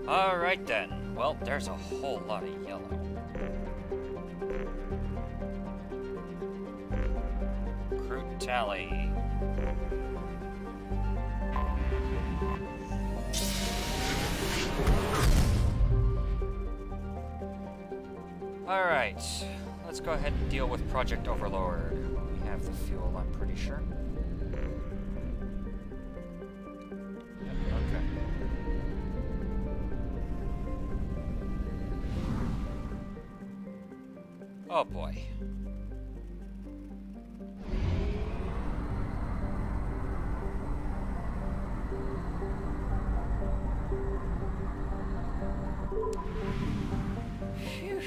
Alright then. Well, there's a whole lot of yellow. Crew tally. Alright, let's go ahead and deal with Project Overlord. We have the fuel, I'm pretty sure. Yep, okay. Oh boy. Phew.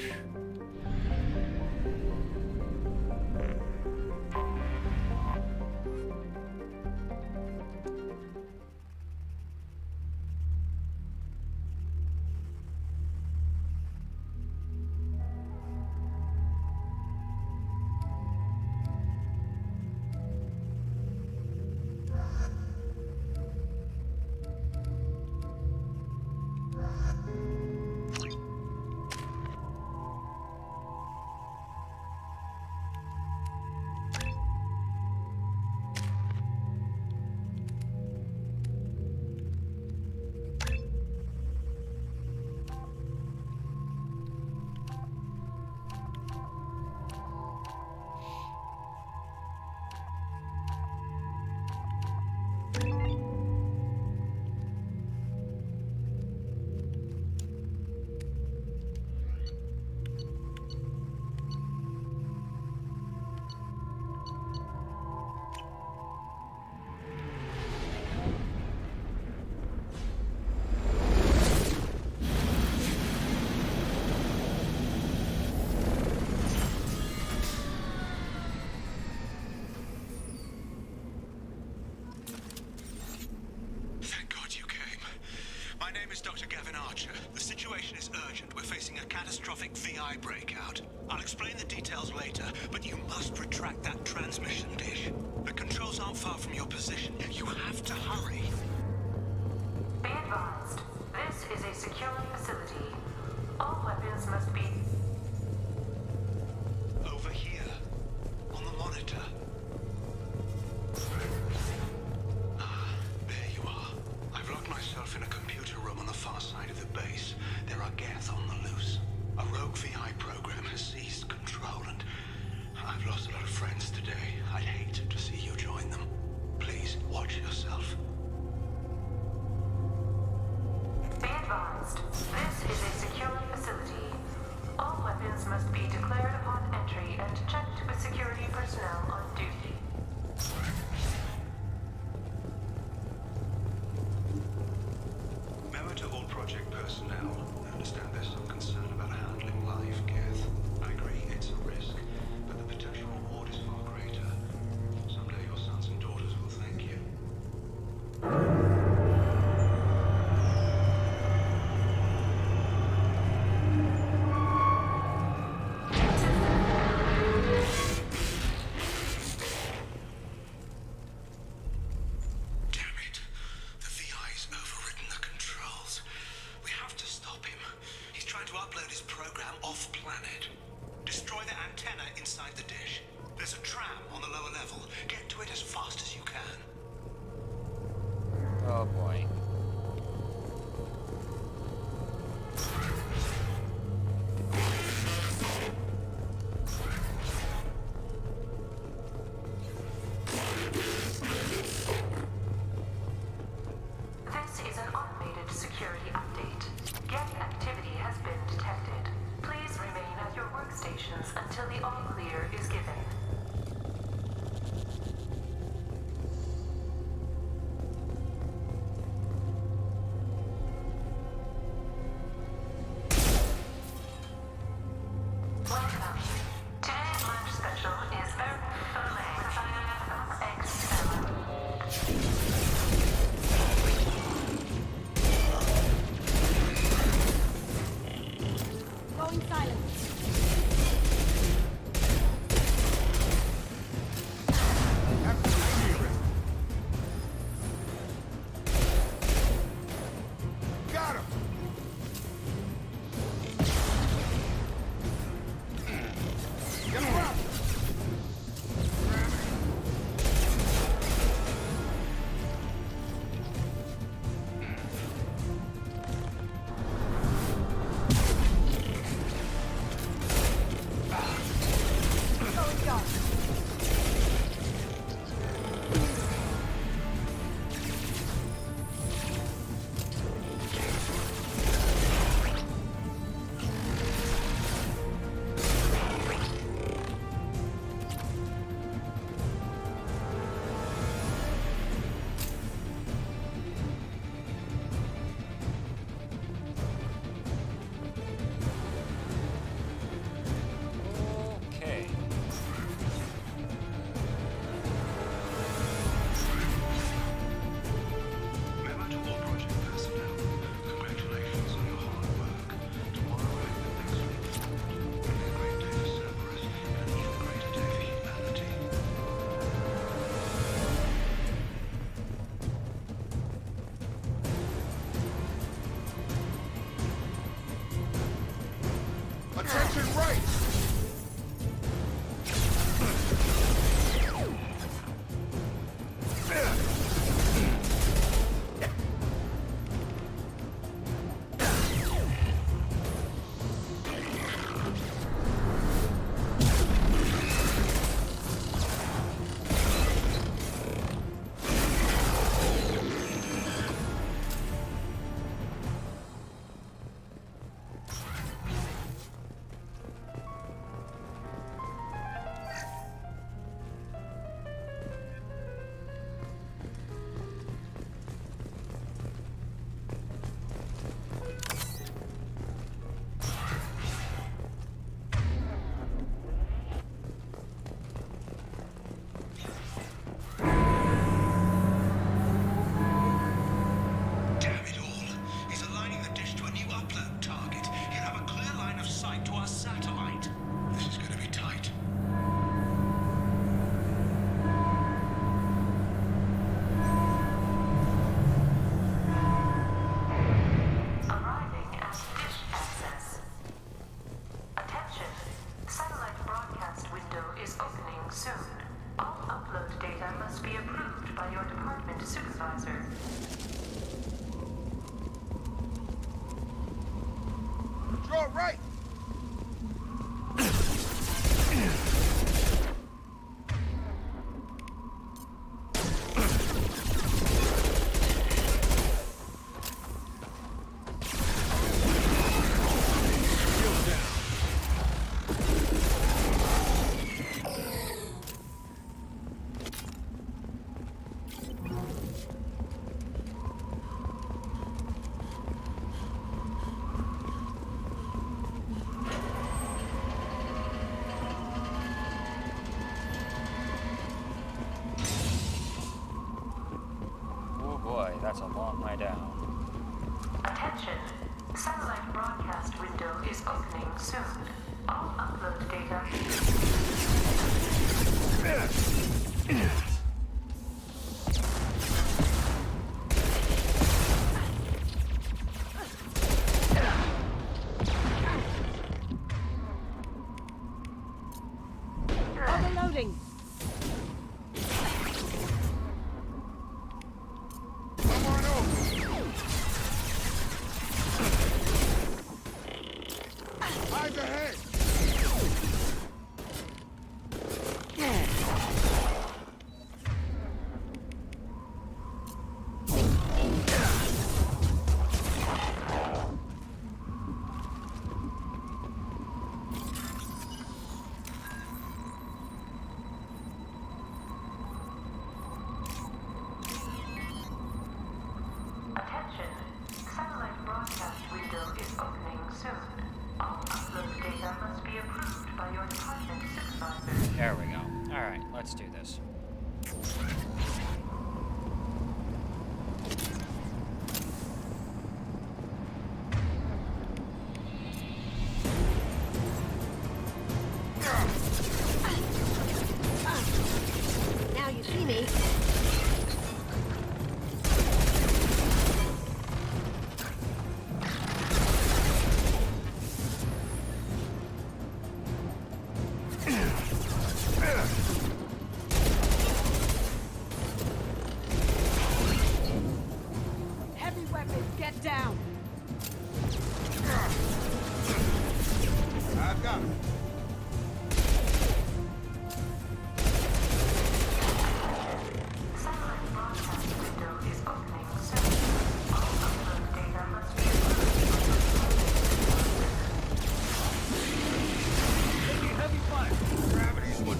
catastrophic VI breakout. I'll explain the details later, but you must retract that transmission dish. The controls aren't far from your position. You have to hurry. Be advised, this is a secure facility. All weapons must be... Over here, on the monitor. Ah, there you are. I've locked myself in a computer room on the far side of the base. There are Geth on the loose. A rogue VI program has seized control, and I've lost a lot of friends today. I'd hate to see you join them. Please, watch yourself. Be advised, this is a secure facility. All weapons must be declared upon entry and checked with security personnel on duty. Memo to all project personnel. I understand there's some concern about handling live Geth. I agree, it's a risk, but the potential reward is far greater. Someday your sons and daughters will thank you. Damn it. The VI's overridden the controls. We have to stop him. He's trying to upload his program off-planet. Destroy the antenna inside the dish. There's a tram on the lower level. Get to it as fast as you can. Oh boy. This is an automated security update. Geth activity has been detected. Please remain at your workstations until the all-clear is given. Welcome. is opening soon. All upload data must be approved by your department supervisor. You're right! Oh boy, that's a long way down. Attention! Satellite broadcast window is opening soon. All upload data. Overloading! Eyes ahead! Attention! Satellite broadcast window is opening soon. All upload data must be approved by your department supervisor. There we go. Alright, let's do this. Now you see me. Heavy weapons, get down! I've got him. Satellite broadcast window is opening soon. All upload data must be approved. Taking heavy fire. Gravity's what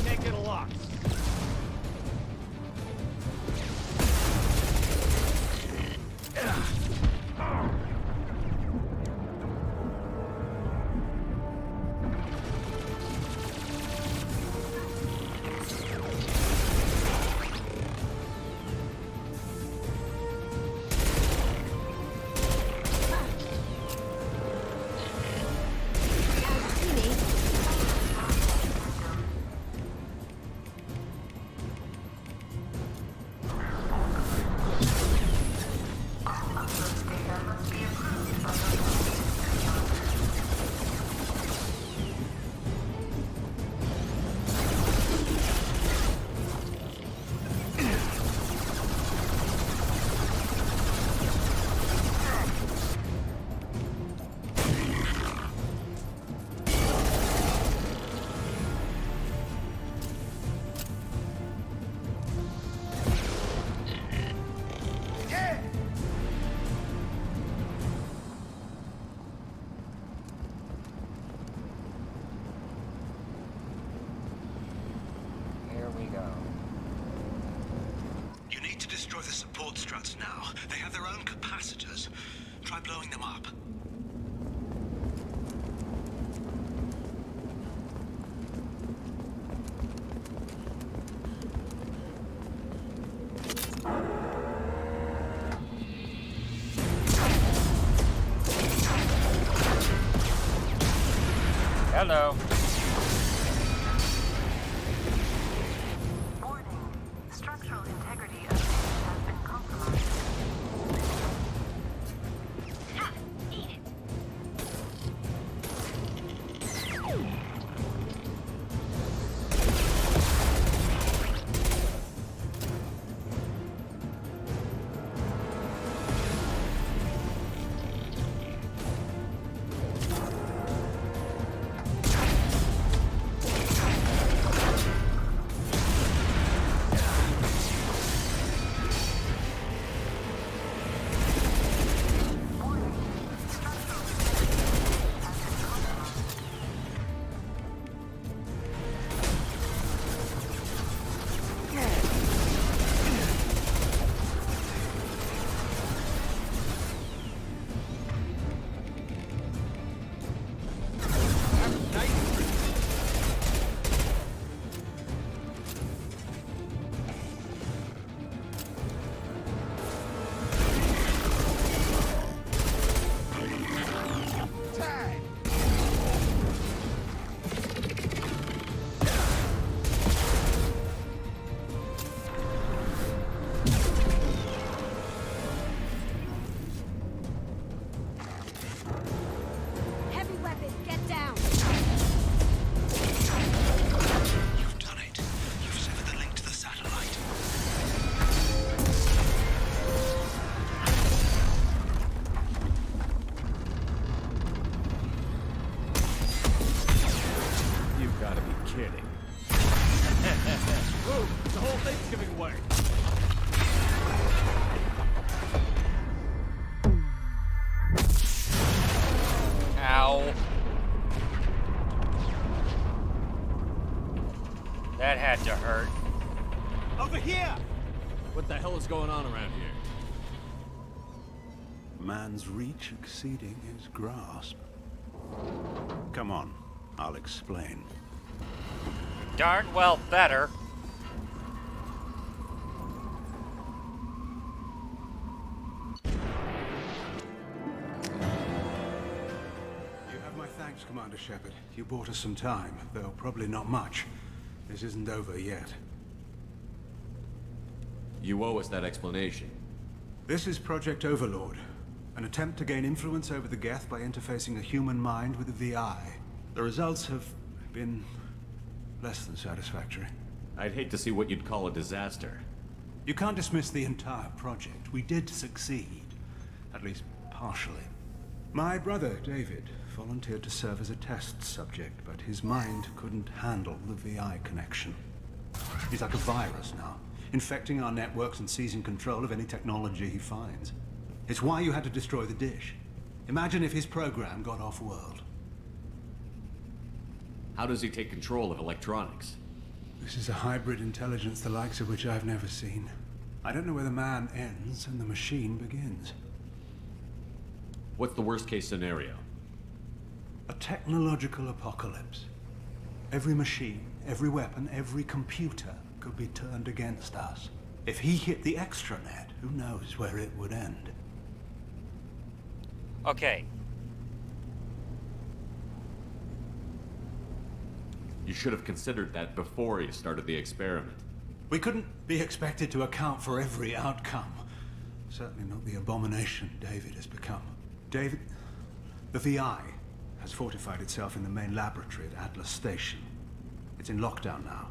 Can't get a lock. Here we go. You need to destroy the support struts now. They have their own capacitors. Try blowing them up. Hello. kidding. Ooh, the whole thing's giving way. Ow. That had to hurt. Over here! What the hell is going on around here? Man's reach exceeding his grasp. Come on, I'll explain. Darn well better. You have my thanks, Commander Shepard. You bought us some time, though probably not much. This isn't over yet. You owe us that explanation. This is Project Overlord. An attempt to gain influence over the Geth by interfacing a human mind with a VI. The results have been less than satisfactory. I'd hate to see what you'd call a disaster. You can't dismiss the entire project. We did succeed. At least partially. My brother, David, volunteered to serve as a test subject, but his mind couldn't handle the VI connection. He's like a virus now, infecting our networks and seizing control of any technology he finds. It's why you had to destroy the dish. Imagine if his program got off-world. How does he take control of electronics? This is a hybrid intelligence the likes of which I've never seen. I don't know where the man ends and the machine begins. What's the worst-case scenario? A technological apocalypse. Every machine, every weapon, every computer could be turned against us. If he hit the extranet, who knows where it would end? Okay. You should have considered that before you started the experiment. We couldn't be expected to account for every outcome. Certainly not the abomination David has become. David, the VI has fortified itself in the main laboratory at Atlas Station. It's in lockdown now.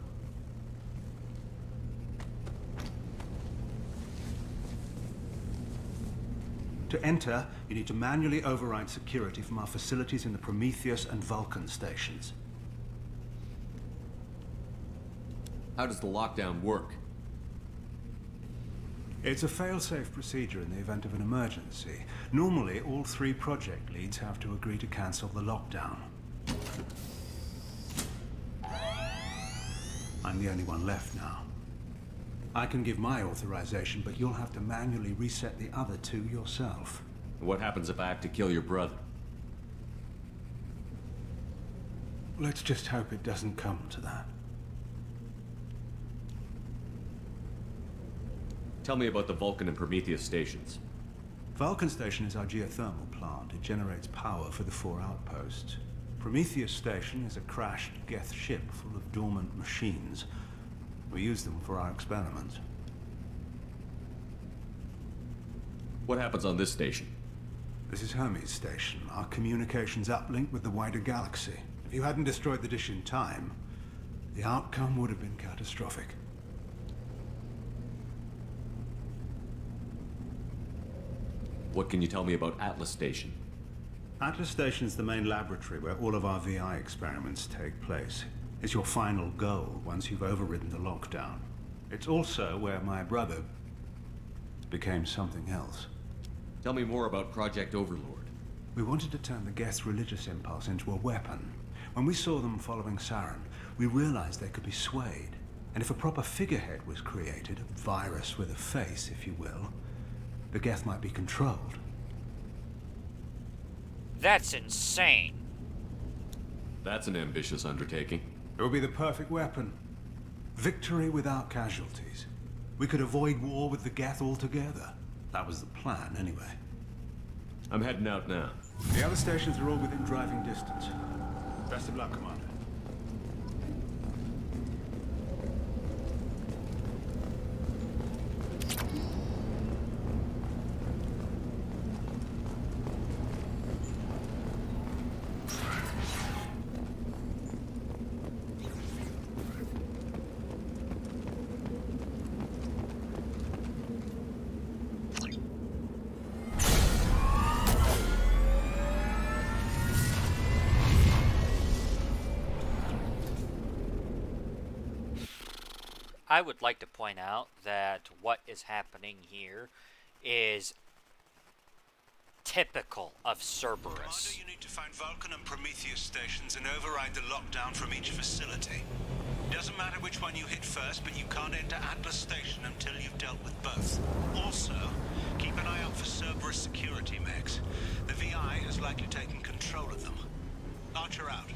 To enter, you need to manually override security from our facilities in the Prometheus and Vulcan stations. How does the lockdown work? It's a fail-safe procedure in the event of an emergency. Normally, all 3 project leads have to agree to cancel the lockdown. I'm the only one left now. I can give my authorization, but you'll have to manually reset the other 2 yourself. What happens if I have to kill your brother? Let's just hope it doesn't come to that. Tell me about the Vulcan and Prometheus stations. Vulcan Station is our geothermal plant. It generates power for the 4 outposts. Prometheus Station is a crashed Geth ship full of dormant machines. We use them for our experiments. What happens on this station? This is Hermes Station, our communications uplink with the wider galaxy. If you hadn't destroyed the dish in time, the outcome would have been catastrophic. What can you tell me about Atlas Station? Atlas Station is the main laboratory where all of our VI experiments take place. It's your final goal once you've overridden the lockdown. It's also where my brother became something else. Tell me more about Project Overlord. We wanted to turn the Geth's religious impulse into a weapon. When we saw them following Saren, we realized they could be swayed. And if a proper figurehead was created, a virus with a face, if you will, the Geth might be controlled. That's insane. That's an ambitious undertaking. It would be the perfect weapon. Victory without casualties. We could avoid war with the Geth altogether. That was the plan, anyway. I'm heading out now. The other stations are all within driving distance. Best of luck, Commander. I would like to point out that what is happening here is typical of Cerberus. Commander, you need to find Vulcan and Prometheus stations and override the lockdown from each facility. Doesn't matter which one you hit first, but you can't enter Atlas Station until you've dealt with both. Also, keep an eye out for Cerberus security mechs. The VI has likely taken control of them. Archer out.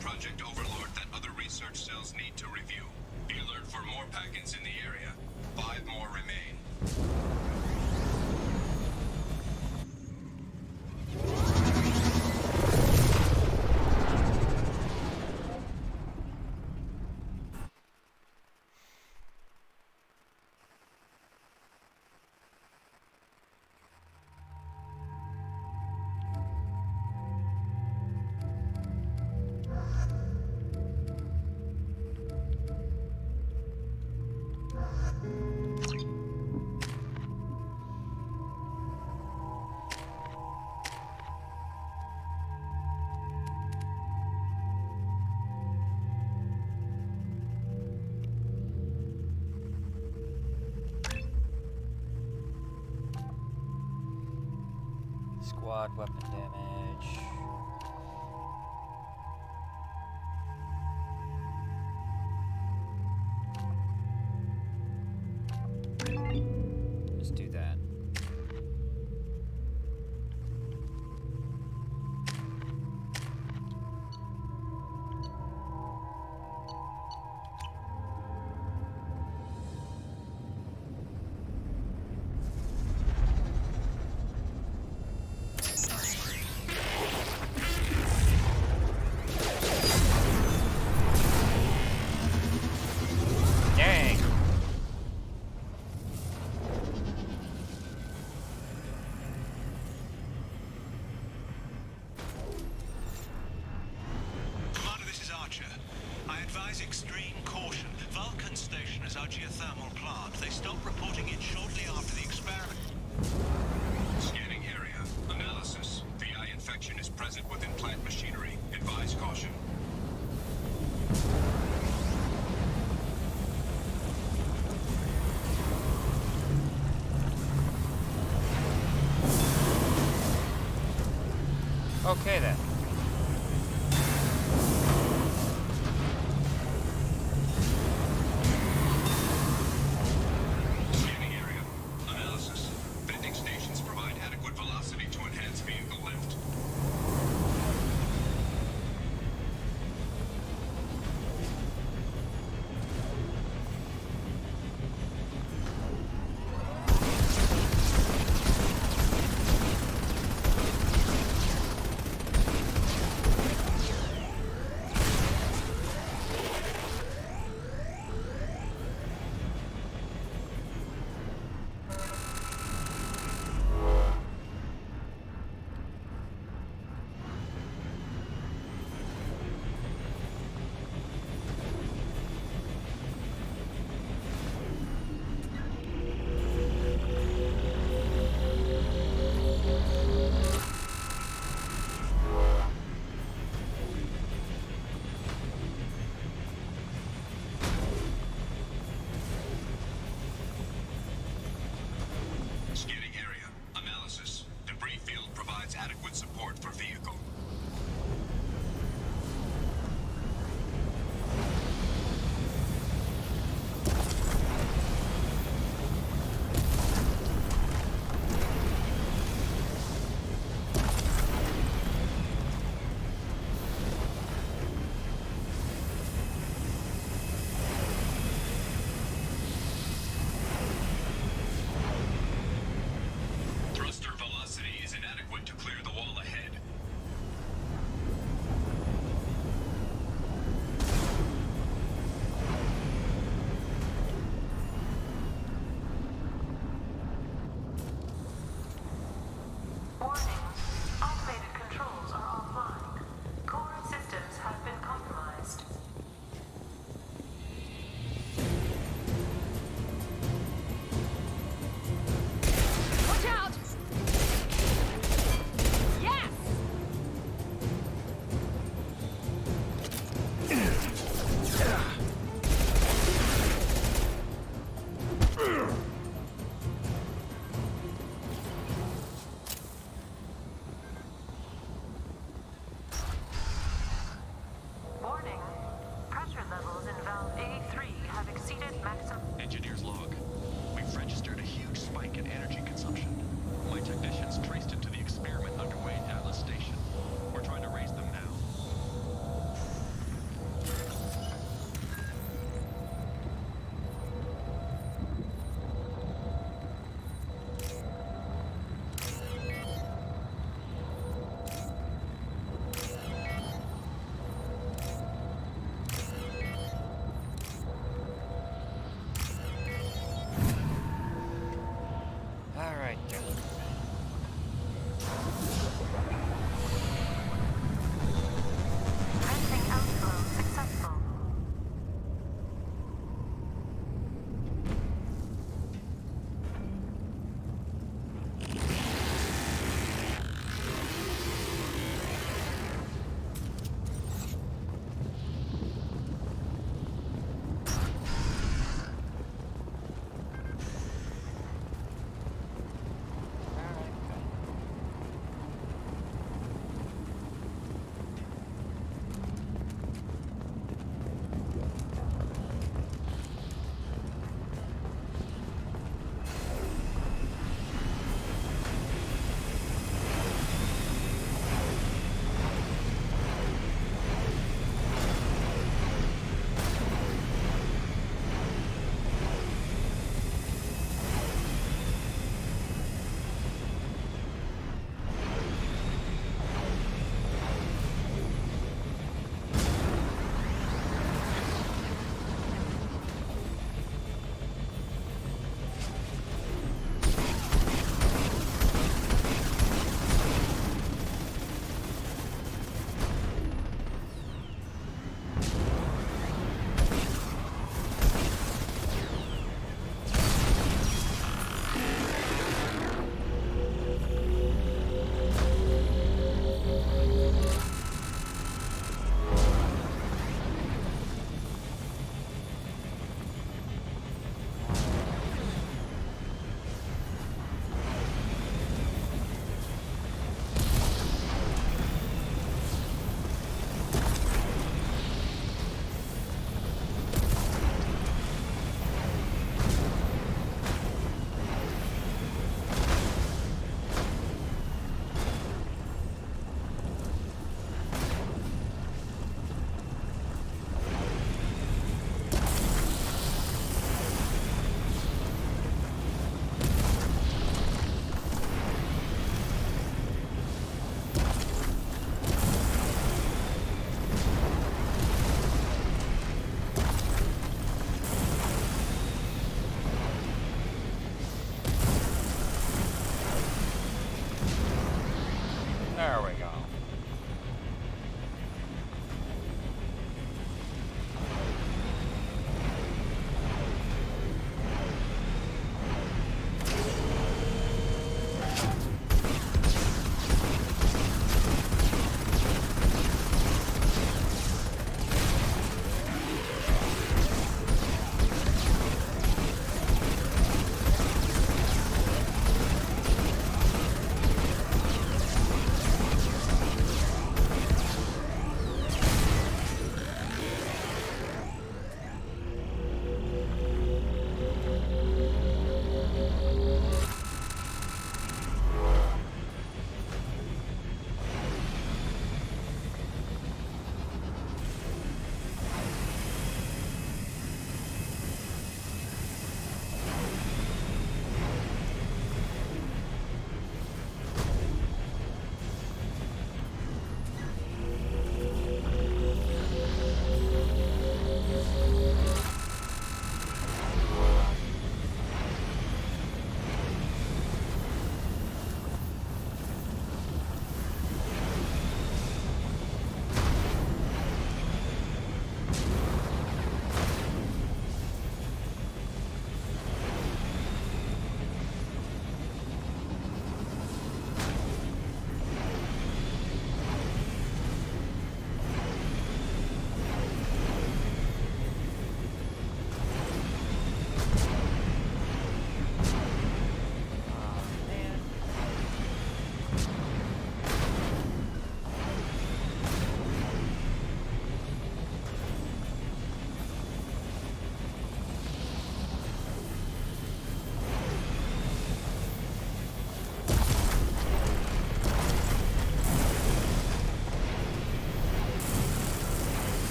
Project Overlord that other research cells need to review. Be alert for more packets in the area. 5 more remain. Squad weapon damage. Let's do that. Extreme caution. Vulcan station is our geothermal plant. They stopped reporting in shortly after the experiment. Scanning area. Analysis. VI infection is present within plant machinery. Advise caution. Okay then.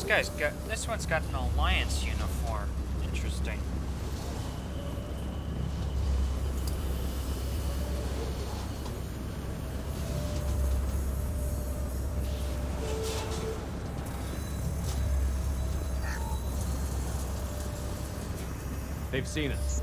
This one's got an Alliance uniform. Interesting. They've seen us.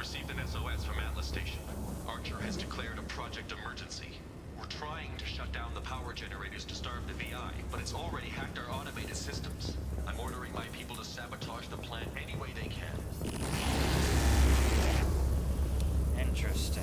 Received an SOS from Atlas Station. Archer has declared a project emergency. We're trying to shut down the power generators to starve the VI, but it's already hacked our automated systems. I'm ordering my people to sabotage the plant any way they can. Interesting.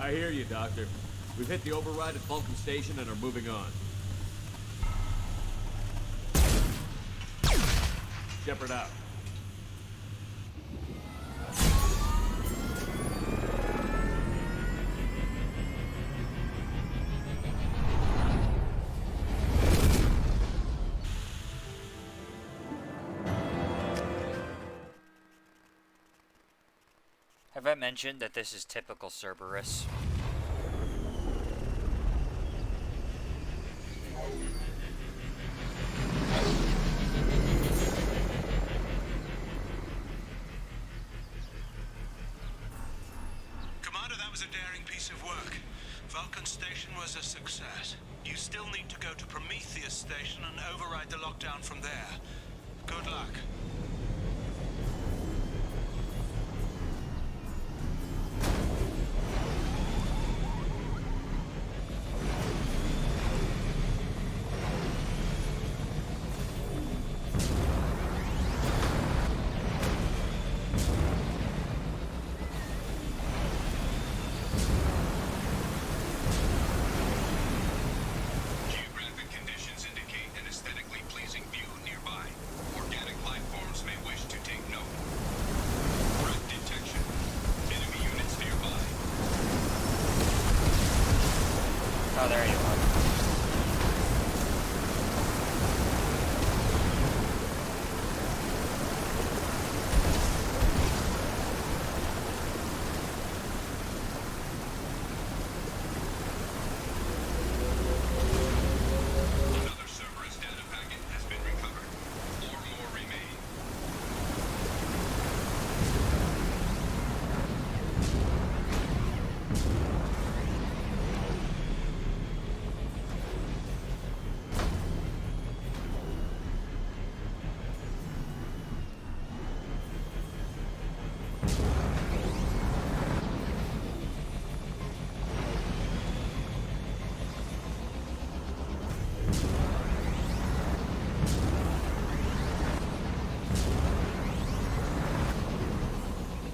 I hear you, Doctor. We've hit the override at Vulcan Station and are moving on. Shepard out. Have I mentioned that this is typical Cerberus? Commander, that was a daring piece of work. Vulcan Station was a success. You still need to go to Prometheus Station and override the lockdown from there. Good luck. Geographic conditions indicate an aesthetically pleasing view nearby. Organic life forms may wish to take note. Threat detection. Enemy units nearby. Oh, there you are. Another Cerberus data packet has been recovered. 4 more remain.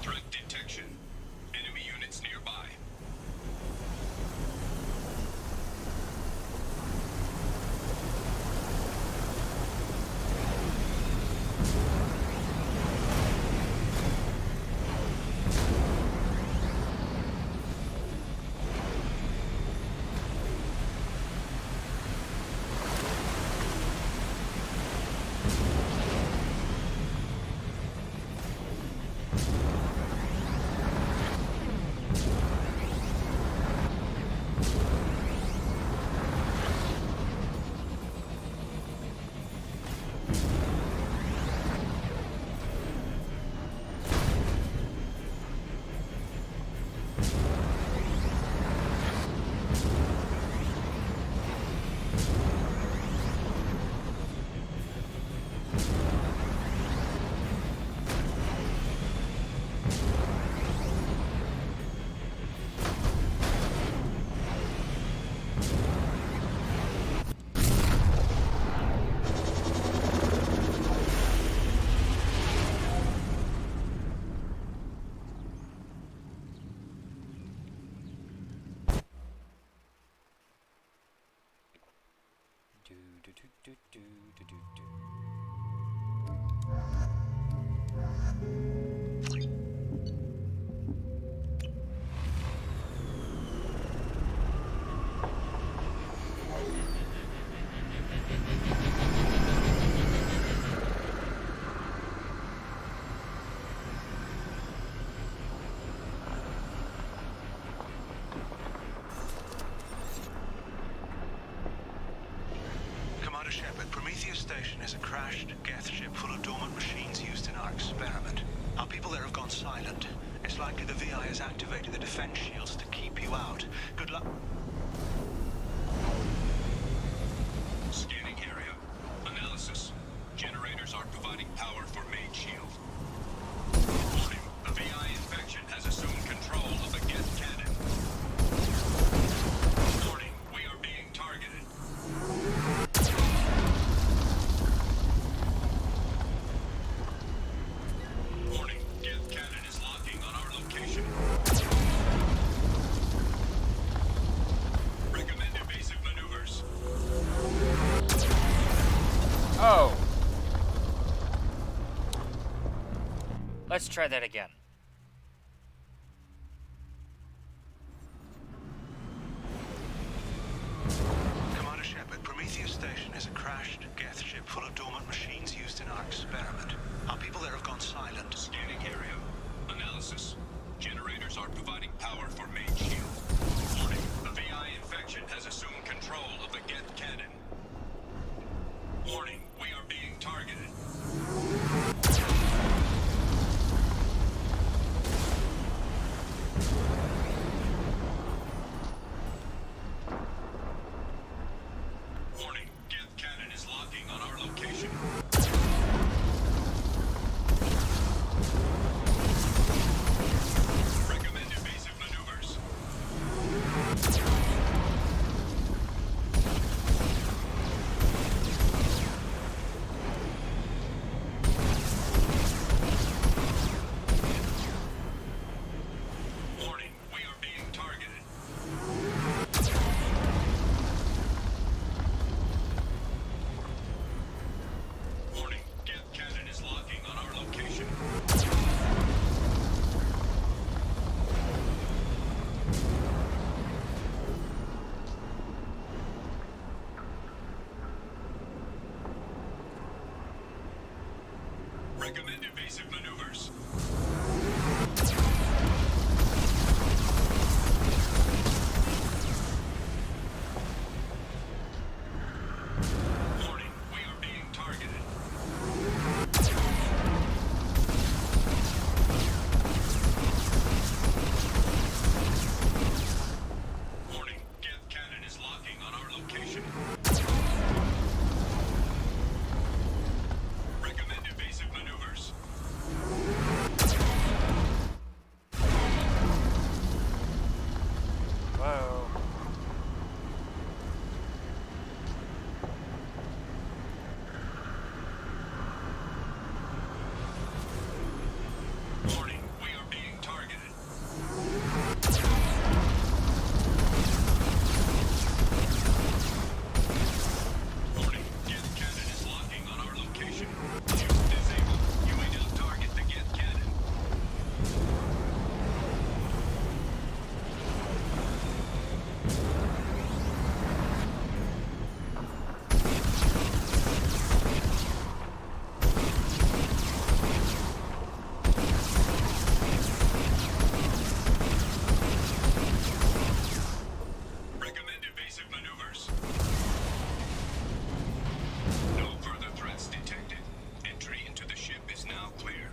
Threat detection. Enemy units nearby. Commander Shepard, Prometheus Station is a crashed Geth ship full of dormant machines used in our experiment. Our people there have gone silent. It's likely the VI has activated the defense shields to keep you out. Good luck. Scanning area. Analysis. Generators are providing power for main shield. Warning. The VI infection has assumed control of the Geth cannon. Warning. We are being targeted. Warning. Geth cannon is locking on our location. Let's try that again. Commander Shepard, Prometheus Station is a crashed Geth ship full of dormant machines used in our experiment. Our people there have gone silent. Scanning area. Analysis. Generators are providing power for main shield. Warning, the VI infection has assumed control of the Geth cannon. Warning, we are being targeted. Warning, Geth cannon is locking on our location. Recommend evasive maneuvers. Warning, we are being targeted. Warning, Geth cannon is locking on our location. Recommend evasive maneuvers. Warning, we are being targeted. Warning, Geth cannon is locking on our location. Recommend evasive maneuvers. Whoa. Warning, we are being targeted. Warning, Geth cannon is locking on our location. Shield disabled. You may now target the Geth cannon. Recommend evasive maneuvers. No further threats detected. Entry into the ship is now clear.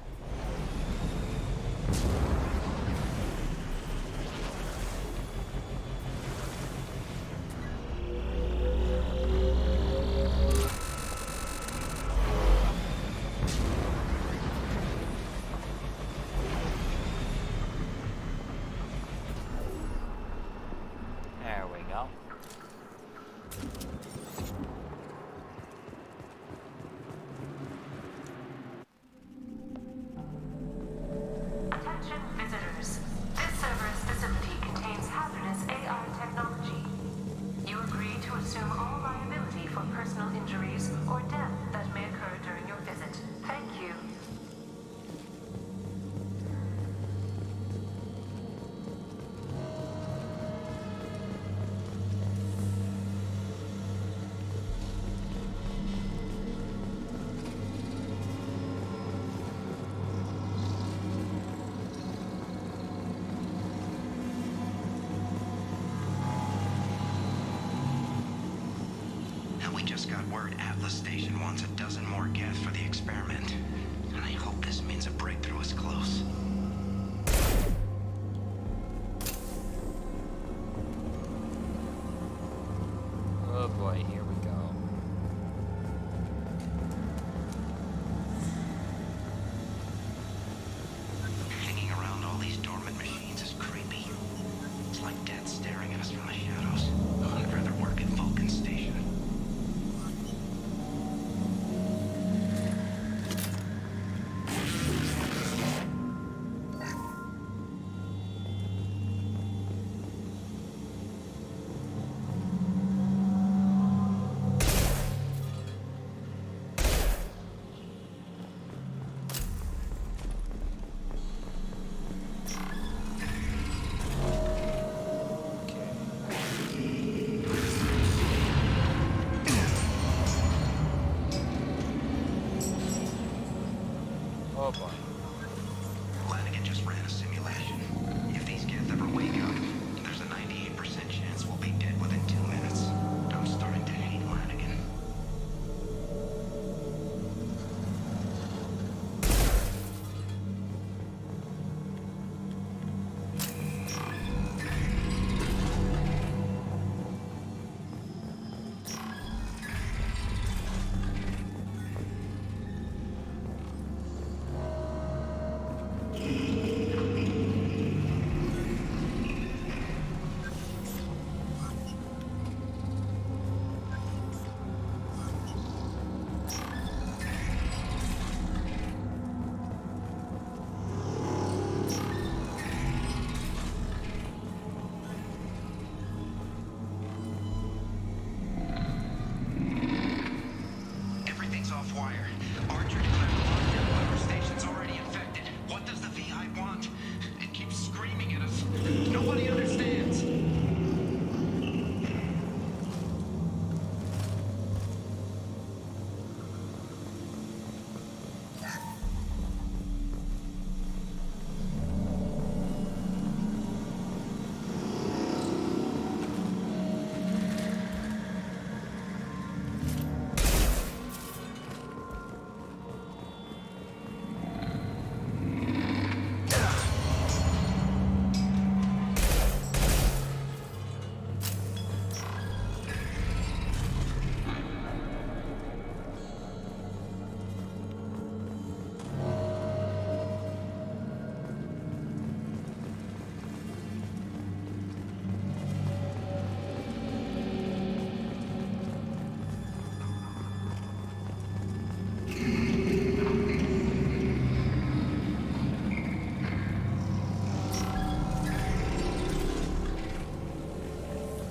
There we go. Attention visitors. This server's facility contains hazardous AI technology. You agree to assume all liability for personal injuries or death that may occur during your visit. Thank you. We just got word Atlas Station wants a dozen more Geth for the experiment. And I hope this means a breakthrough is close. Oh boy, here we go. Hanging around all these dormant machines is creepy. It's like death staring at us from the shadows. I'd rather work at Vulcan Station. Oh boy. Lanigan just ran a simulation. If these Geth ever wake up, there's a 98% chance we'll be dead within 2 minutes. I'm starting to hate Lanigan. Everything's off wire. Archer declared the lockdown power station's already infected. What does the VI want? It keeps screaming at us. Nobody understands.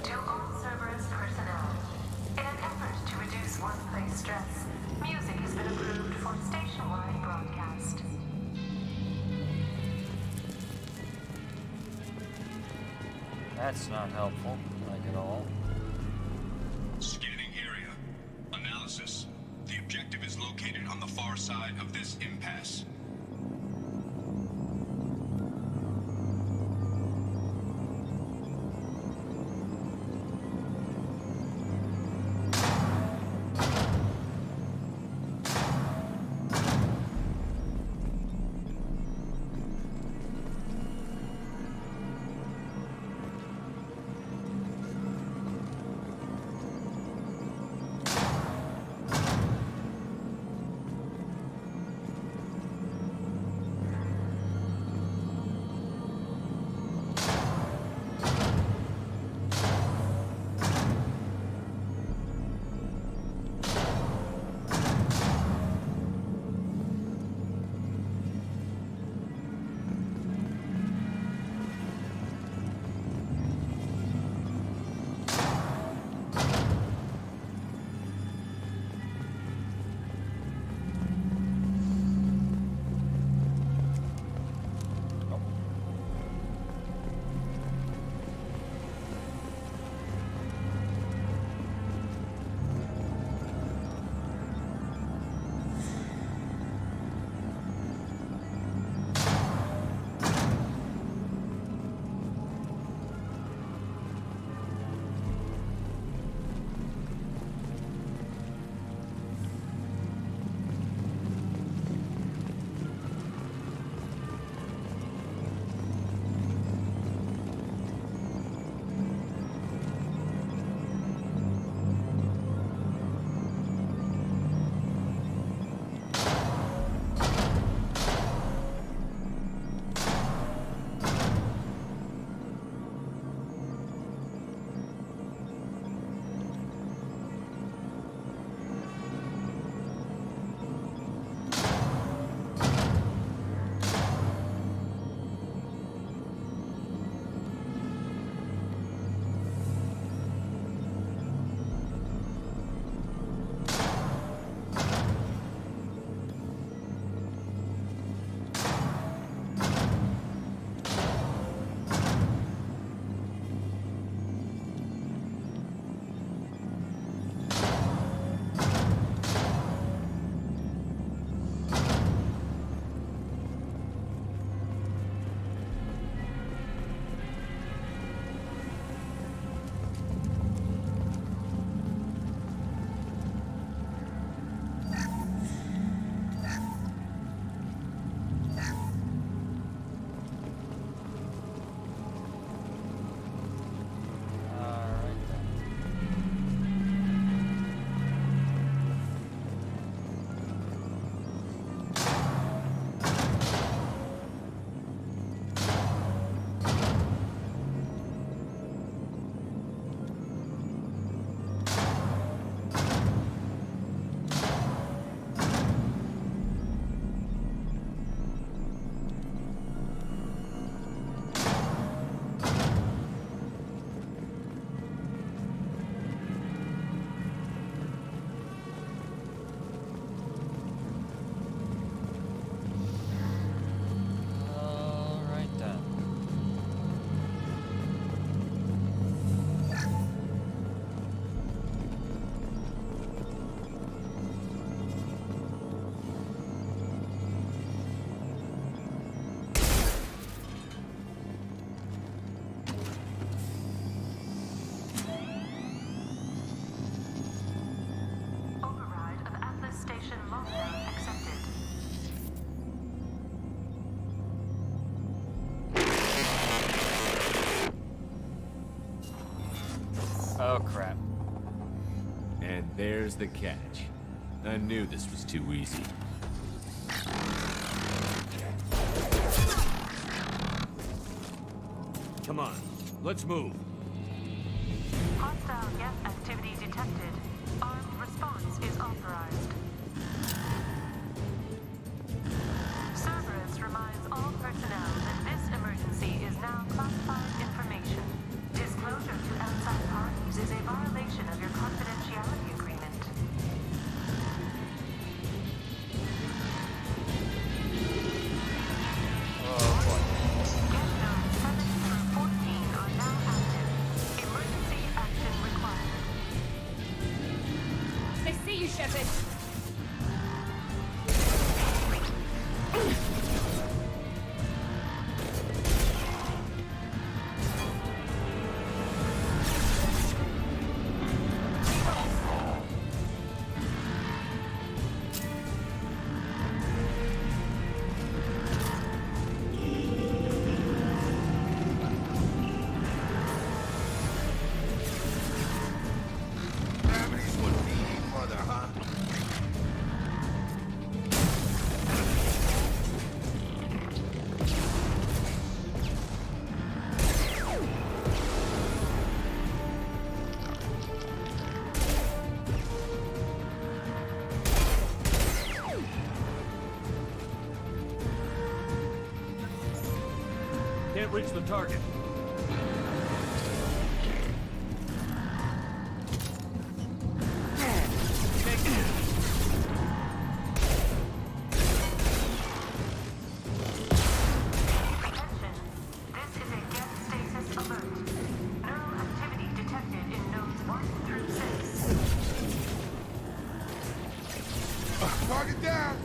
To all Cerberus personnel, in an effort to reduce workplace stress, music has been approved for station-wide broadcast. That's not helpful, like at all. Scanning area. Analysis. The objective is located on the far side of this impasse. station lockdown accepted. Oh, crap. And there's the catch. I knew this was too easy. Come on, let's move. Hostile gas activity detected. Armed response is authorized. Cerberus reminds all personnel that this emergency is now classified information. Disclosure to outside parties is a violation of your confidentiality agreement. Can't reach the target. Target down!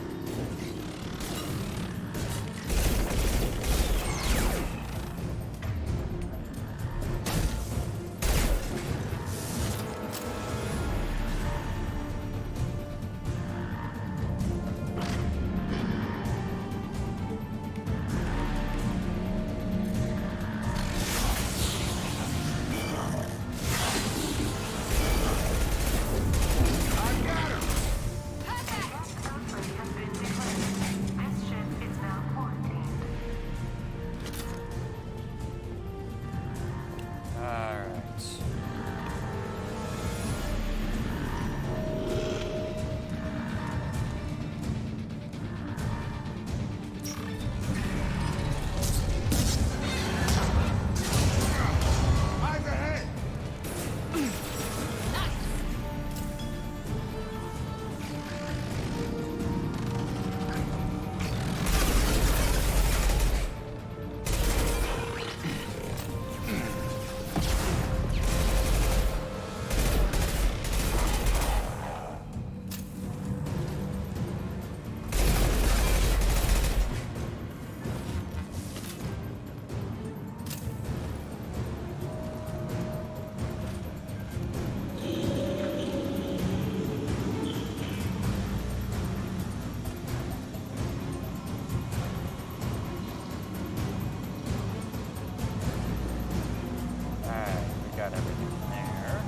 Got everything there.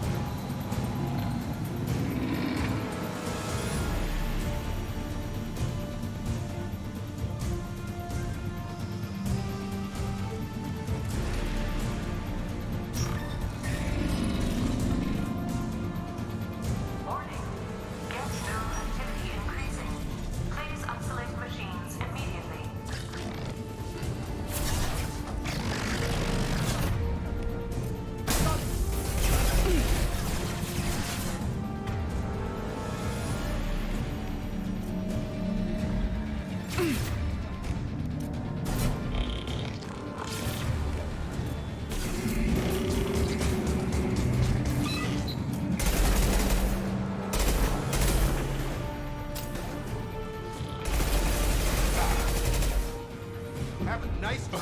Warning. Gas node activity increasing. Please isolate machines immediately. Have a nice one.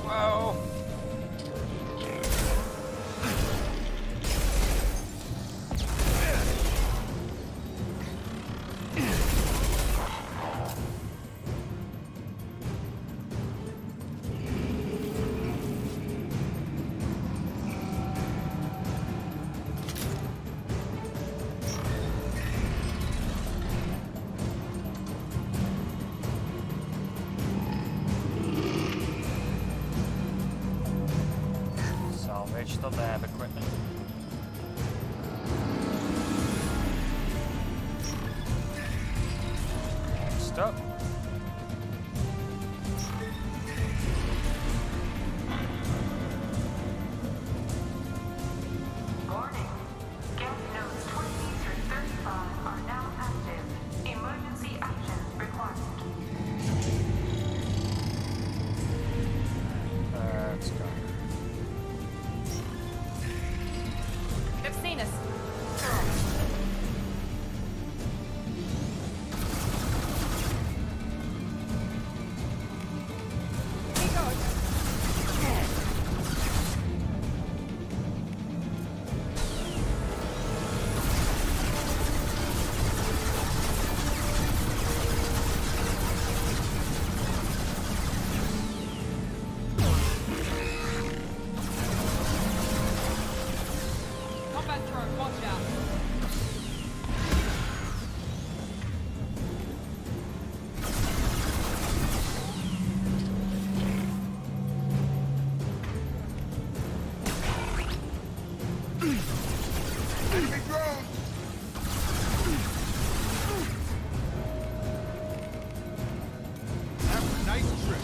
Whoa. the lab equipment. Next up. Warning. Gap nodes 20 through 35 are now active. Emergency action required. Let's go. They've seen us. Combat drone, watch out. Enemy drone! Have a nice trip.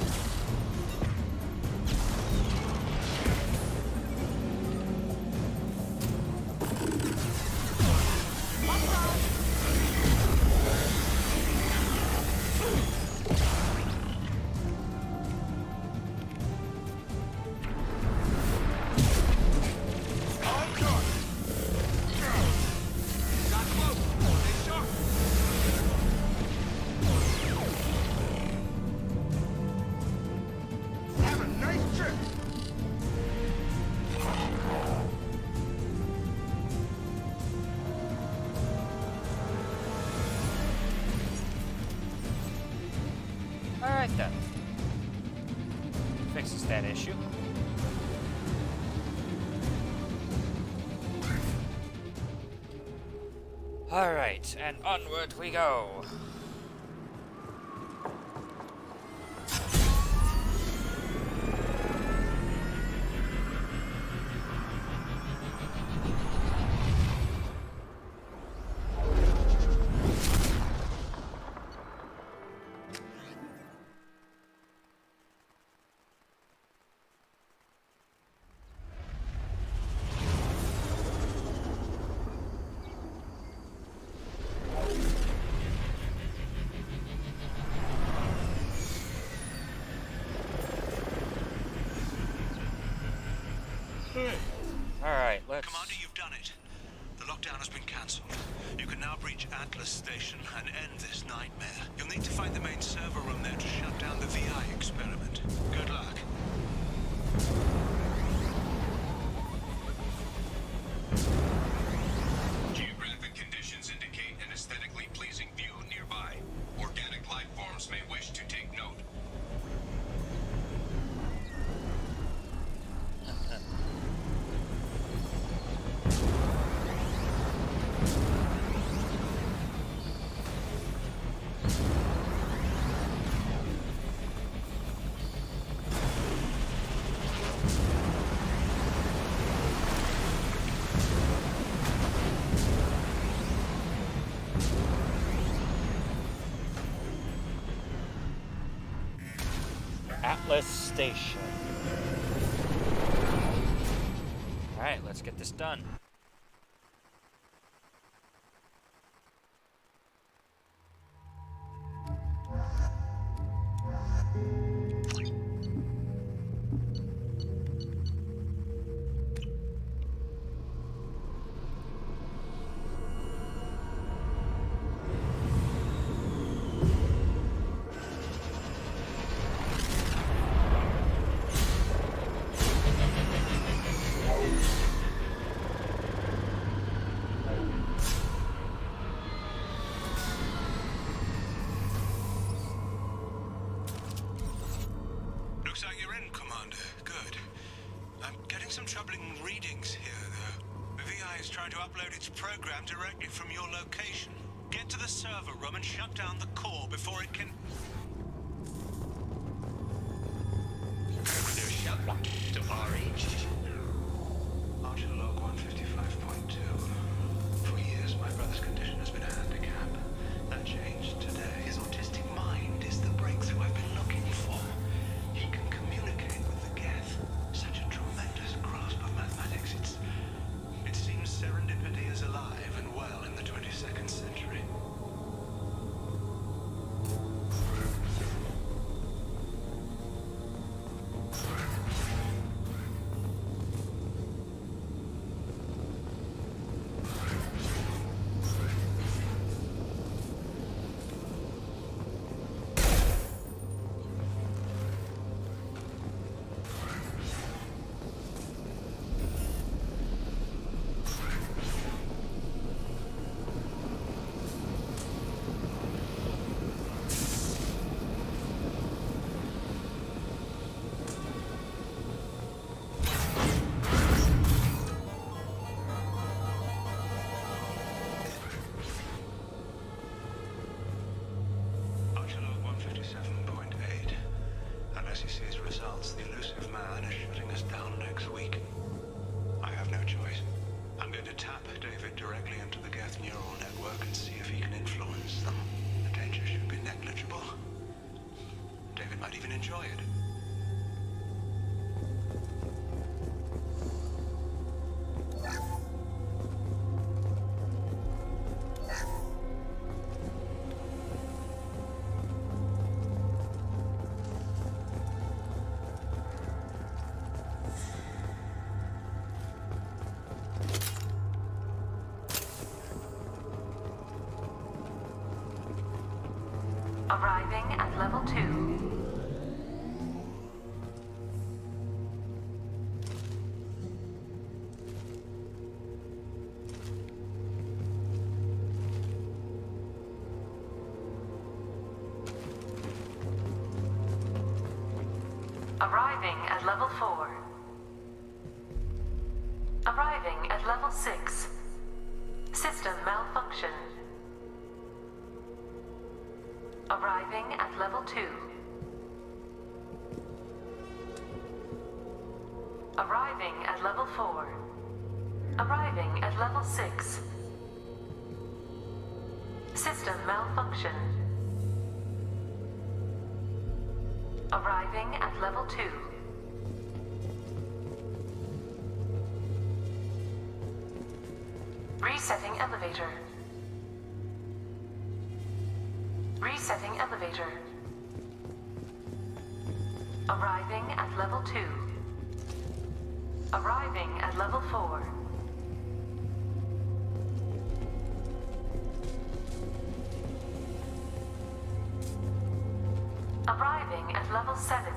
Have a nice trip! Alright then. Fixes that issue. Alright, and onward we go. Alright, let's... Commander, you've done it. The lockdown has been cancelled. You can now breach Atlas Station and end this nightmare. You'll need to find the main server room there to shut down the VI experiment. Good luck. Geographic conditions indicate an aesthetically pleasing view nearby. Organic life forms may wish to take note. Atlas Station. Alright, let's get this done. Looks like you're in, Commander. Good. I'm getting some troubling readings here, though. The VI is trying to upload its program directly from your location. Get to the server room and shut down the core before it can... They're shut to RH. 20th century. Unless he sees results, the elusive man is shutting us down next week. I have no choice. I'm going to tap David directly into the Geth neural network and see if he can influence them. The danger should be negligible. David might even enjoy it. Arriving at level 2. Arriving at level 4. Arriving at level 6. System malfunction. Arriving at level 2. Arriving at level 4. Arriving at level 6. System malfunction. Arriving at level 2. Resetting elevator. Resetting elevator. Arriving at level 2. Arriving at level 4. Arriving at level 7.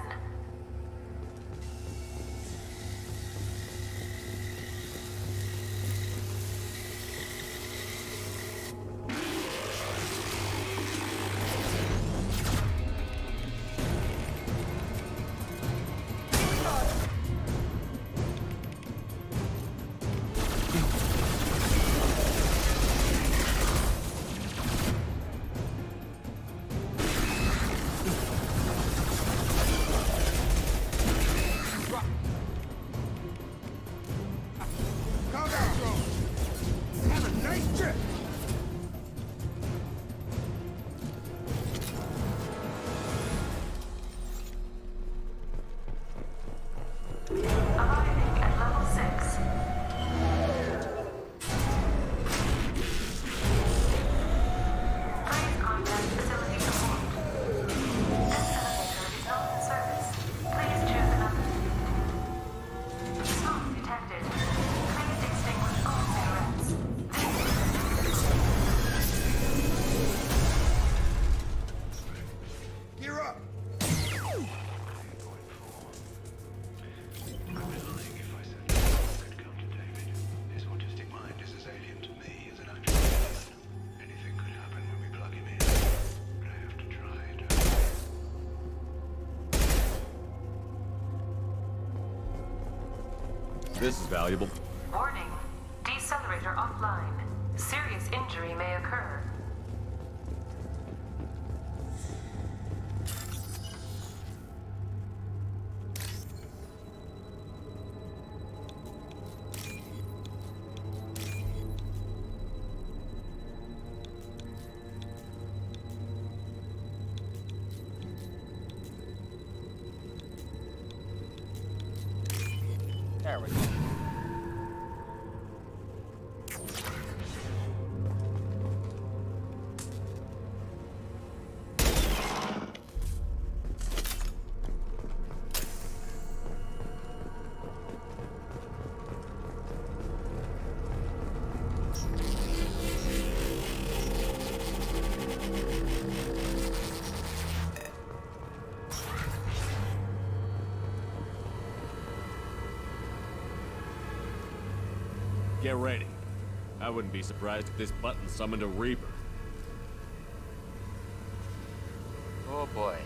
This is valuable. Warning. Decelerator offline. Serious injury may occur. There we go. Get ready. I wouldn't be surprised if this button summoned a Reaper. Oh boy.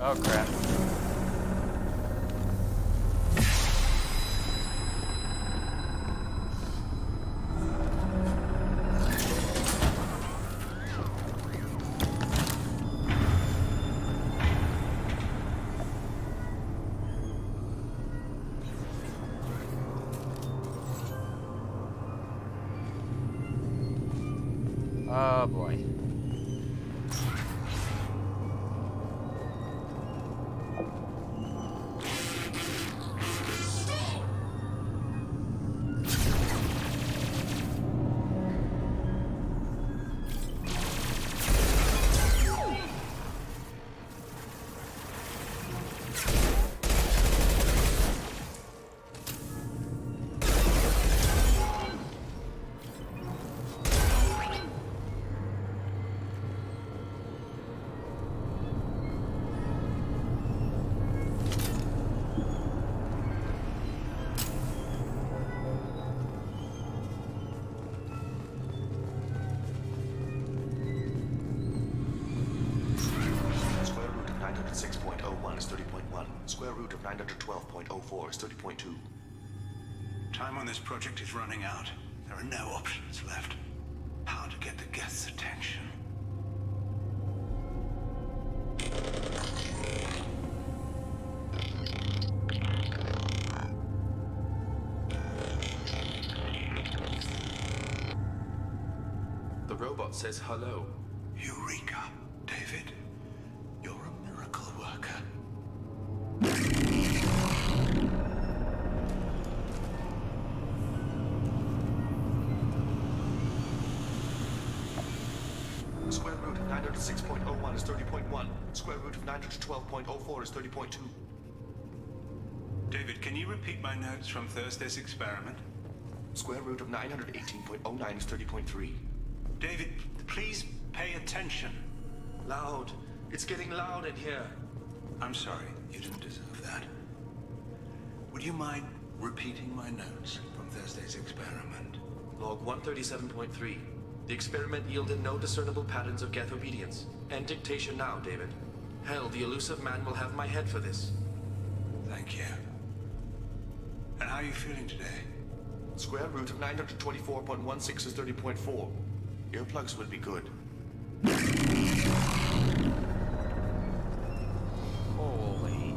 Oh crap. Oh boy. Square root of 912.04 is 30.2. Time on this project is running out. There are no options left. How to get the Geth's attention? The robot says hello. Eureka, David. You're a miracle worker. Square root of 906.01 is 30.1. Square root of 912.04 is 30.2. David, can you repeat my notes from Thursday's experiment? Square root of 918.09 is 30.3. David, please pay attention. Loud. It's getting loud in here. I'm sorry, you didn't deserve that. Would you mind repeating my notes from Thursday's experiment? Log 137.3. The experiment yielded no discernible patterns of Geth obedience. End dictation now, David. Hell, the elusive man will have my head for this. Thank you. And how are you feeling today? Square root of 924.16 is 30.4. Earplugs would be good. Holy.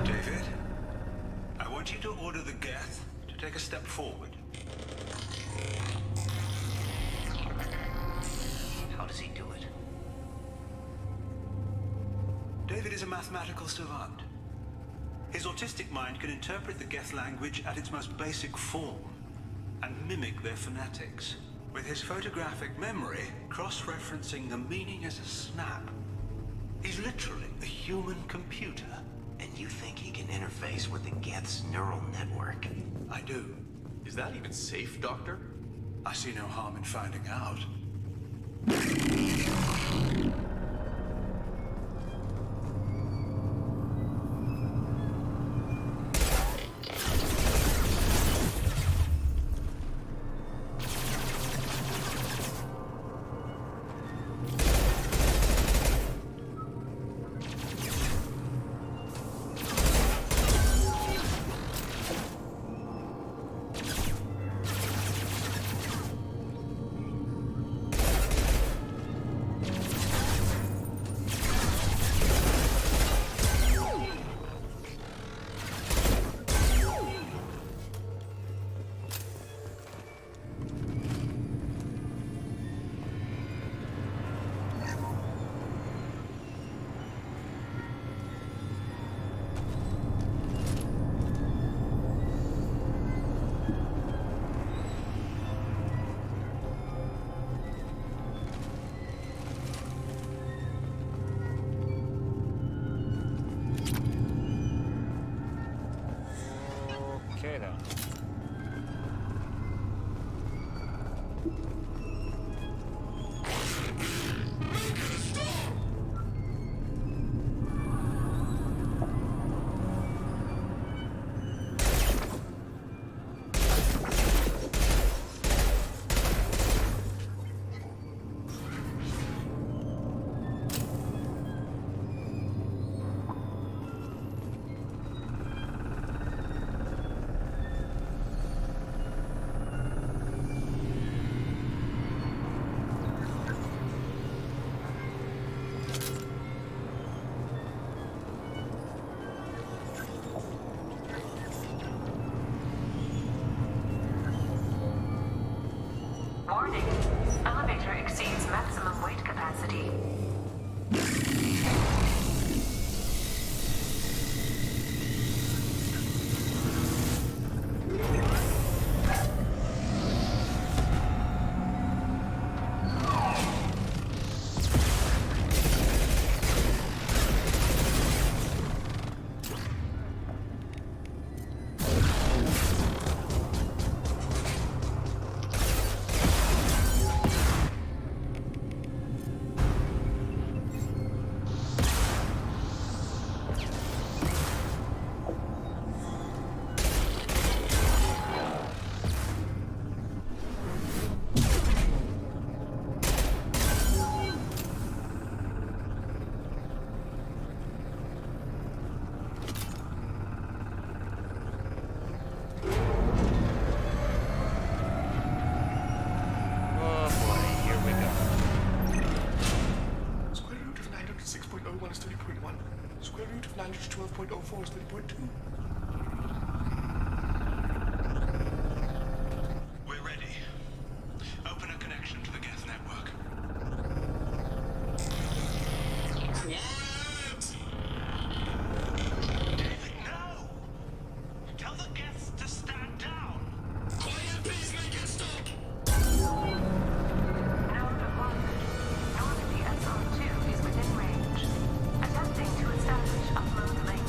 David, I want you to order the Geth to take a step forward. How does he do it? David is a mathematical savant. His autistic mind can interpret the Geth language at its most basic form and mimic their phonetics, with his photographic memory cross-referencing the meaning as a snap. He's literally a human computer. And you think he can interface with the Geth's neural network? I do. Is that even safe, Doctor? I see no harm in finding out. Warning. Elevator exceeds maximum weight capacity. Oh boy, here we go. Square root of 906.01 is 30.1. Square root of 912.04 is 30.2. We're ready. Open a connection to the Geth network. David, no! Tell the Geths to stand down! Quiet, please, make it stop! Node 1. Normandy SR2 is within range. Attempting to establish upload link.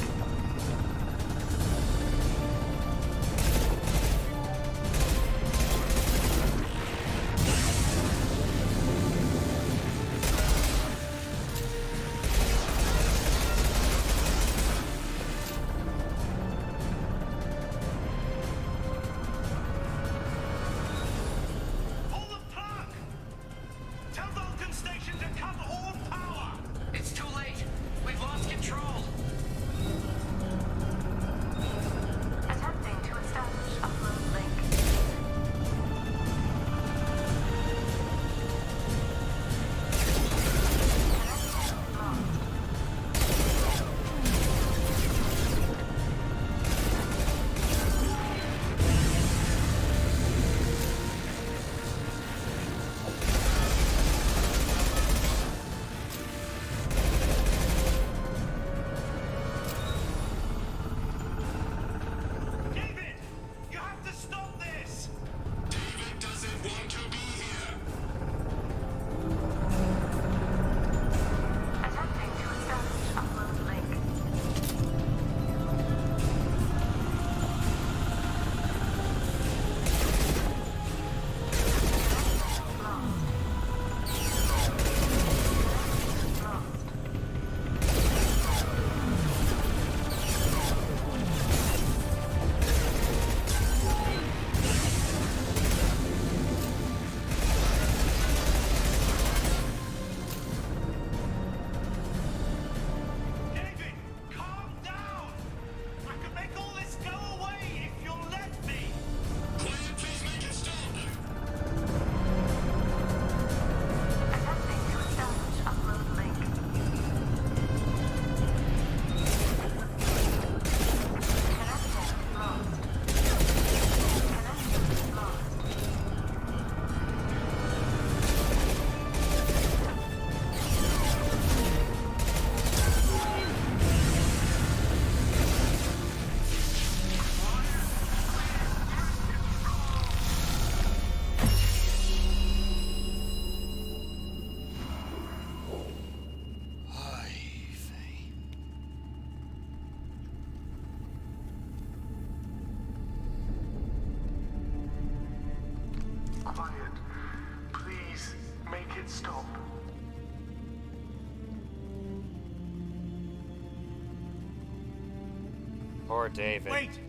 Poor David. Wait!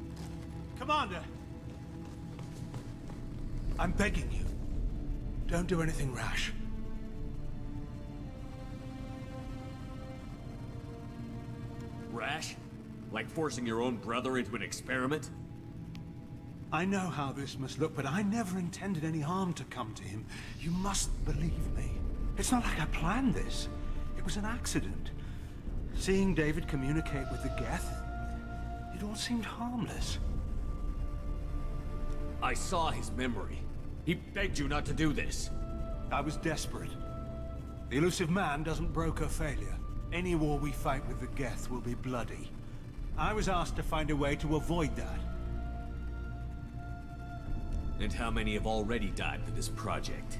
Commander! I'm begging you. Don't do anything rash. Rash? Like forcing your own brother into an experiment? I know how this must look, but I never intended any harm to come to him. You must believe me. It's not like I planned this. It was an accident. Seeing David communicate with the Geth, it all seemed harmless. I saw his memory. He begged you not to do this. I was desperate. The elusive man doesn't broker failure. Any war we fight with the Geth will be bloody. I was asked to find a way to avoid that. And how many have already died for this project?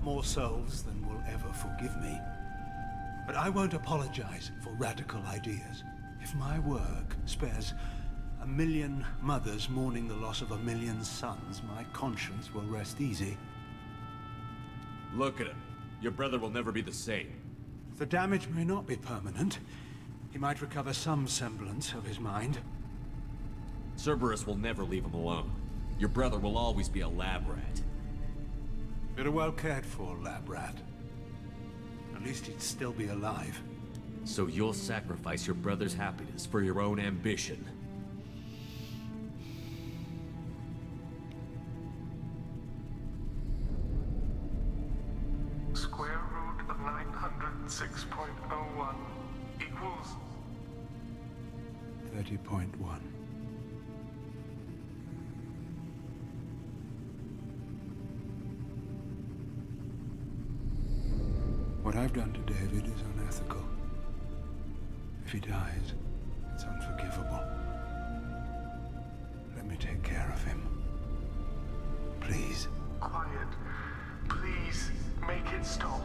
More souls than will ever forgive me. But I won't apologize for radical ideas. If my work spares 1 million mothers mourning the loss of 1 million sons, my conscience will rest easy. Look at him. Your brother will never be the same. The damage may not be permanent. He might recover some semblance of his mind. Cerberus will never leave him alone. Your brother will always be a lab rat. You're a well cared for lab rat. At least he'd still be alive. So you'll sacrifice your brother's happiness for your own ambition. Square root of 906.01 equals 30.1. What I've done to David is unethical. If he dies, it's unforgivable. Let me take care of him. Please. quiet. Please, make it stop.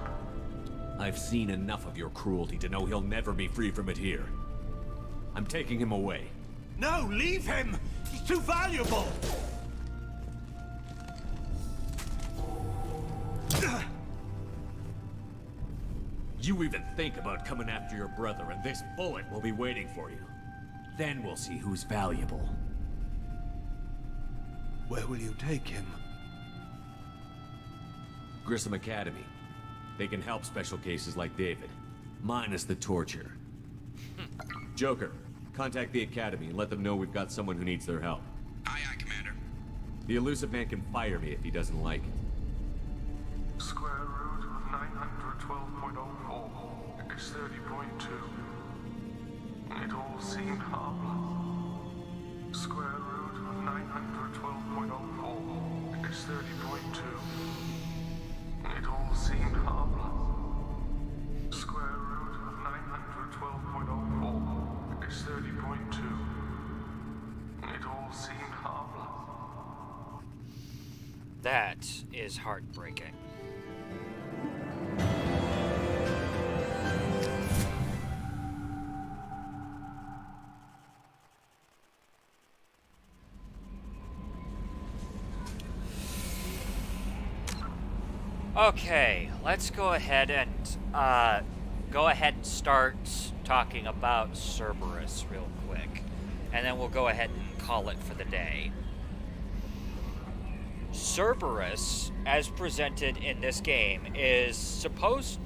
I've seen enough of your cruelty to know he'll never be free from it here. I'm taking him away. No, leave him! He's too valuable! You even think about coming after your brother, and this bullet will be waiting for you. Then we'll see who's valuable. Where will you take him? Grissom Academy. They can help special cases like David. Minus the torture. Joker, contact the Academy and let them know we've got someone who needs their help. Aye, aye, Commander. The elusive man can fire me if he doesn't like it. Square root of 912.04 is 30.2. It all seemed harmless. Square root of 912.04 is 30.2. It all seemed harmless. Square root of 912.04 is 30.2. It all seemed harmless. That is heartbreaking. Okay, let's go ahead and start talking about Cerberus real quick, and then we'll go ahead and call it for the day. Cerberus, as presented in this game, is supposed...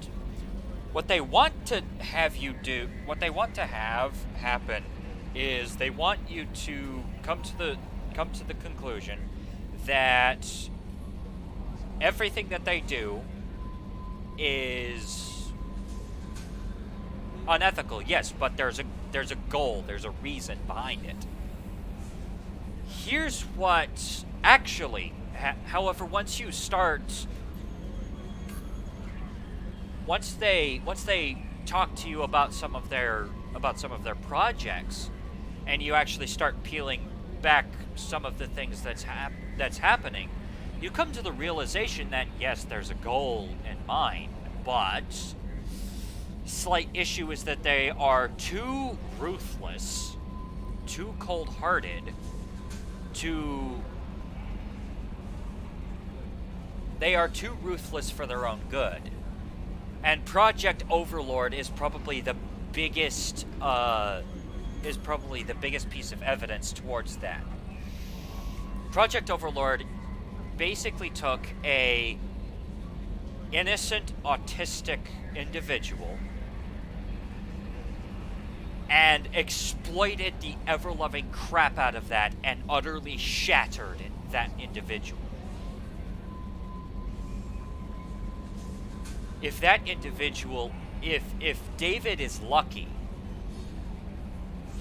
What they want to have you do, what they want to have happen, is they want you to come to the conclusion that everything that they do is unethical, yes, but there's a goal, there's a reason behind it. Here's what actually, however, once they talk to you about some of their projects, and you actually start peeling back some of the things that's happening, you come to the realization that yes, there's a goal in mind, but slight issue is that they are too ruthless, too cold-hearted, they are too ruthless for their own good. And Project Overlord is probably the biggest is probably the biggest piece of evidence towards that. Project Overlord basically took a innocent autistic individual and exploited the ever-loving crap out of that and utterly shattered that individual. If that individual, if David is lucky,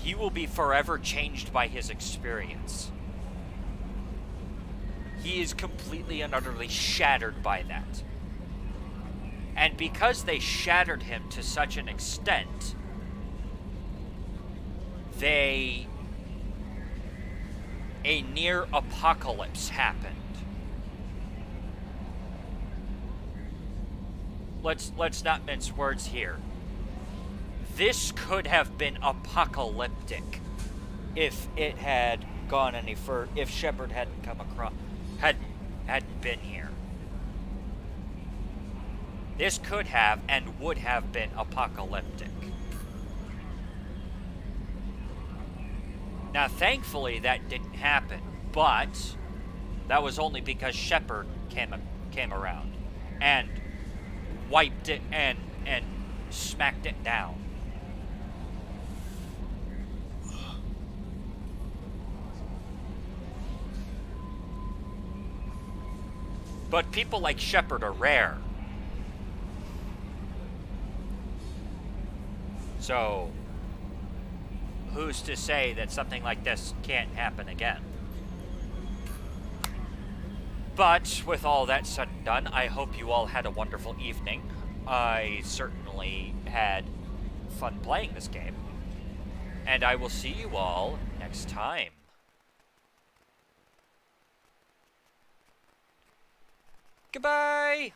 he will be forever changed by his experience. He is completely and utterly shattered by that. And because they shattered him to such an extent, a near apocalypse happened. Let's not mince words here. This could have been apocalyptic if it had gone any further, if Shepard hadn't come across, hadn't been here. This could have and would have been apocalyptic. Now, thankfully, that didn't happen, but that was only because Shepard came around and wiped it and smacked it down. But people like Shepard are rare. So, who's to say that something like this can't happen again? But with all that said and done, I hope you all had a wonderful evening. I certainly had fun playing this game. And I will see you all next time. Goodbye!